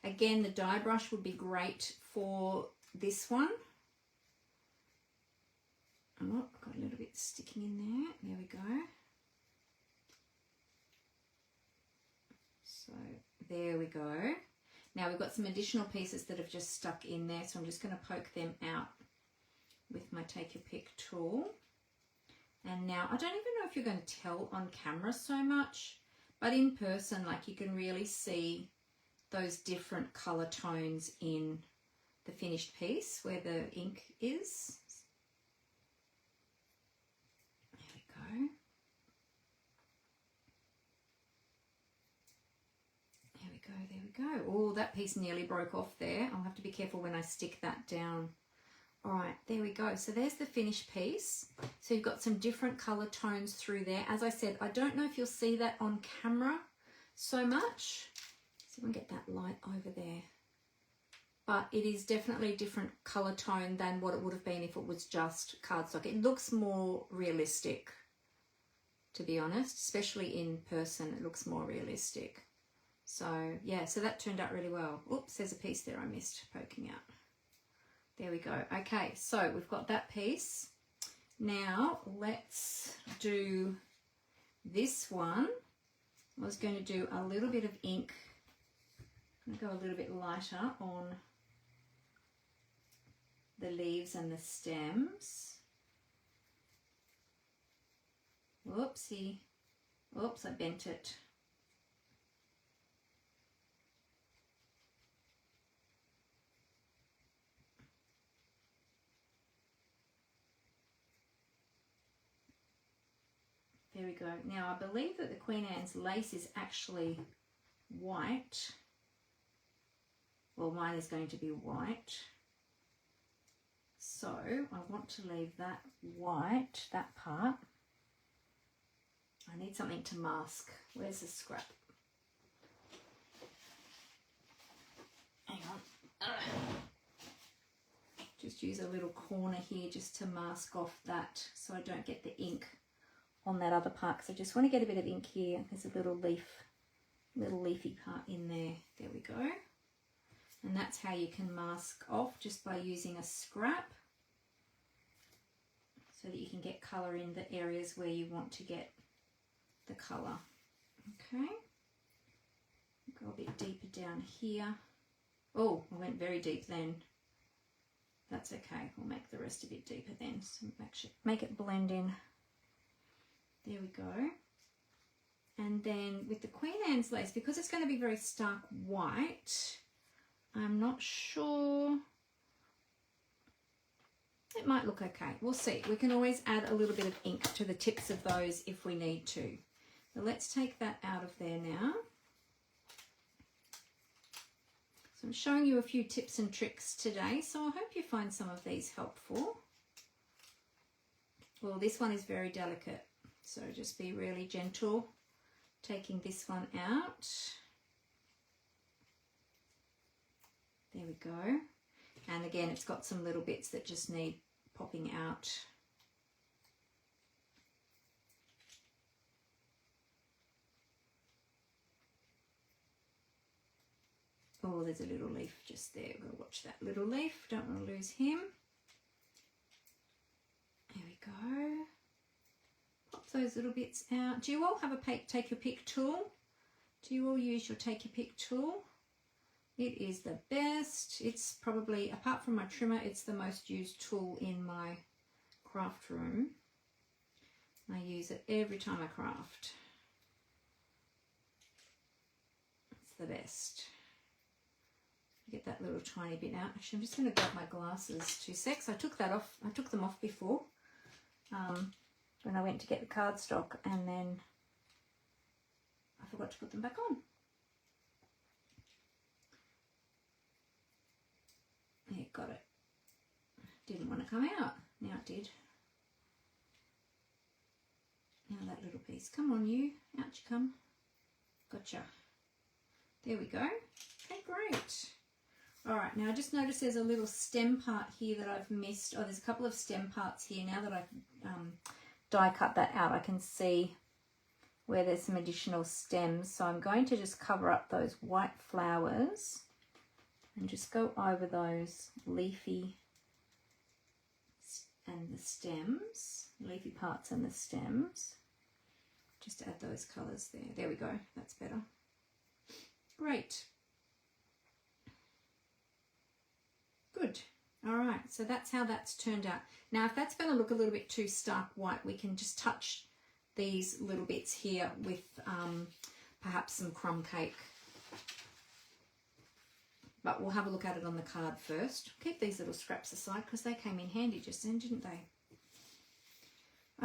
Again, the die brush would be great for this one. Oh, I've got a little bit sticking in there. There we go. So there we go. Now we've got some additional pieces that have just stuck in there, so I'm just going to poke them out with my Take Your Pick tool. And now I don't even know if you're going to tell on camera so much, but in person, like, you can really see those different colour tones in the finished piece where the ink is. There we go. There we go, there we go. Oh, that piece nearly broke off there. I'll have to be careful when I stick that down. All right, there we go. So there's the finished piece. So you've got some different colour tones through there. As I said, I don't know if you'll see that on camera so much. So we can get that light over there. But it is definitely a different colour tone than what it would have been if it was just cardstock. It looks more realistic, to be honest, especially in person. It looks more realistic. So yeah, so that turned out really well. Oops, there's a piece there I missed poking out. There we go. Okay, so we've got that piece. Now let's do this one. I was going to do a little bit of ink. I'm going to go a little bit lighter on the leaves and the stems. Whoopsie. Oops, I bent it. There we go. Now I believe that the Queen Anne's lace is actually white. Well, mine is going to be white. So I want to leave that white, that part. I need something to mask. Where's the scrap? Hang on. Just use a little corner here just to mask off that so I don't get the ink on that other part, because I just want to get a bit of ink here. There's a little leafy part in there. There we go. And that's how you can mask off, just by using a scrap, so that you can get colour in the areas where you want to get the colour. Okay, go a bit deeper down here. Oh, I went very deep then. That's okay, we'll make the rest a bit deeper then, so make it blend in. There we go. And then with the Queen Anne's lace, because it's going to be very stark white, I'm not sure. It might look okay. We'll see. We can always add a little bit of ink to the tips of those if we need to. So let's take that out of there now. So I'm showing you a few tips and tricks today, so I hope you find some of these helpful. Well, this one is very delicate, so just be really gentle taking this one out. There we go. And again, it's got some little bits that just need popping out. Oh, there's a little leaf just there. We'll watch that little leaf. Don't want to lose him. There we go. those little bits out. Do you all have a take your pick tool? Do you all use your take your pick tool? It is the best. It's probably, apart from my trimmer, it's the most used tool in my craft room. I use it every time I craft. It's the best. Get that little tiny bit out. Actually, I'm just going to grab my glasses 2 secs. I took that off. I took them off before when I went to get the cardstock, and then I forgot to put them back on. Yeah, got it. Didn't want to come out. Now it did. Now that little piece. Come on, you. Out you come. Gotcha. There we go. Okay, great. All right, now I just noticed there's a little stem part here that I've missed. Oh, there's a couple of stem parts here. Now that I've die cut that out, I can see where there's some additional stems. So I'm going to just cover up those white flowers and just go over those leafy and the stems, leafy parts and the stems. Just add those colours there. There we go. That's better. Great. Good. All right, so that's how that's turned out. Now, if that's going to look a little bit too stark white, we can just touch these little bits here with perhaps some crumb cake. But we'll have a look at it on the card first. Keep these little scraps aside because they came in handy just then, didn't they?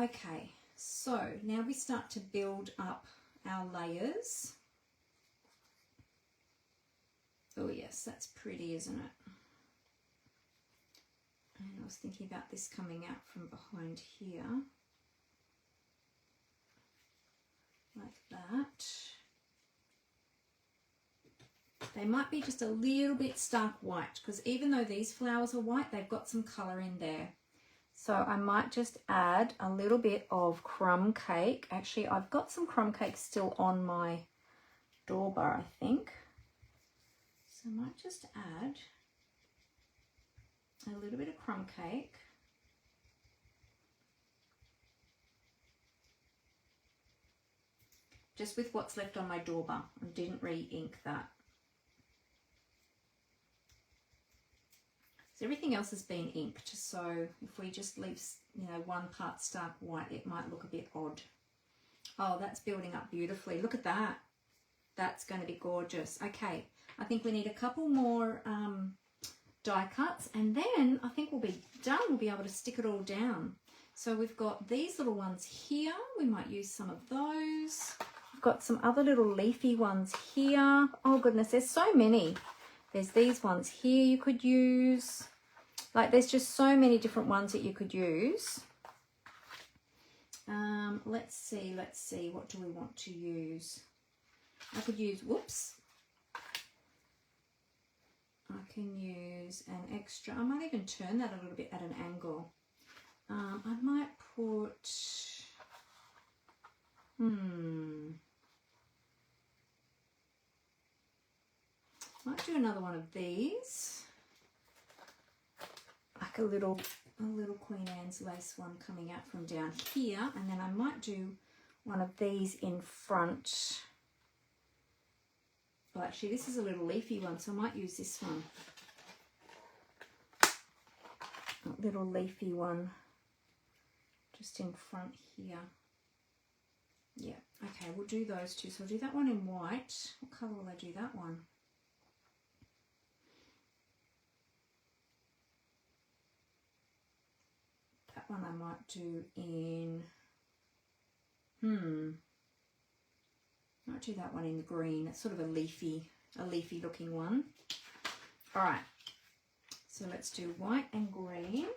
Okay, so now we start to build up our layers. Oh yes, that's pretty, isn't it? And I was thinking about this coming out from behind here, like that. They might be just a little bit stark white because even though these flowers are white, they've got some colour in there. So I might just add a little bit of crumb cake. Actually, I've got some crumb cake still on my door bar, I think. So I might just add a little bit of crumb cake. Just with what's left on my door bar. I didn't re-ink that. So everything else has been inked. So if we just leave, you know, one part stark white, it might look a bit odd. Oh, that's building up beautifully. Look at that. That's going to be gorgeous. Okay, I think we need a couple more die cuts and then I think we'll be done. We'll be able to stick it all down. So we've got these little ones here. We might use some of those. We've got some other little leafy ones here. Oh goodness, there's so many. There's these ones here you could use. Like there's just so many different ones that you could use. Let's see, what do we want to use? I could use, whoops. I can use an extra, I might even turn that a little bit at an angle. I might put, might do another one of these. Like a little Queen Anne's lace one coming out from down here. And then I might do one of these in front. Well, actually, this is a little leafy one, so I might use this one. A little leafy one just in front here. Yeah, okay, we'll do those two. So I'll do that one in white. What colour will I do that one? That one I might do in, might do that one in green. It's sort of a leafy looking one. All right, so let's do white and green.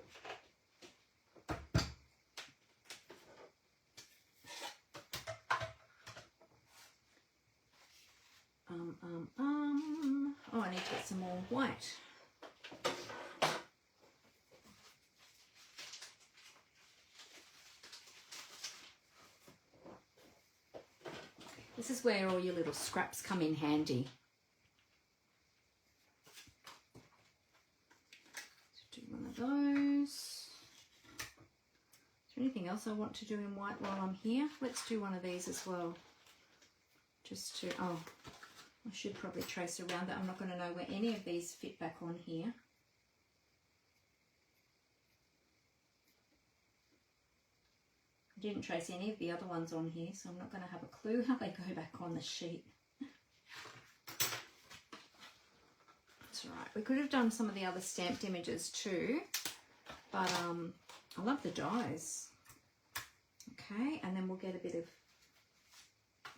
Oh, I need to get some more white. This is where all your little scraps come in handy. Do one of those. Is there anything else I want to do in white while I'm here? Let's do one of these as well. Just to, oh, I should probably trace around that. I'm not going to know where any of these fit back on here. I didn't trace any of the other ones on here, so I'm not going to have a clue how they go back on the sheet. That's all right. We could have done some of the other stamped images too, but I love the dies. Okay, and then we'll get a bit of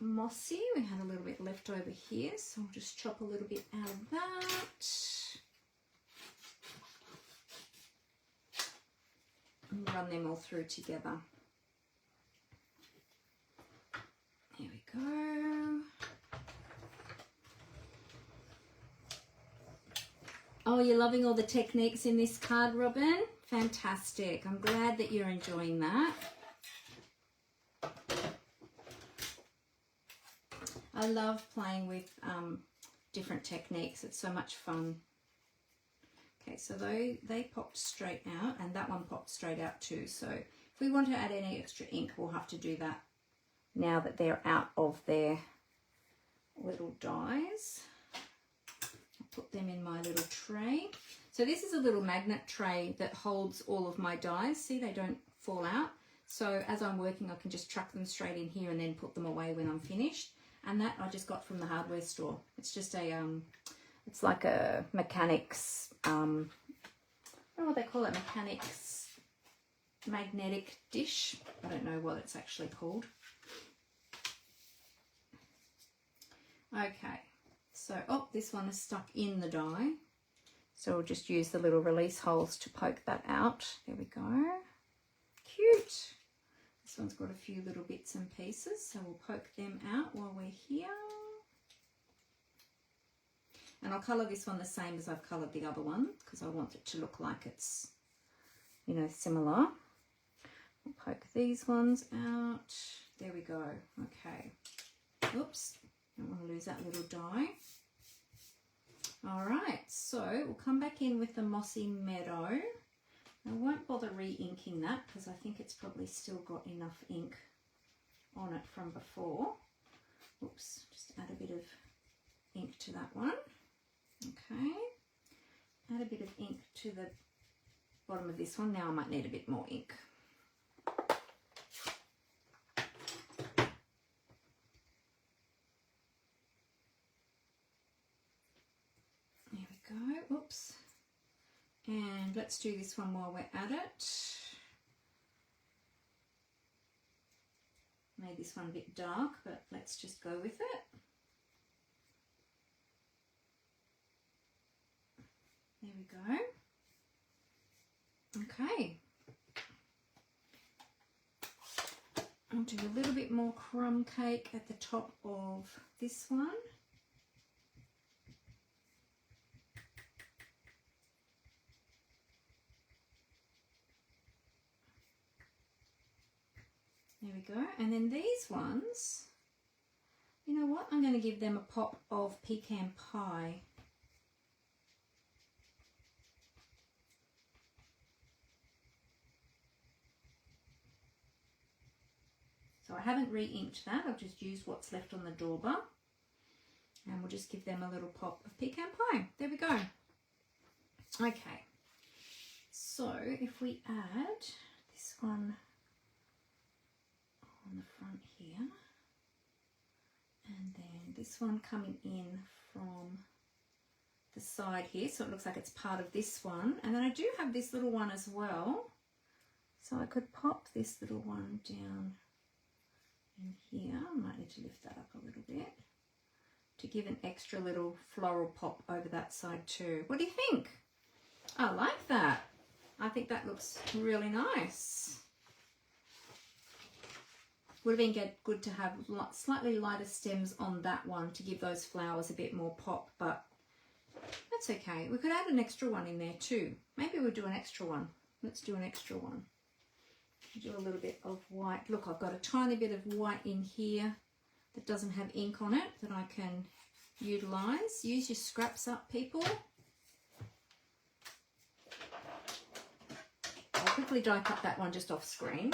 mossy. We had a little bit left over here, so I'll just chop a little bit out of that. And run them all through together. There we go. Oh, you're loving all the techniques in this card, Robin? Fantastic. I'm glad that you're enjoying that. I love playing with different techniques. It's so much fun. Okay, so they popped straight out, and that one popped straight out too. So if we want to add any extra ink, we'll have to do that now that they're out of their little dies. I'll put them in my little tray. So this is a little magnet tray that holds all of my dies. See, they don't fall out. So as I'm working, I can just chuck them straight in here and then put them away when I'm finished. And that I just got from the hardware store. It's just a, it's like a mechanics, I don't know what they call it, mechanics magnetic dish. I don't know what it's actually called. Okay, so, oh, this one is stuck in the die. So we'll just use the little release holes to poke that out. There we go. Cute. This one's got a few little bits and pieces, so we'll poke them out while we're here. And I'll colour this one the same as I've coloured the other one, because I want it to look like it's, you know, similar. We'll poke these ones out. There we go. Okay. Oops. Don't want to lose that little die. All right, so we'll come back in with the Mossy Meadow. I won't bother re-inking that because I think it's probably still got enough ink on it from before. Oops, just add a bit of ink to that one. Okay, add a bit of ink to the bottom of this one. Now I might need a bit more ink. There we go, oops. And let's do this one while we're at it. Made this one a bit dark, but let's just go with it. There we go. Okay. I'll do a little bit more crumb cake at the top of this one. There we go. And then these ones, you know what? I'm going to give them a pop of pecan pie. So I haven't re-inked that. I've just used what's left on the dauber. And we'll just give them a little pop of pecan pie. There we go. Okay. So if we add this one on the front here, and then this one coming in from the side here, so it looks like it's part of this one, and then I do have this little one as well, so I could pop this little one down in here. I might need to lift that up a little bit to give an extra little floral pop over that side too. What do you think? I like that. I think that looks really nice. Would have been good to have slightly lighter stems on that one to give those flowers a bit more pop, but that's okay. We could add an extra one in there too. Maybe we'll do an extra one. Let's do an extra one. Do a little bit of white. Look, I've got a tiny bit of white in here that doesn't have ink on it that I can utilise. Use your scraps up, people. quickly die cut that one just off screen.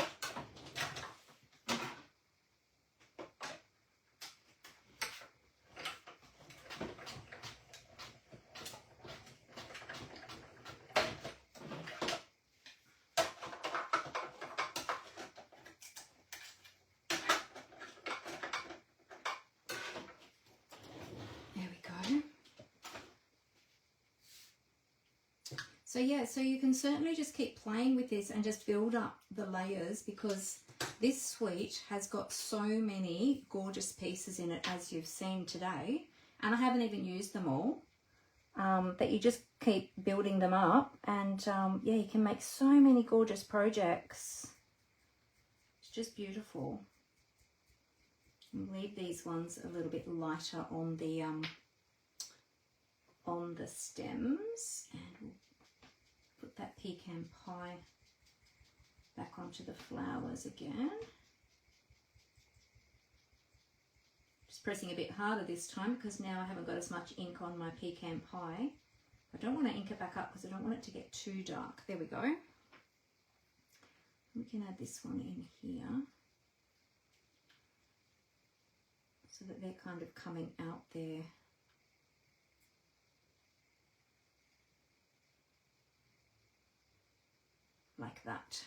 So yeah, so you can certainly just keep playing with this and just build up the layers, because this suite has got so many gorgeous pieces in it, as you've seen today, and I haven't even used them all, that you just keep building them up, and yeah, you can make so many gorgeous projects. It's just beautiful. I'll leave these ones a little bit lighter on the stems, and we'll put that pecan pie back onto the flowers again. Just pressing a bit harder this time because now I haven't got as much ink on my pecan pie. I don't want to ink it back up because I don't want it to get too dark. There we go. We can add this one in here so that they're kind of coming out there. Like that.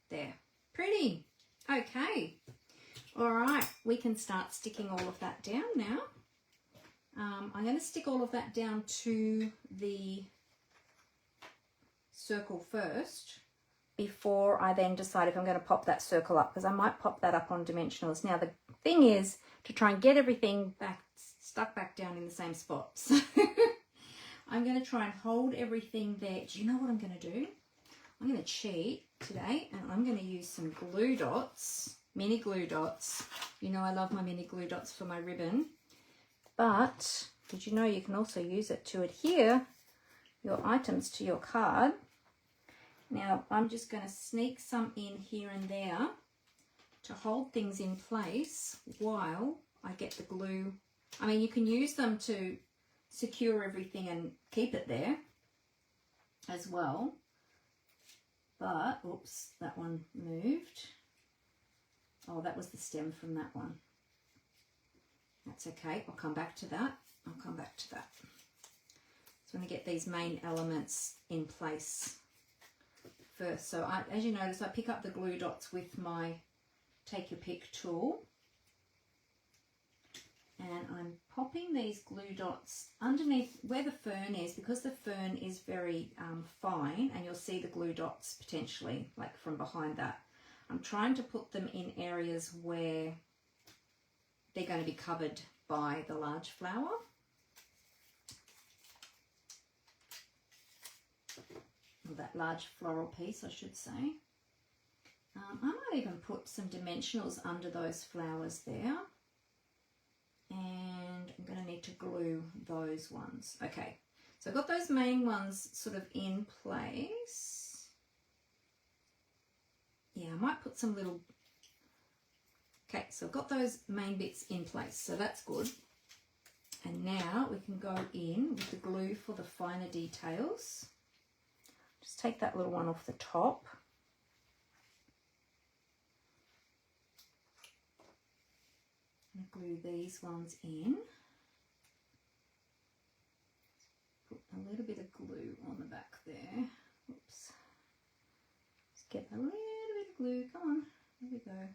There. Pretty. Okay. All right. We can start sticking all of that down now. I'm going to stick all of that down to the circle first before I then decide if I'm going to pop that circle up, because I might pop that up on dimensionals. Now, the thing is to try and get everything stuck back down in the same spot. So I'm going to try and hold everything there. Do you know what I'm going to do? I'm going to cheat today, and I'm going to use some glue dots, mini glue dots. You know I love my mini glue dots for my ribbon. But did you know you can also use it to adhere your items to your card? Now I'm just going to sneak some in here and there to hold things in place while I get the glue. I mean, you can use them to secure everything and keep it there as well. But, oops, that one moved. Oh, that was the stem from that one. That's okay. I'll come back to that. I'll come back to that. So I'm going to get these main elements in place first. So as you notice, I pick up the glue dots with my Take Your Pick tool. And I'm popping these glue dots underneath where the fern is, because the fern is very fine, and you'll see the glue dots potentially like from behind that. I'm trying to put them in areas where they're going to be covered by the large flower. Or that large floral piece, I should say. I might even put some dimensionals under those flowers there. And I'm going to need to glue those ones. Okay, so I've got those main ones sort of in place. Yeah, I might put some little... Okay, so I've got those main bits in place, so that's good. And now we can go in with the glue for the finer details. Just take that little one off the top. Glue these ones in. Put a little bit of glue on the back there. Oops. Just get a little bit of glue. Come on. There we go.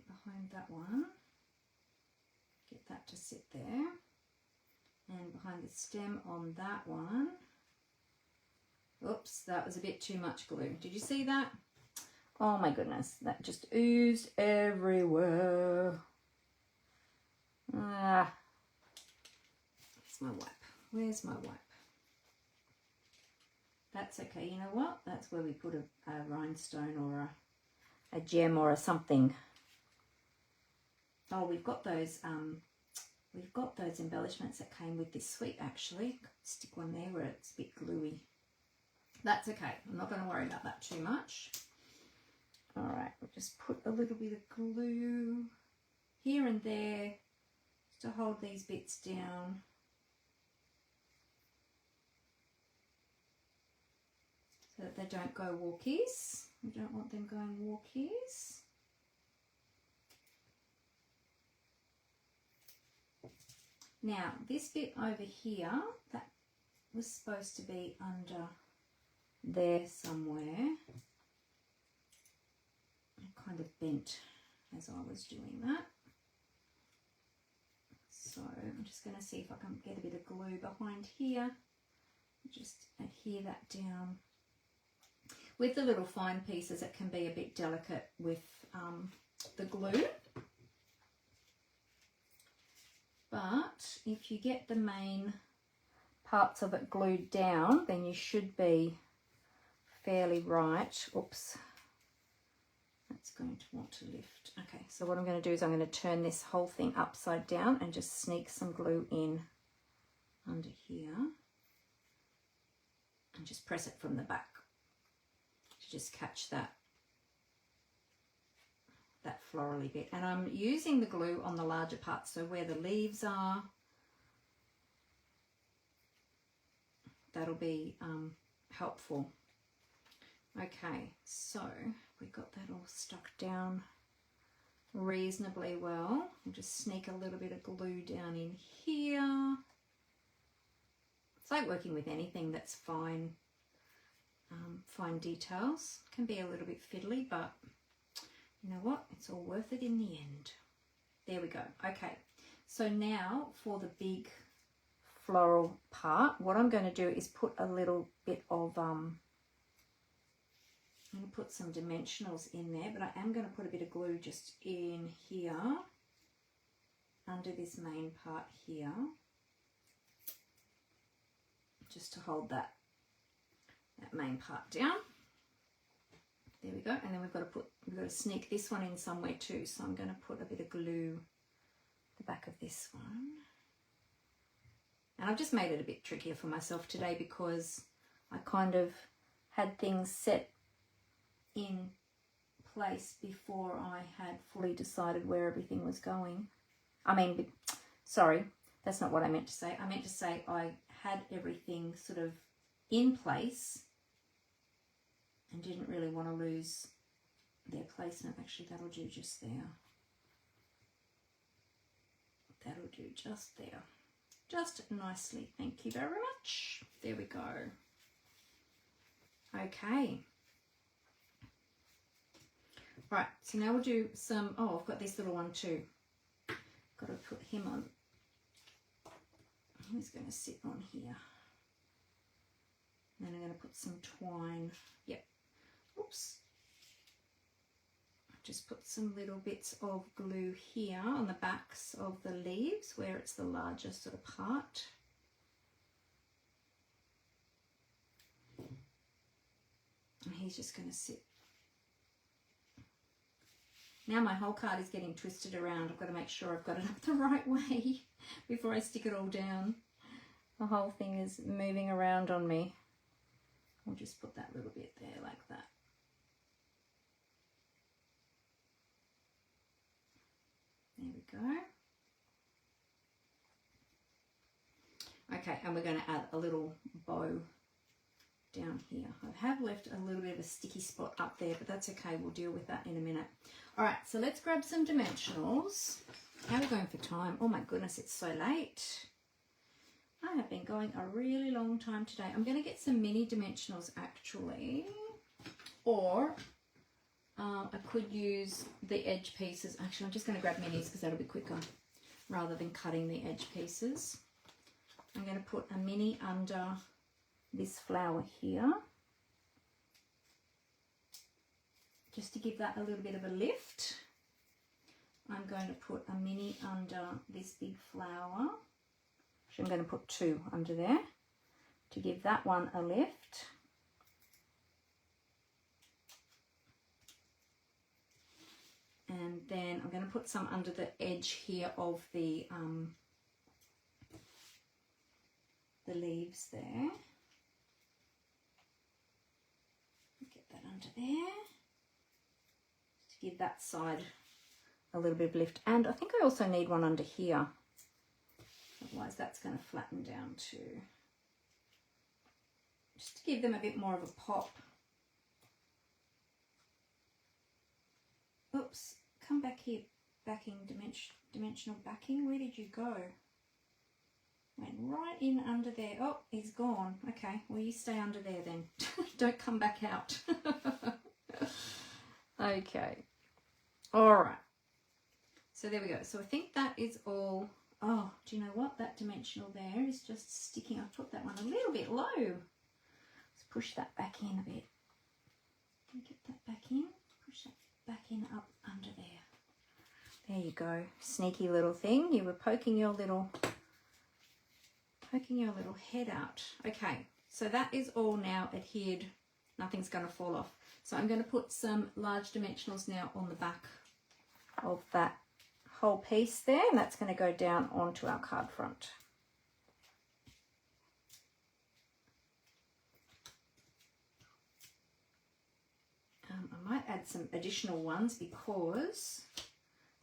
Behind that one. Get that to sit there. And behind the stem on that one. Oops, that was a bit too much glue. Did you see that? Oh my goodness, that just oozed everywhere. Ah, where's my wipe? Where's my wipe? That's okay. You know what? That's where we put a rhinestone or a gem or a something. Oh, we've got those embellishments that came with this suite actually. Stick one there where it's a bit gluey. That's okay. I'm not going to worry about that too much. All right, we'll just put a little bit of glue here and there to hold these bits down. so that they don't go walkies. We don't want them going walkies. Now, this bit over here, that was supposed to be under there somewhere. I kind of bent as I was doing that. So I'm just going to see if I can get a bit of glue behind here. Just adhere that down. With the little fine pieces, it can be a bit delicate with the glue. But if you get the main parts of it glued down, then you should be fairly right. Oops, that's going to want to lift. Okay, so what I'm going to do is I'm going to turn this whole thing upside down and just sneak some glue in under here and just press it from the back to just catch that florally bit. And I'm using the glue on the larger parts, so where the leaves are, that'll be helpful. Okay, so we got that all stuck down reasonably well. I'll just sneak a little bit of glue down in here. It's like working with anything that's fine, fine details. Can be a little bit fiddly, but you know what? It's all worth it in the end. There we go. Okay, so now for the big floral part, what I'm going to do is put a little bit of, I'm going to put some dimensionals in there, but I am going to put a bit of glue just in here, under this main part here, just to hold that main part down. There we go, and then we've got to sneak this one in somewhere too. So I'm going to put a bit of glue the back of this one. And I've just made it a bit trickier for myself today because I kind of had things set in place before I had fully decided where everything was going. I mean, sorry, that's not what I meant to say. I meant to say I had everything sort of in place and didn't really want to lose their placement. Actually, that'll do just there. That'll do just there. Just nicely. Thank you very much. There we go. Okay. Right, so now we'll do some, oh, I've got this little one too. Got to put him on. He's going to sit on here. And then I'm going to put some twine. Yep. Oops. Just put some little bits of glue here on the backs of the leaves where it's the larger sort of part. And he's just going to sit. Now my whole card is getting twisted around. I've got to make sure I've got it up the right way before I stick it all down. The whole thing is moving around on me. I'll just put that little bit there like that. There we go. Okay, and we're going to add a little bow down here. I have left a little bit of a sticky spot up there, but that's okay. We'll deal with that in a minute. All right, so let's grab some dimensionals. How are we going for time? Oh my goodness, it's so late. I have been going a really long time today. I'm going to get some mini dimensionals actually, or I could use the edge pieces. Actually, I'm just going to grab minis because that'll be quicker rather than cutting the edge pieces. I'm going to put a mini under this flower here just to give that a little bit of a lift. I'm going to put a mini under this big flower. Actually, I'm going to put two under there to give that one a lift. And then I'm going to put some under the edge here of the leaves there. Get that under there to give that side a little bit of lift. And I think I also need one under here. Otherwise that's going to flatten down too. Just to give them a bit more of a pop. Oops, come back here, backing, dimensional backing. Where did you go? Went right in under there. Oh, he's gone. Okay, well you stay under there then. Don't come back out. Okay. All right. So there we go. So I think that is all. Oh, do you know what? That dimensional there is just sticking. I've put that one a little bit low. Let's push that back in a bit. Get that back in. Push that back in up under there. There you go. Sneaky little thing. You were poking your little head out. Okay, so that is all now adhered. Nothing's going to fall off. So I'm going to put some large dimensionals now on the back of that whole piece there, and that's going to go down onto our card front. I might add some additional ones because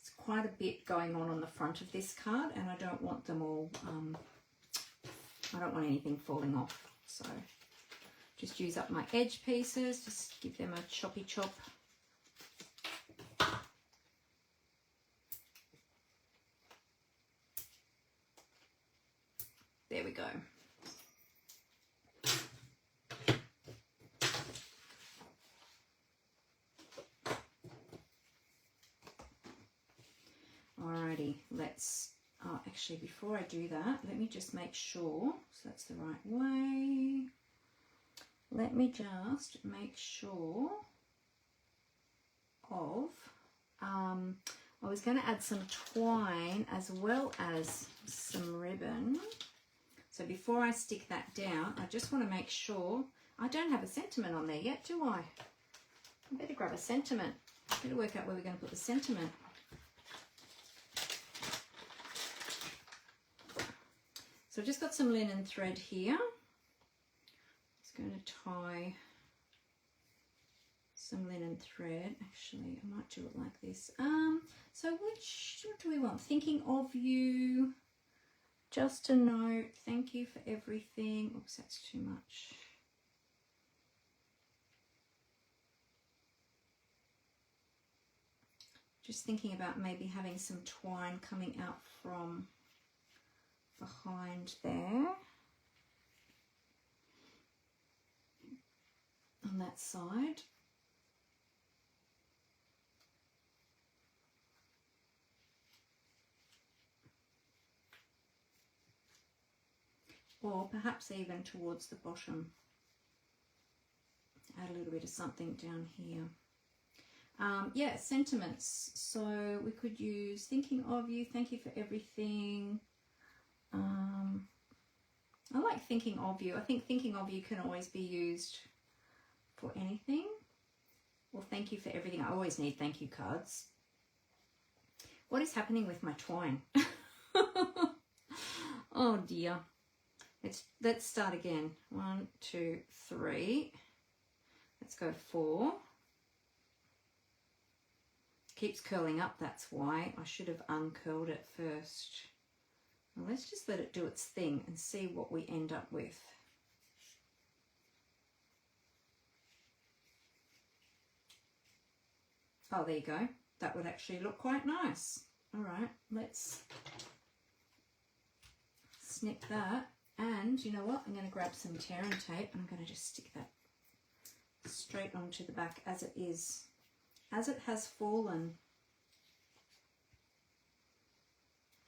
it's quite a bit going on the front of this card, and I don't want them all, I don't want anything falling off. So just use up my edge pieces, just give them a choppy chop. There we go. Alrighty, let's, oh, actually before I do that, let me just make sure, so that's the right way. Let me just make sure of, I was going to add some twine as well as some ribbon. So before I stick that down, I just want to make sure, I don't have a sentiment on there yet, do I? I better grab a sentiment. Better work out where we're going to put the sentiment. So I've just got some linen thread here. Just going to tie some linen thread. Actually, I might do it like this. So what do we want? Thinking of you. Just a note, thank you for everything. Oops, that's too much. Just thinking about maybe having some twine coming out from behind there. On that side. Or perhaps even towards the bottom. Add a little bit of something down here. Yeah, sentiments. So we could use thinking of you, thank you for everything. I like thinking of you. I think thinking of you can always be used for anything. Well, thank you for everything. I always need thank you cards. What is happening with my twine? Oh dear. Let's start again. 1, 2, 3. Let's go 4. Keeps curling up, that's why. I should have uncurled it first. Well, let's just let it do its thing and see what we end up with. Oh, there you go. That would actually look quite nice. All right, let's snip that. And you know what? I'm going to grab some tear and tape and I'm going to just stick that straight onto the back as it is, as it has fallen,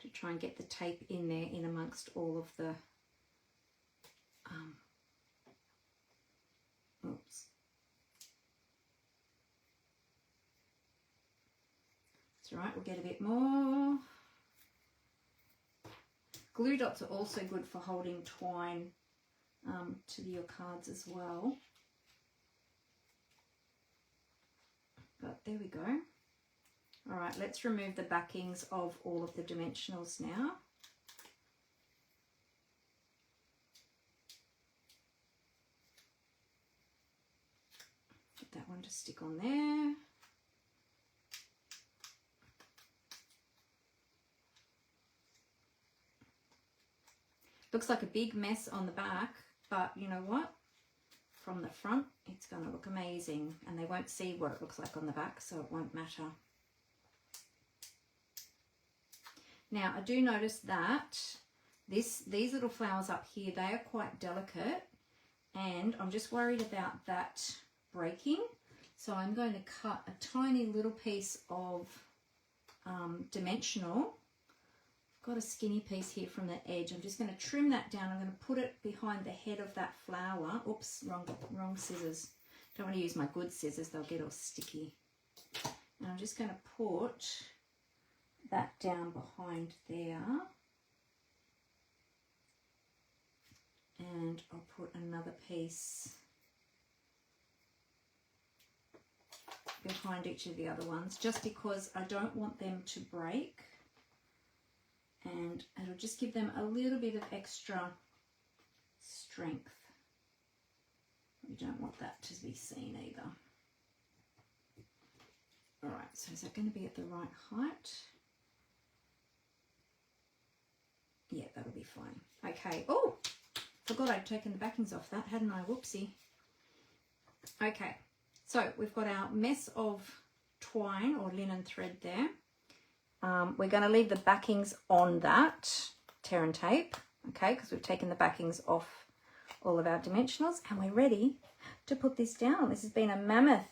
to try and get the tape in there in amongst all of the oops. It's all right, we'll get a bit more. Glue dots are also good for holding twine to your cards as well. But there we go. All right, let's remove the backings of all of the dimensionals now. Get that one to stick on there. Looks like a big mess on the back, but you know what? From the front, it's going to look amazing, and they won't see what it looks like on the back, so it won't matter. Now I do notice that these little flowers up here, they are quite delicate, and I'm just worried about that breaking. So I'm going to cut a tiny little piece of dimensional. I've got a skinny piece here from the edge. I'm just going to trim that down. I'm going to put it behind the head of that flower. Oops, wrong scissors. Don't want to use my good scissors, they'll get all sticky. And I'm just going to put that down behind there. And I'll put another piece behind each of the other ones, just because I don't want them to break, and it'll just give them a little bit of extra strength. We don't want that to be seen either. All right, so is that going to be at the right height? Yeah, that'll be fine. Okay. Oh, forgot I'd taken the backings off that, hadn't I? Whoopsie. Okay, so we've got our mess of twine or linen thread there. We're going to leave the backings on that tear and tape, okay, because we've taken the backings off all of our dimensionals, and we're ready to put this down. This has been a mammoth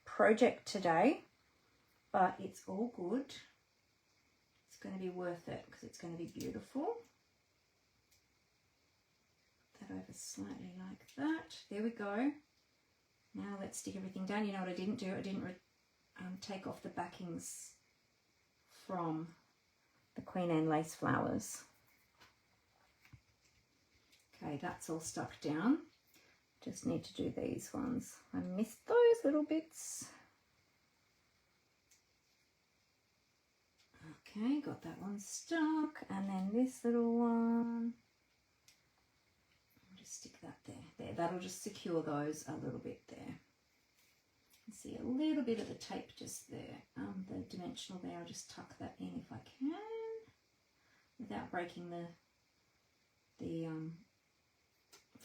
project today, but it's all good. It's going to be worth it because it's going to be beautiful. Put that over slightly like that. There we go. Now let's stick everything down. You know what I didn't do? I didn't take off the backings from the Queen Anne lace flowers. Okay, that's all stuck down. Just need to do these ones. I missed those little bits. Okay, got that one stuck. And then this little one. I'll just stick that there. There, that'll just secure those a little bit there. You can see a little bit of the tape just there. The dimensional there, I'll just tuck that in if I can, without breaking the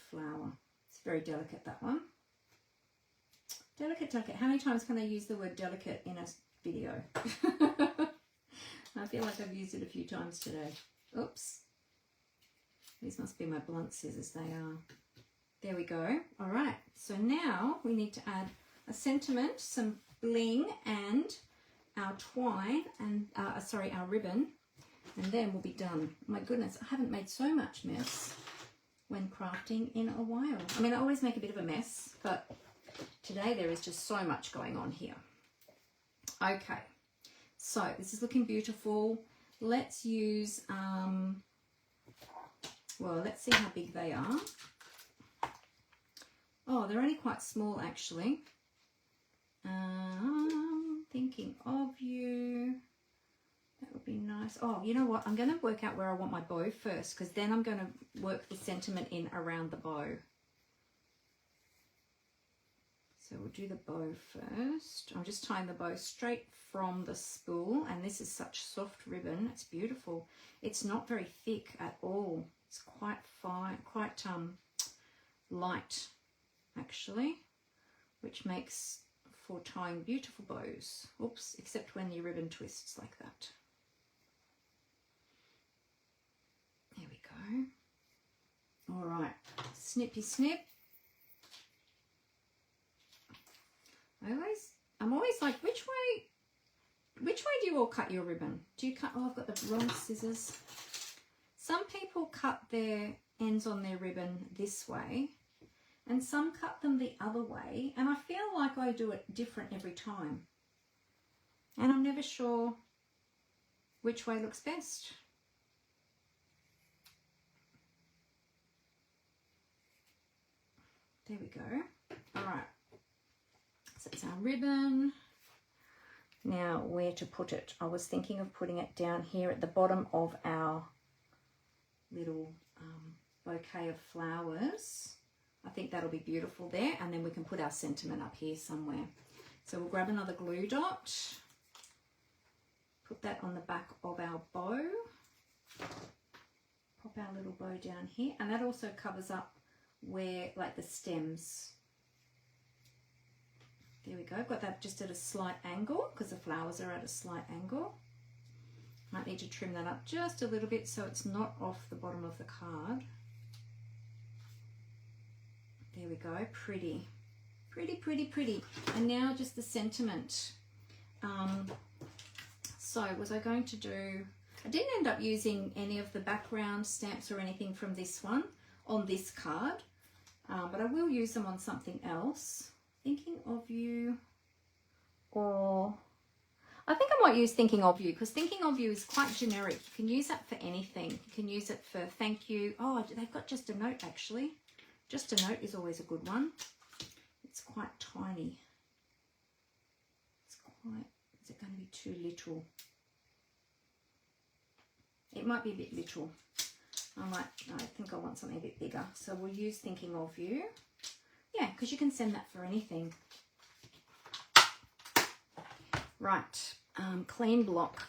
flower. It's very delicate, that one. Delicate, delicate. How many times can I use the word delicate in a video? I feel like I've used it a few times today. Oops. These must be my blunt scissors. They are. There we go. All right. So now we need to add a sentiment, some bling, and our twine, and our ribbon, and then we'll be done. My goodness, I haven't made so much mess when crafting in a while. I mean, I always make a bit of a mess, but today there is just so much going on here. Okay, so this is looking beautiful. Let's use, well, let's see how big they are. Oh, they're only quite small, actually. Thinking of you. That would be nice. Oh, you know what? I'm going to work out where I want my bow first, because then I'm going to work the sentiment in around the bow. So we'll do the bow first. I'm just tying the bow straight from the spool, and this is such soft ribbon. It's beautiful. It's not very thick at all. It's quite fine, quite light, actually, which makes for tying beautiful bows. Oops, except when your ribbon twists like that. There we go. All right, snippy snip. I'm always like, which way do you all cut your ribbon? Do you cut, oh, I've got the wrong scissors. Some people cut their ends on their ribbon this way, and some cut them the other way, and I feel like I do it different every time. And I'm never sure which way looks best. There we go. All right. So it's our ribbon. Now, where to put it? I was thinking of putting it down here at the bottom of our little bouquet of flowers. I think that'll be beautiful there, and then we can put our sentiment up here somewhere. So we'll grab another glue dot, put that on the back of our bow, pop our little bow down here, and that also covers up where, like, the stems. There we go. I've got that just at a slight angle because the flowers are at a slight angle. Might need to trim that up just a little bit so it's not off the bottom of the card. There we go, pretty. Pretty, pretty, pretty. And now just the sentiment. So was I going to do, I didn't end up using any of the background stamps or anything from this one on this card, but I will use them on something else. Thinking of you, or I think I might use Thinking of You, because Thinking of You is quite generic. You can use that for anything. You can use it for thank you. Oh, they've got just a note actually. Just a note is always a good one. It's quite tiny. It's quite, is it going to be too little? It might be a bit little. I think I want something a bit bigger. So we'll use Thinking of You. Yeah, because you can send that for anything. Right, clean block.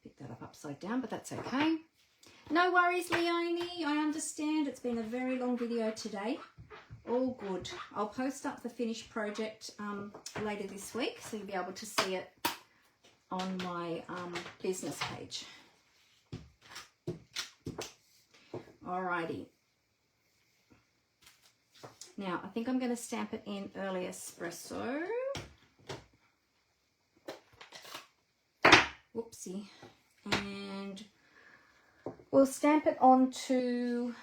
Pick that up upside down, but that's okay. No worries, Leonie. I understand it's been a very long video today. All good. I'll post up the finished project later this week, so you'll be able to see it on my business page. Alrighty. Now, I think I'm going to stamp it in Early Espresso. Whoopsie. And we'll stamp it onto,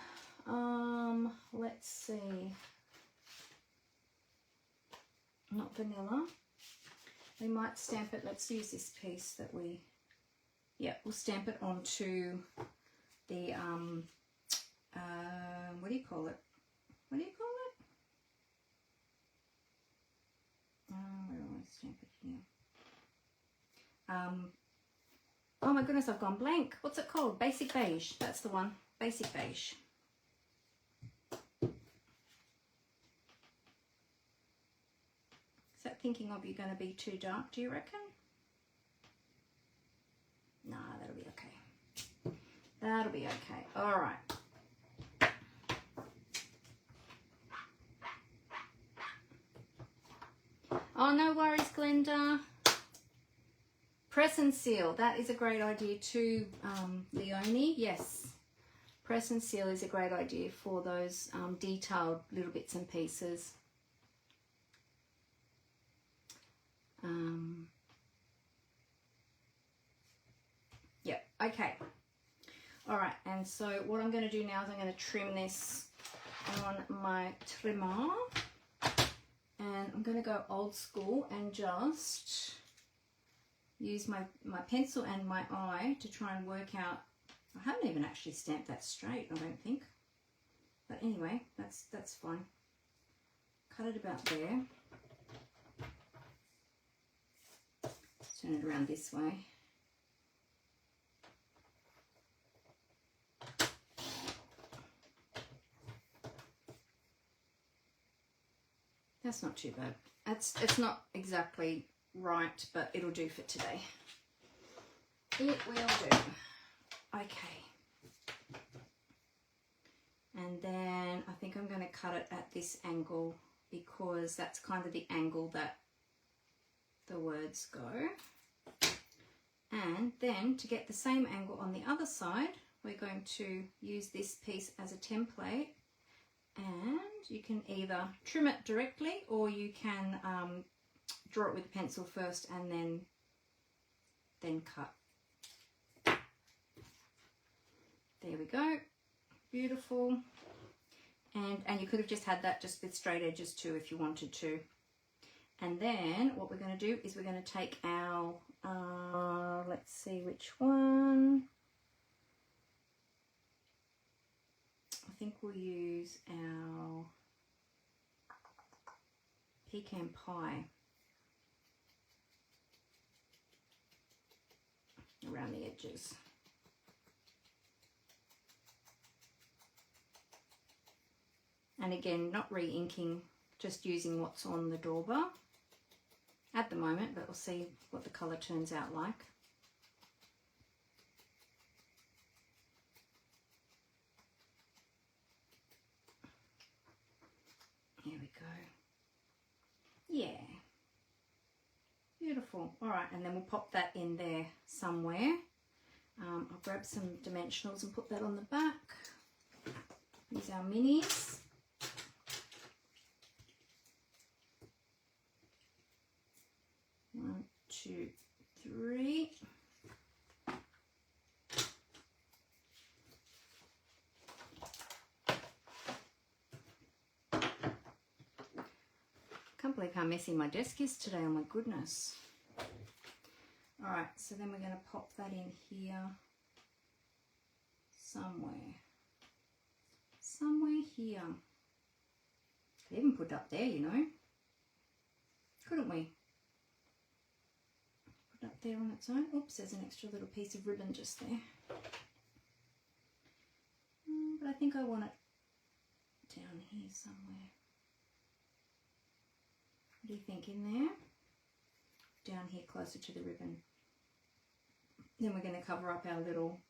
let's see, not vanilla. We might stamp it, let's use this piece that we, yeah, we'll stamp it onto the, what do you call it? What do you call it? Where do I stamp it here? Oh my goodness, I've gone blank. What's it called? Basic Beige. That's the one. Basic Beige. Is that Thinking of You going to be too dark, do you reckon? Nah, that'll be okay. That'll be okay. All right. Oh, no worries, Glenda. Press and seal. That is a great idea too, Leonie. Yes. Press and seal is a great idea for those detailed little bits and pieces. Yeah, okay. All right, and so what I'm going to do now is I'm going to trim this on my trimmer. And I'm going to go old school and just use my pencil and my eye to try and work out. I haven't even actually stamped that straight, I don't think. But anyway, that's fine. Cut it about there. Turn it around this way. That's not too bad. It's not exactly right, but it'll do for today. It will do. Okay. And then I think I'm going to cut it at this angle because that's kind of the angle that the words go. And then to get the same angle on the other side, we're going to use this piece as a template. And you can either trim it directly or you can draw it with a pencil first and then cut. There we go. Beautiful. And you could have just had that just with straight edges too if you wanted to. And then what we're going to do is we're going to take our, let's see which one. I think we'll use our pecan pie around the edges. And again, not re-inking, just using what's on the dauber at the moment, but we'll see what the colour turns out like. Here we go. Yeah. Beautiful. beautiful. All right, and then we'll pop that in there somewhere. I'll grab some dimensionals and put that on the back. Use our minis. One, two, three. Can't believe how messy my desk is today, oh my goodness. All right, so then we're going to pop that in here somewhere here. Could even put it up there, you know, couldn't we? Put it up there on its own. Oops, there's an extra little piece of ribbon just there. But I think I want it down here somewhere. What do you think, in there? Down here closer to the ribbon. Then we're going to cover up our little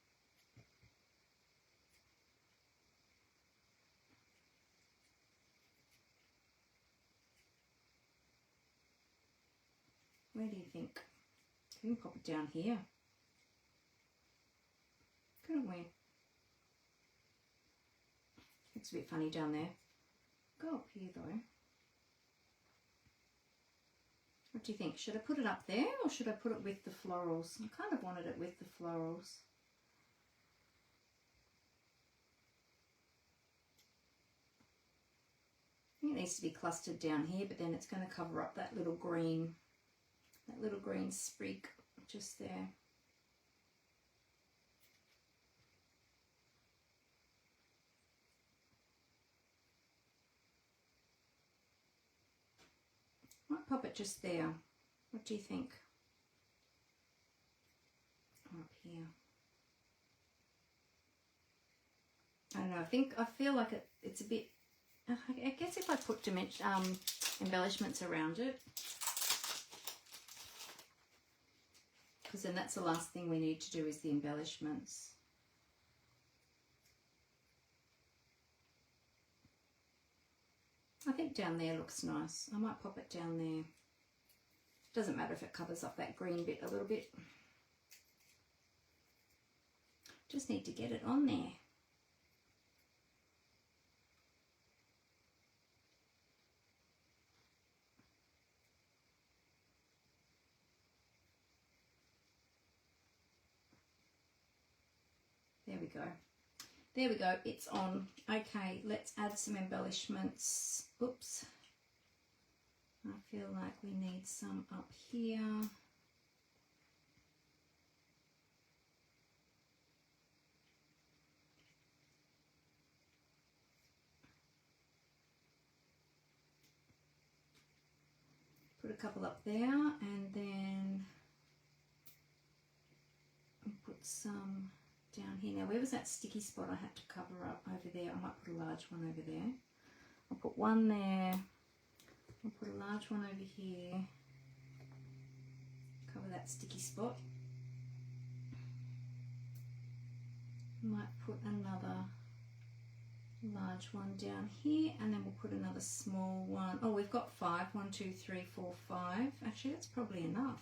where do you think? We can pop it down here. Couldn't we? Looks a bit funny down there. Go up here though. What do you think? Should I put it up there or should I put it with the florals? I kind of wanted it with the florals. I think it needs to be clustered down here, but then it's going to cover up that little green sprig just there. Might pop it just there. What do you think? Up here. I don't know. I feel like it's a bit. I guess if I put embellishments around it, because then that's the last thing we need to do is the embellishments. I think down there looks nice. I might pop it down there. Doesn't matter if it covers up that green bit a little bit. Just need to get it on there. There we go. There we go, it's on. Okay, let's add some embellishments. Oops. I feel like we need some up here. Put a couple up there and then put some down here. Now, where was that sticky spot I had to cover up? Over there. I might put a large one over there. I'll put one there. I'll put a large one over here. Cover that sticky spot. Might put another large one down here, and then we'll put another small one. Oh, we've got 5. 1, 2, 3, 4, 5. Actually, that's probably enough.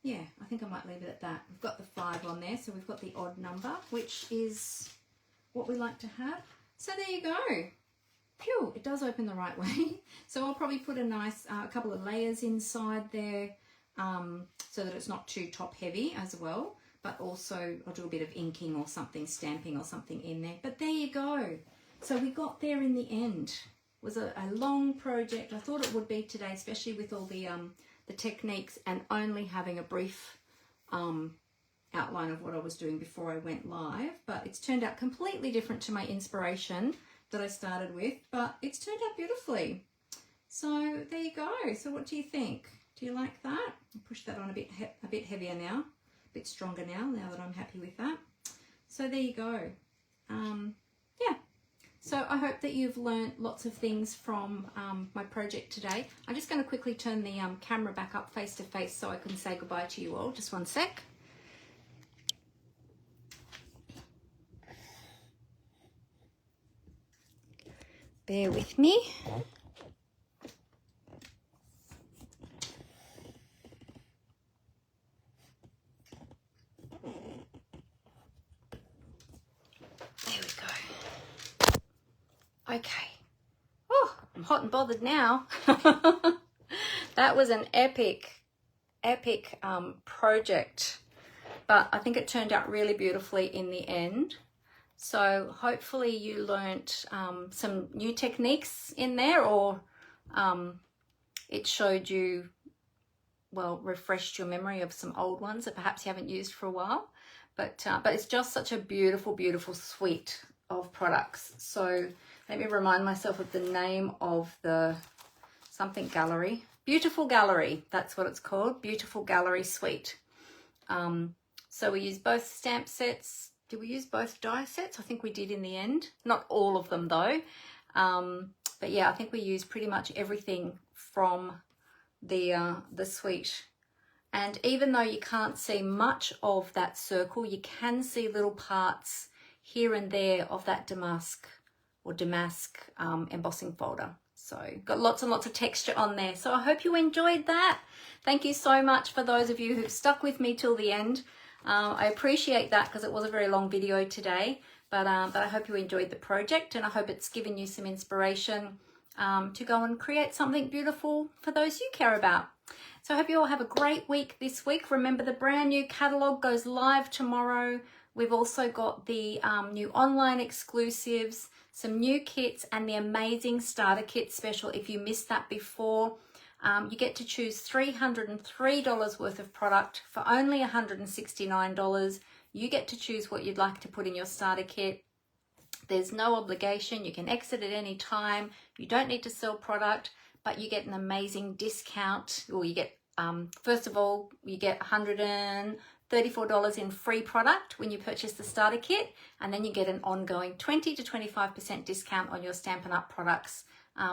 Yeah, I think I might leave it at that. We've got the 5 on there, so we've got the odd number, which is what we like to have. So there you go. Phew, it does open the right way. So I'll probably put a nice couple of layers inside there so that it's not too top heavy as well. But also I'll do a bit of inking or something, stamping or something in there. But there you go. So we got there in the end. It was a long project. I thought it would be today, especially with all the techniques and only having a brief outline of what I was doing before I went live. But it's turned out completely different to my inspiration that I started with, but it's turned out beautifully. So there you go. So what do you think? Do you like that? I'll push that on a bit heavier now, a bit stronger now that I'm happy with that. So there you go. Yeah. So I hope that you've learned lots of things from my project today. I'm just going to quickly turn the camera back up face to face so I can say goodbye to you all. Just one sec. Bear with me. Okay. Oh, I'm hot and bothered now. That was an epic project, but I think it turned out really beautifully in the end. So hopefully you learnt some new techniques in there, or it showed you, well, refreshed your memory of some old ones that perhaps you haven't used for a while. But it's just such a beautiful, beautiful suite of products. So let me remind myself of the name of the something gallery. Beautiful Gallery, that's what it's called. Beautiful Gallery Suite. So we use both stamp sets. Did we use both die sets? I think we did in the end. Not all of them though. But yeah, I think we used pretty much everything from the suite. And even though you can't see much of that circle, you can see little parts here and there of that damask embossing folder. So got lots and lots of texture on there. So I hope you enjoyed that. Thank you so much for those of you who've stuck with me till the end. I appreciate that because it was a very long video today, but I hope you enjoyed the project, and I hope it's given you some inspiration to go and create something beautiful for those you care about. So I hope you all have a great week this week. Remember, the brand new catalogue goes live tomorrow. We've also got the new online exclusives, some new kits, and the amazing starter kit special. If you missed that before, you get to choose $303 worth of product for only $169. You get to choose what you'd like to put in your starter kit. There's no obligation. You can exit at any time. You don't need to sell product, but you get an amazing discount. Or you get, first of all, you get $134 in free product when you purchase the starter kit, and then you get an ongoing 20 to 25% discount on your Stampin' Up products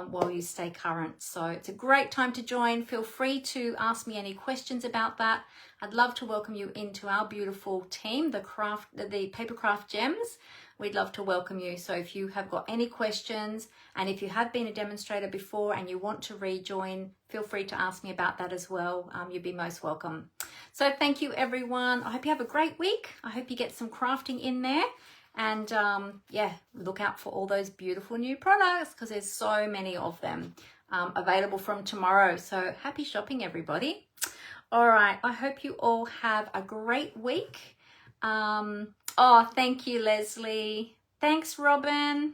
while you stay current. So it's a great time to join. Feel free to ask me any questions about that. I'd love to welcome you into our beautiful team, the Papercraft Gems. We'd love to welcome you. So if you have got any questions, and if you have been a demonstrator before and you want to rejoin, feel free to ask me about that as well. You'd be most welcome. So thank you, everyone. I hope you have a great week. I hope you get some crafting in there. And yeah, look out for all those beautiful new products because there's so many of them available from tomorrow. So happy shopping, everybody. All right, I hope you all have a great week. Oh, thank you, Leslie. Thanks, Robin.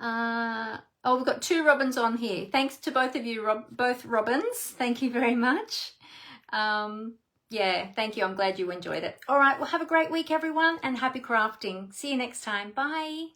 Oh, we've got two Robins on here. Thanks to both of you, both Robins. Thank you very much. Yeah, thank you. I'm glad you enjoyed it. All right, well, have a great week, everyone, and happy crafting. See you next time. Bye.